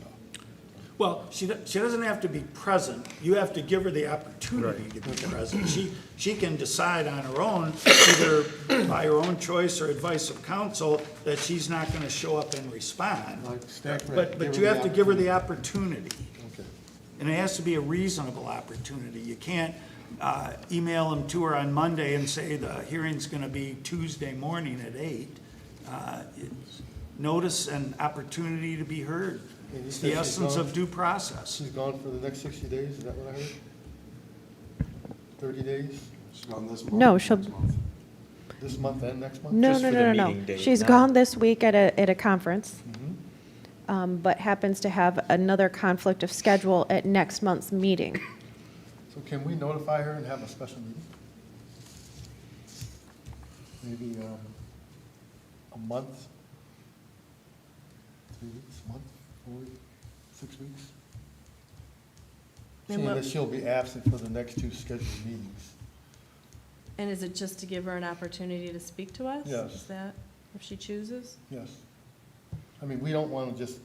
Well, she doesn't have to be present. You have to give her the opportunity to be present. She can decide on her own, either by her own choice or advice of counsel, that she's not going to show up and respond. Like Stafford, But give her you the have to give her the opportunity. Okay. And it has to be a reasonable opportunity. You can't email them to her on Monday and say the hearing's going to be Tuesday morning at 8. It's notice and opportunity to be heard. And you It's said the she's essence gone- of due process. She's gone for the next 60 days, is that what I heard? 30 days? She's gone this month. no, she'll, This month and next month? no, Just no, for no, the no, meeting no. date, She's not- gone this week at a conference, Mhm. but happens to have another conflict of schedule at next month's meeting. So can we notify her and have a special meeting? Maybe a month? 3 weeks, month, 4 weeks, 6 weeks? And Seeing what- that she'll be absent for the next 2 scheduled meetings. And is it just to give her an opportunity to speak to us? Yes. Is that if she chooses? Yes. I mean, we don't want to just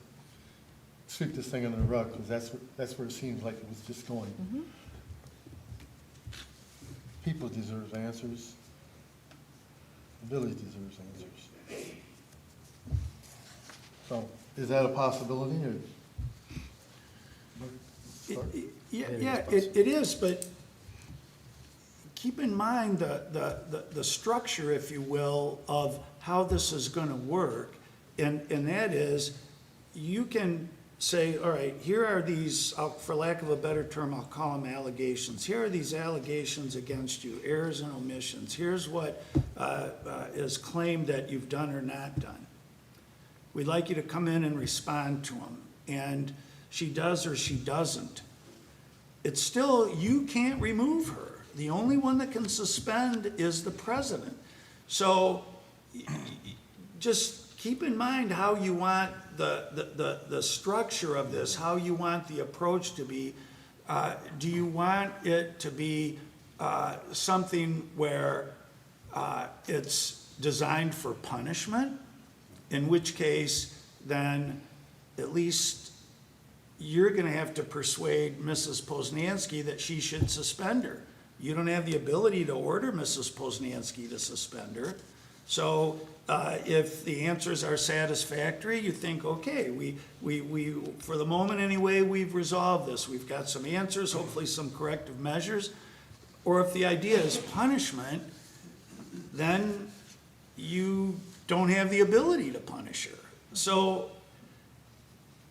sweep this thing under the rug, because that's where it seems like it was just going. Mhm. People deserve answers. The village deserves answers. So, is that a possibility, or? Yeah, it is, but keep in mind the structure, if you will, of how this is going to work. And that is, you can say, all right, here are these, for lack of a better term, I'll call them allegations. Here are these allegations against you, errors and omissions. Here's what is claimed that you've done or not done. We'd like you to come in and respond to them. And she does or she doesn't. It's still, you can't remove her. The only one that can suspend is the president. So just keep in mind how you want the structure of this, how you want the approach to be. Do you want it to be something where it's designed for punishment? In which case, then at least you're going to have to persuade Mrs. Poznansky that she should suspend her. You don't have the ability to order Mrs. Poznansky to suspend her. So if the answers are satisfactory, you think, okay, we for the moment anyway, we've resolved this. We've got some answers, hopefully some corrective measures. Or if the idea is punishment, then you don't have the ability to punish her. So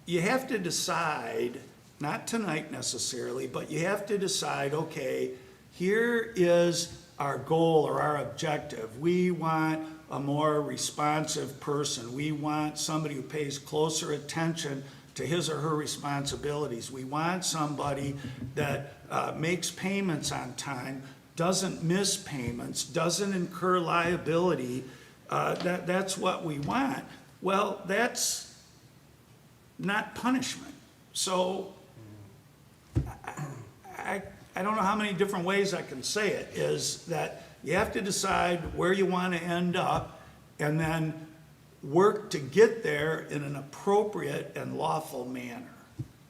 you have to decide, not tonight necessarily, but you have to decide, okay, here is our goal or our objective. We want a more responsive person. We want somebody who pays closer attention to his or her responsibilities. We want somebody that makes payments on time, doesn't miss payments, doesn't incur liability. That's what we want. Well, that's not punishment. So I don't know how many different ways I can say it, is that you have to decide where you want to end up and then work to get there in an appropriate and lawful manner.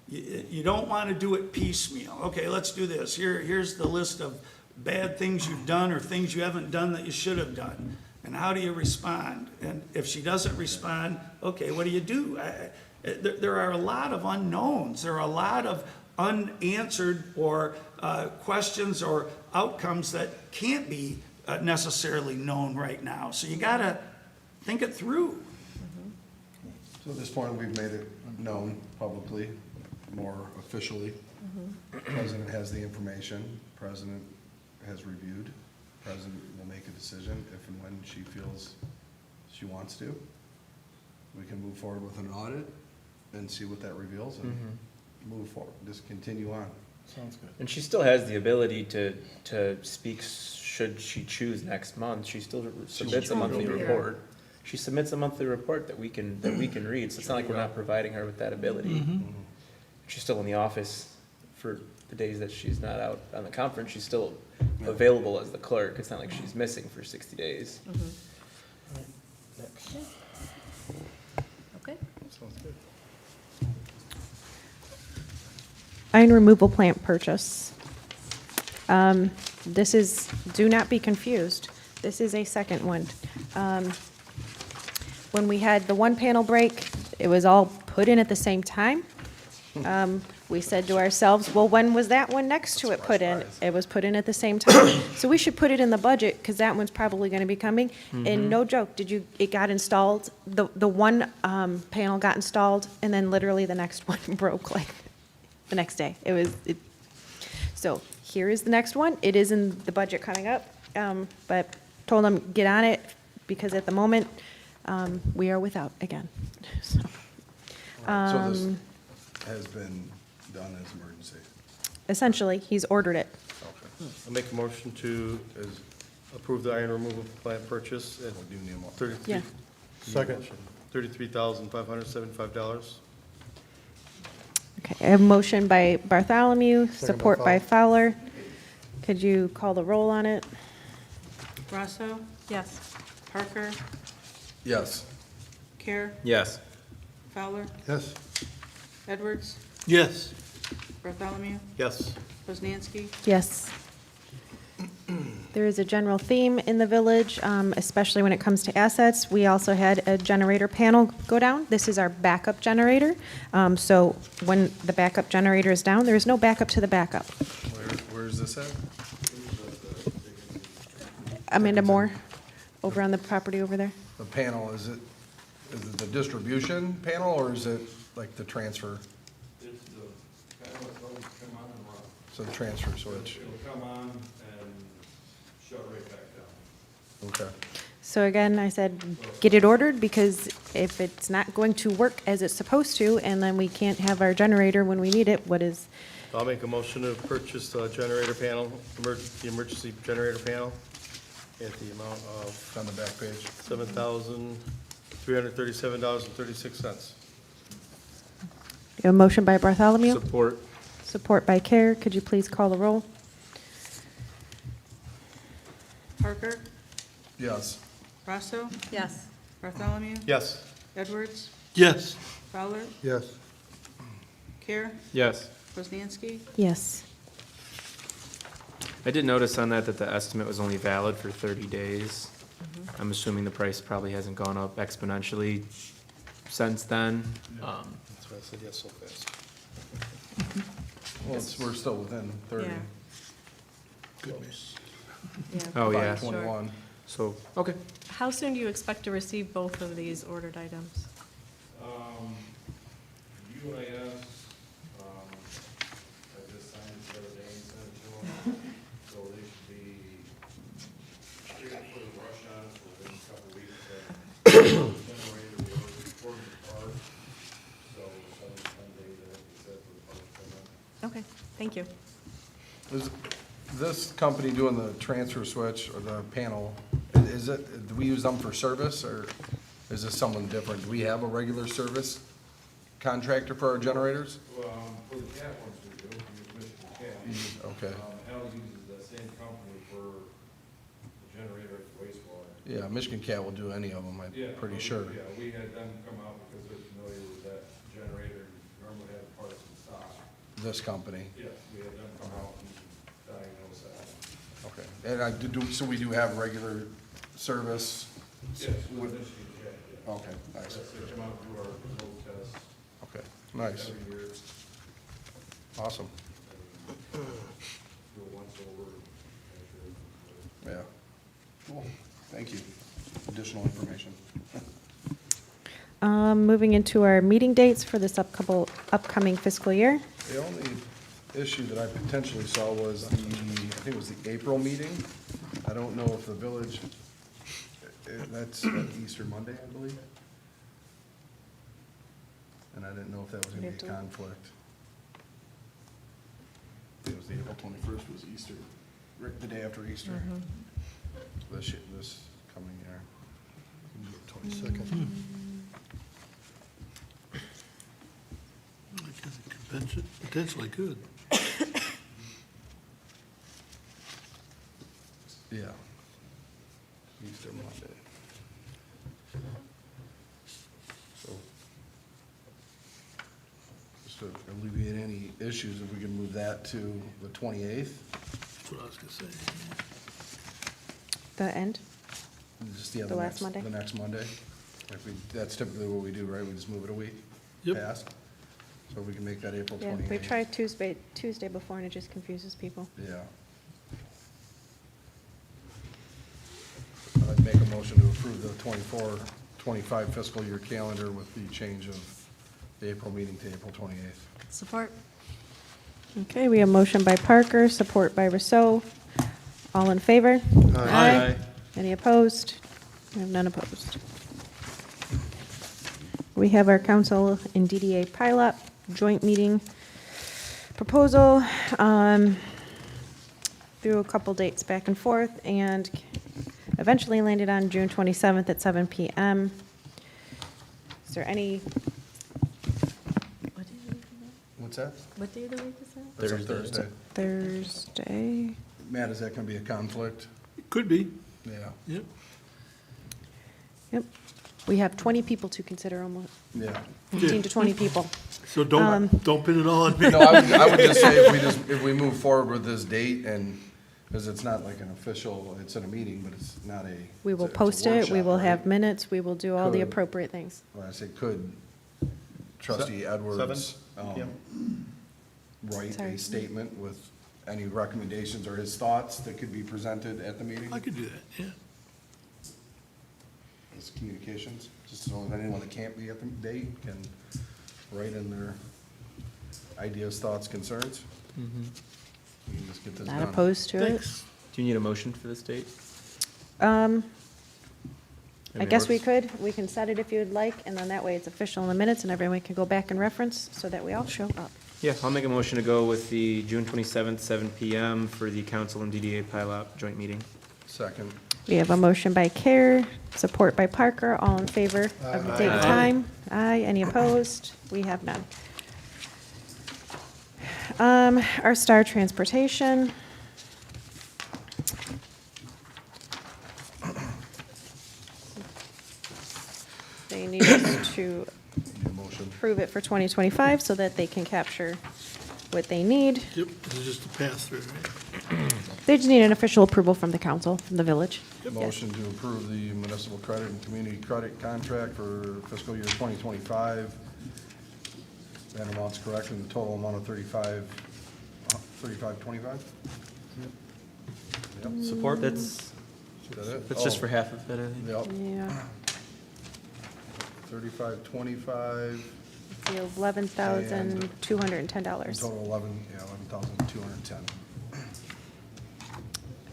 You don't want to do it piecemeal. Okay, let's do this. Here's the list of bad things you've done or things you haven't done that you should have done. And how do you respond? And if she doesn't respond, okay, what do you do? There are a lot of unknowns. There are a lot of unanswered or questions or outcomes that can't be necessarily known right now. So you got to think it through. So at this point, we've made it known publicly, more officially. President has the information, President has reviewed, President will make a decision if and when she feels she wants to. We can move forward with an audit and see what that reveals and move forward, just continue on. Sounds good. And she still has the ability to speak should she choose next month. She still submits a monthly report. She submits a monthly report that we can read, so it's not like we're not providing her with that ability. She's still in the office for the days that she's not out on the conference. She's still available as the clerk. It's not like she's missing for 60 days. Next. Okay. Sounds good. Iron removal plant purchase. This is, do not be confused, this is a second one. When we had the one panel break, it was all put in at the same time. We said to ourselves, well, when was that one next to it put in? It was put in at the same time. So we should put it in the budget, because that one's probably gonna be coming. And no joke, it got installed, the one panel got installed, and then literally the next one broke like the next day. So here is the next one. It is in the budget coming up, but told them, get on it, because at the moment, we are without again. So, So this has been done as emergency. essentially, he's ordered it. Okay. I'll make a motion to approve the iron removal plant purchase at We do need more. Yeah. $33,575. Okay, I have a motion by Bartholomew, support by Fowler. Fowler. Could you call the roll on it? Rosso, Yes. Parker, Yes. Care, Yes. Fowler, Yes. Edwards, Yes. Bartholomew, Yes. Poznanski. Yes. There is a general theme in the village, especially when it comes to assets. We also had a generator panel go down. This is our backup generator. So when the backup generator is down, there is no backup to the backup. Where is this at? Amanda Moore, over on the property over there. The panel, is it the distribution panel, or is it like the transfer? It's the panel that's always come on and run. So the transfer switch? It'll come on and shut right back down. Okay. So again, I said, get it ordered, because if it's not going to work as it's supposed to, and then we can't have our generator when we need it, what is, I'll make a motion to purchase the generator panel, the emergency generator panel at the amount of It's on the back page. $7,337.36. a motion by Bartholomew? Support. Support by Care. Could you please call the roll? Parker, Yes. Rosso, Yes. Bartholomew, Yes. Edwards, Yes. Fowler, Yes. Care, Yes. Poznanski. Yes. I did notice on that the estimate was only valid for 30 days. I'm assuming the price probably hasn't gone up exponentially since then. That's why I said yes so fast. Well, we're still within 30. Yeah. Goodness. Yeah. Oh, yeah. 5/21. So, okay. How soon do you expect to receive both of these ordered items? UIS, I just signed it the other day and sent it to them, so they should be straight for the rush on it for within a couple weeks. Generator, we already recorded the part, so 7 days, I think they said, for the part to come in. Okay, thank you. Is this company doing the transfer switch or the panel, is it, do we use them for service, or is this someone different? Do we have a regular service contractor for our generators? For the cat ones we do, we use Michigan Cat. Okay. Al uses that same company for the generator at the wastewater. Yeah, Michigan Cat will do any of them, I'm Yeah, pretty well, sure. Yeah, we had them come out because they're familiar with that generator, and normally have parts in stock. this company? Yes, we had them come out and diagnose that. Okay. And so we do have regular service? Yes, with this, yeah. Okay, nice. Yes, they come out and do our smoke tests Okay, nice. every year. Awesome. Do it once over. make sure Yeah. Cool. Thank you. Additional information. Moving into our meeting dates for this upcoming fiscal year. The only issue that I potentially saw was I think it was the April meeting. I don't know if the village, that's Easter Monday, I believe. And I didn't know if that was gonna be a conflict. I think it was the April 21st was Easter, right the day after Easter. This coming year. 22nd. Potentially good. Yeah. Easter Monday. So, just to alleviate any issues, if we can move that to the 28th, That's what I was gonna say. The end? just the The last Monday? The next Monday. That's typically what we do, right? We just move it a week Yep. past. So we can make that April Yeah, 28th. we tried Tuesday before and it just confuses people. Yeah. I'd make a motion to approve the 24-25 fiscal year calendar with the change of the April meeting to April 28th. Support. Okay, we have motion by Parker, support by Rousseau. All in favor? Aye. Any opposed? We have none opposed. We have our council and DDA pilot joint meeting proposal, through a couple dates back and forth, and eventually landed on June 27th at 7 PM. Is there any, What's that? What day of the week is that? That's a Thursday. Thursday? Matt, is that gonna be a conflict? It could be. Yeah. Yep. Yep. We have 20 people to consider, almost, Yeah. 15 to 20 people. So don't pin it all on me. No, I would just say if we move forward with this date and, because it's not like an official, it's in a meeting, but it's not a. We will it's a post it, we workshop, will right? have minutes, we will do all the Could- appropriate things. When I say could, trustee Edwards, write Sorry. a statement with any recommendations or his thoughts that could be presented at the meeting? I could do that, yeah. As communications, just so that anyone that can't be at the date can write in their ideas, thoughts, concerns. We can just get this done. Not opposed to it. Thanks. Do you need a motion for this date? I mean, it guess we works. could, we can set it if you'd like, and then that way it's official in the minutes and everyone can go back and reference so that we all show up. Yeah, I'll make a motion to go with the June 27th, 7 PM for the council and DDA pilot joint meeting. Second. We have a motion by Care, support by Parker, all in favor of the date and time? Aye, any opposed? We have none. Our Star Transportation. They need us to approve it for 2025 so that they can capture what they need. Yep, this is just a pass-through, right? They just need an official approval from the council, from the village. Motion to approve the municipal credit and community credit contract for fiscal year 2025. That amount's correct in the total amount of 3525? Yep. Support? That's, Is that it? that's just Oh, for half of it, I think. Yep, Yeah, 3525, it's the $11,210. total 11,210.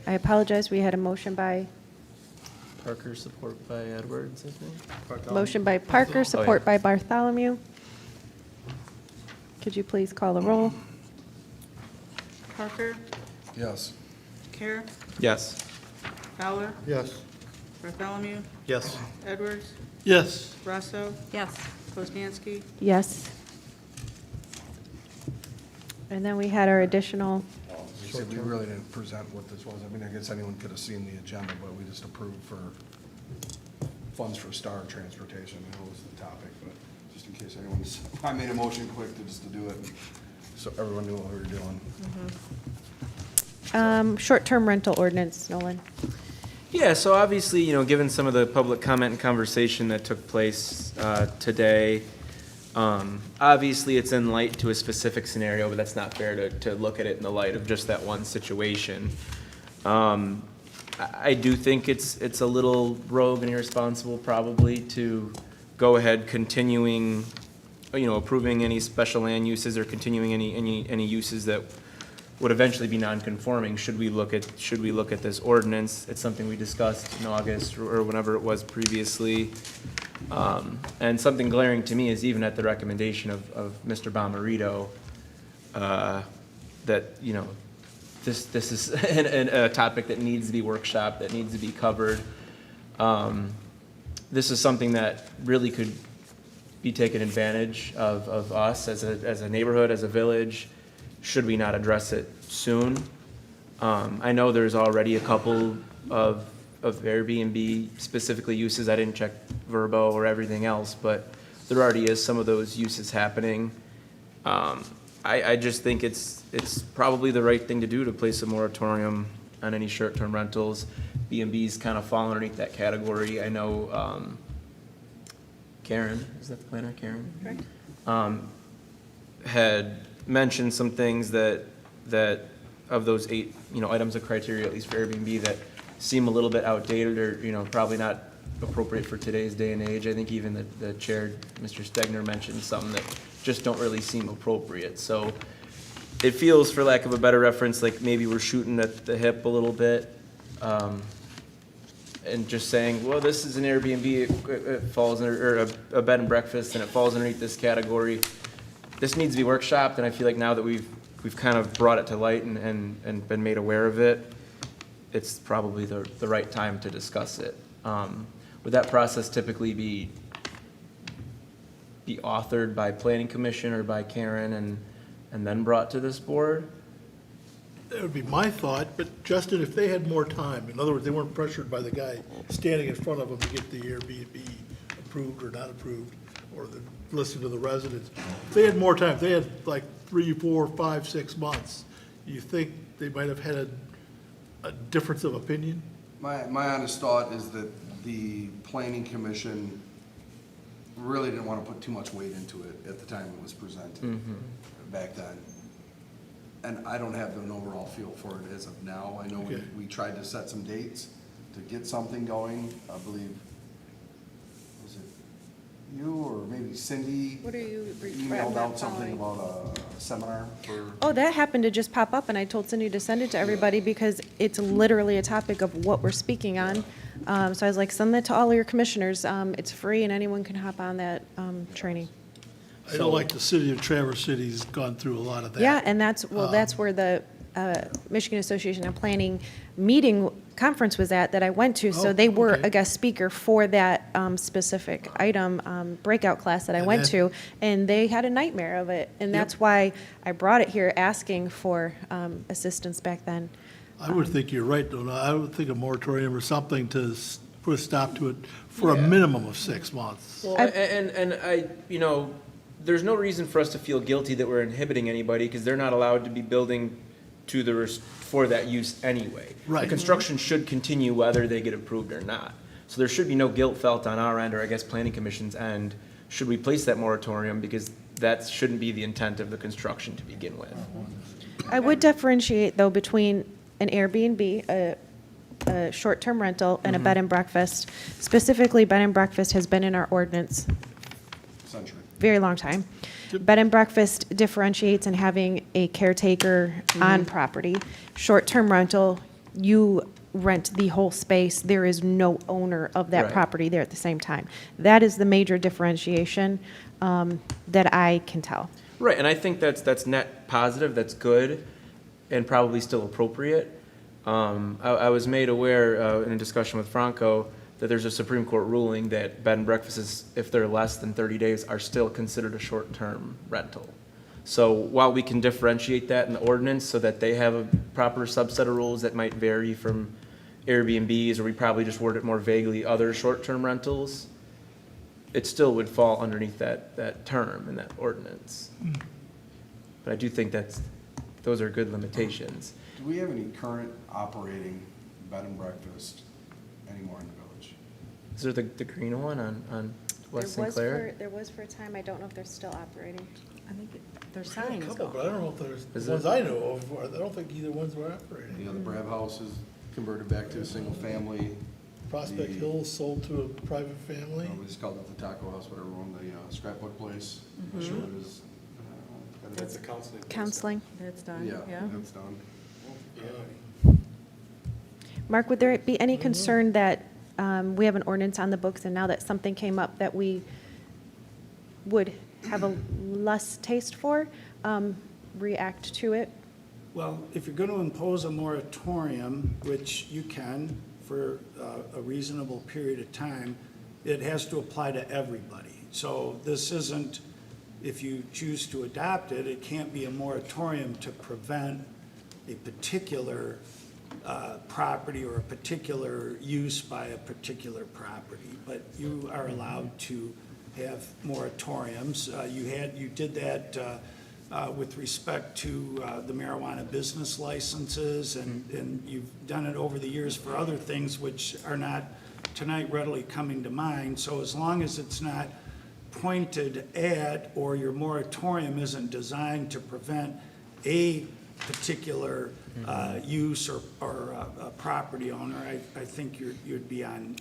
I apologize, we had a motion by, Parker, support by Edwards, I think. motion by Parker, support by Bartholomew. Could you please call the roll? Parker, Yes. Care, Yes. Fowler, Yes. Bartholomew, Yes. Edwards, Yes. Russo, Yes. Poznanski, Yes. And then we had our additional, We said we really didn't present what this was. I mean, I guess anyone could have seen the agenda, but we just approved for funds for Star Transportation. That was the topic, but just in case anyone's, I made a motion quick to just to do it. so everyone knew what we were doing. Short-term rental ordinance, Nolan. Yeah, so obviously, given some of the public comment and conversation that took place today, obviously it's in light to a specific scenario, but that's not fair to look at it in the light of just that one situation. I do think it's a little rogue and irresponsible probably to go ahead continuing, approving any special land uses or continuing any uses that would eventually be non-conforming. Should we look at this ordinance? It's something we discussed in August or whenever it was previously. And something glaring to me is even at the recommendation of Mr. Bomarito, that, this is a topic that needs to be workshopped, that needs to be covered. This is something that really could be taken advantage of us as a neighborhood, as a village, should we not address it soon. I know there's already a couple of Airbnb specifically uses. I didn't check Verbo or everything else, but there already is some of those uses happening. I just think it's probably the right thing to do to place a moratorium on any short-term rentals. B&Bs kind of fall underneath that category. I know Karen, is that the planner, Karen? Correct. Had mentioned some things that of those 8, items of criteria, at least for Airbnb, that seem a little bit outdated or, probably not appropriate for today's day and age. I think even the chair, Mr. Stegner, mentioned something that just don't really seem appropriate. So it feels, for lack of a better reference, like maybe we're shooting at the hip a little bit, and just saying, well, this is an Airbnb, it falls under, or a bed and breakfast, and it falls underneath this category. This needs to be workshopped, and I feel like now that we've kind of brought it to light and been made aware of it, it's probably the right time to discuss it. Would that process typically be authored by Planning Commission or by Karen and then brought to this board? That would be my thought, but Justin, if they had more time, in other words, they weren't pressured by the guy standing in front of them to get the Airbnb approved or not approved, or listen to the residents. If they had more time, if they had like 3, 4, 5, 6 months, you think they might have had a difference of opinion? My honest thought is that the planning commission really didn't want to put too much weight into it at the time it was presented back then. And I don't have an overall feel for it as of now. I know we tried to set some dates to get something going. I believe, was it you or maybe Cindy? What are you emailed out something about a seminar for? Oh, that happened to just pop up, and I told Cindy to send it to everybody because it's literally a topic of what we're speaking on. So I was like, send that to all your commissioners. It's free, and anyone can hop on that training. I know, like the city of Traverse City's gone through a lot of that. Yeah, and that's where the Michigan Association of Planning meeting conference was at that I went to. So they were a guest speaker for that specific item breakout class that I went to, and they had a nightmare of it. And that's why I brought it here asking for assistance back then. I would think you're right, though. I would think a moratorium or something to put a stop to it for a minimum of 6 months. Well, and I, there's no reason for us to feel guilty that we're inhibiting anybody because they're not allowed to be building for that use anyway. Right. The construction should continue whether they get approved or not. So there should be no guilt felt on our end, or I guess Planning Commission's end, should we place that moratorium, because that shouldn't be the intent of the construction to begin with. I would differentiate, though, between an Airbnb, a short-term rental, and a bed and breakfast. Specifically, bed and breakfast has been in our ordinance Century. very long time. Bed and breakfast differentiates in having a caretaker on property. Short-term rental, you rent the whole space. There is no owner of that property there at the same time. That is the major differentiation that I can tell. Right, and I think that's net positive, that's good, and probably still appropriate. I was made aware in a discussion with Franco that there's a Supreme Court ruling that bed and breakfasts, if they're less than 30 days, are still considered a short-term rental. So while we can differentiate that in the ordinance so that they have a proper subset of rules that might vary from Airbnbs, or we probably just word it more vaguely, other short-term rentals, it still would fall underneath that term in that ordinance. But I do think those are good limitations. Do we have any current operating bed and breakfast anymore in the village? Is there the green one on West Sinclair? There was for a time, I don't know if they're still operating. I think their A sign is couple, gone. but I don't know if there's, Is the ones it? I know of, I don't think either ones were operating. You know, the Brab House is converted back to a single family. Prospect The- Hill sold to a private family. We just called it the taco house, whatever, on the scrapbook place. I'm sure it is. That's a counseling. Counseling. That's done, Yeah, yeah. that's done. Mark, would there be any concern that we have an ordinance on the books, and now that something came up that we would have a less taste for, react to it? Well, if you're going to impose a moratorium, which you can for a reasonable period of time, it has to apply to everybody. So this isn't, if you choose to adopt it, it can't be a moratorium to prevent a particular property or a particular use by a particular property. But you are allowed to have moratoriums. You did that with respect to the marijuana business licenses, and you've done it over the years for other things which are not tonight readily coming to mind. So as long as it's not pointed at, or your moratorium isn't designed to prevent a particular use or a property owner, I think you'd be on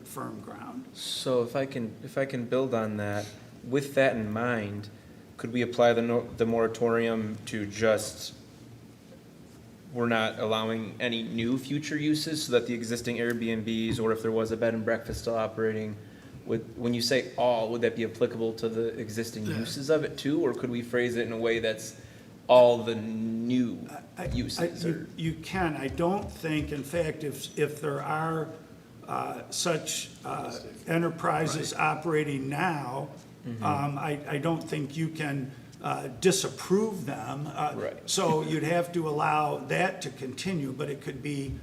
firm ground. So if I can build on that, with that in mind, could we apply the moratorium to just, we're not allowing any new future uses, so that the existing Airbnbs, or if there was a bed and breakfast still operating, when you say all, would that be applicable to the existing uses of it too? Or could we phrase it in a way that's all the new uses? You can. I don't think, in fact, if there are such enterprises operating now, I don't think you can disapprove them. Right. So you'd have to allow that to continue, but it could be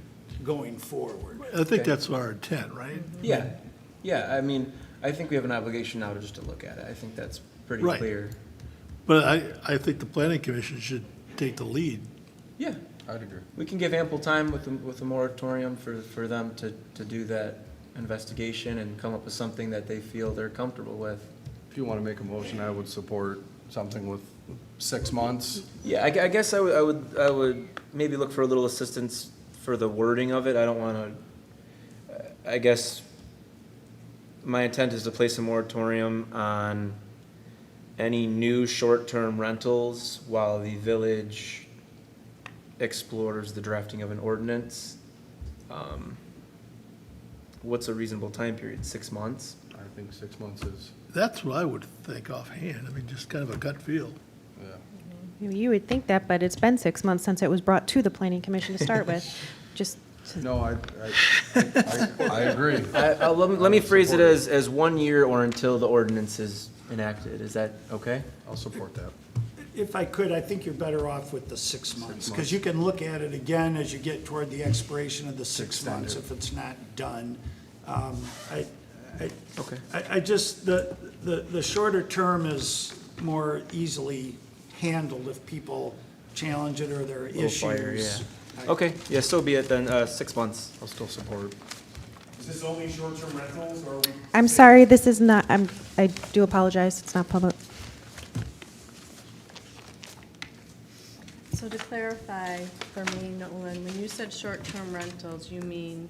going forward. I think that's our intent, right? Yeah, I mean, I think we have an obligation now to look at it. I think that's pretty Right. clear. But I think the planning commission should take the lead. Yeah, I'd agree. we can give ample time with the moratorium for them to do that investigation and come up with something that they feel they're comfortable with. If you want to make a motion, I would support something with 6 months. Yeah, I guess I would maybe look for a little assistance for the wording of it. I don't want to, I guess my intent is to place a moratorium on any new short-term rentals while the village explores the drafting of an ordinance. What's a reasonable time period? 6 months? I think 6 months is, That's what I would think offhand. I mean, just kind of a gut feel. yeah. You would think that, but it's been 6 months since it was brought to the planning commission to start with. Just, No, I agree. Let me phrase it as 1 year or until the ordinance is enacted. Is that okay? I'll support that. If I could, I think you're better off with the 6 months, because you can look at it again as you get toward the expiration of the 6 months if it's not done. Okay. I just, the shorter term is more easily handled if people challenge it or there are Little issues. fire, yeah. Okay, yeah, so be it then, 6 months. I'll still support. Is this only short-term rentals, or are we? I'm sorry, this is not, I do apologize, it's not public. So to clarify for me, Nolan, when you said short-term rentals, you mean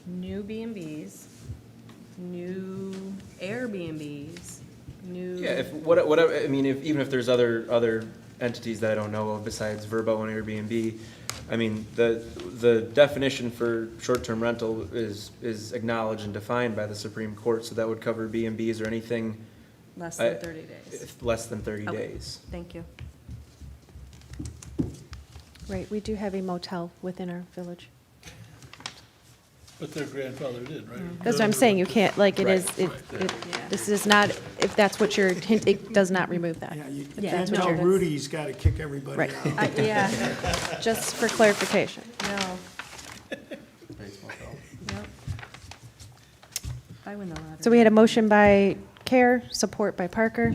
new B&Bs, new Airbnbs, new? Yeah, if, whatever, I mean, even if there's other entities that I don't know of besides Vrbo and Airbnb, I mean, the definition for short-term rental is acknowledged and defined by the Supreme Court, so that would cover B&Bs or anything. Less than 30 days. Less than 30 Okay, days. Thank you. Right, we do have a motel within our village. But their grandfather did, right? That's what I'm saying, you can't, like, it Right. is, this is not, if that's what you're, it does not remove that. Yeah, you Yeah, can't no, tell that's- Rudy's got to kick everybody Right. out. Yeah, Just for clarification. no, Bates Motel. yep. I win the lottery. So we had a motion by Care, support by Parker.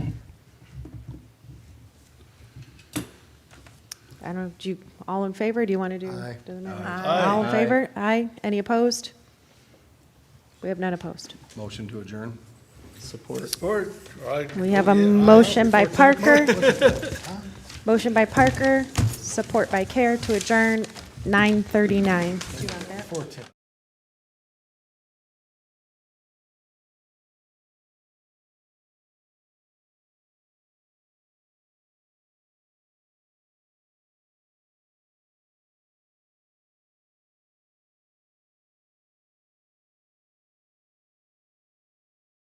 I don't know, do you, all in favor? Do you want to do? Aye. doesn't matter. Aye. All in Aye. favor? Aye. Any opposed? We have none opposed. Motion to adjourn? Support. Support. We have a motion by Parker. Motion by Parker, support by Care to adjourn 9:39.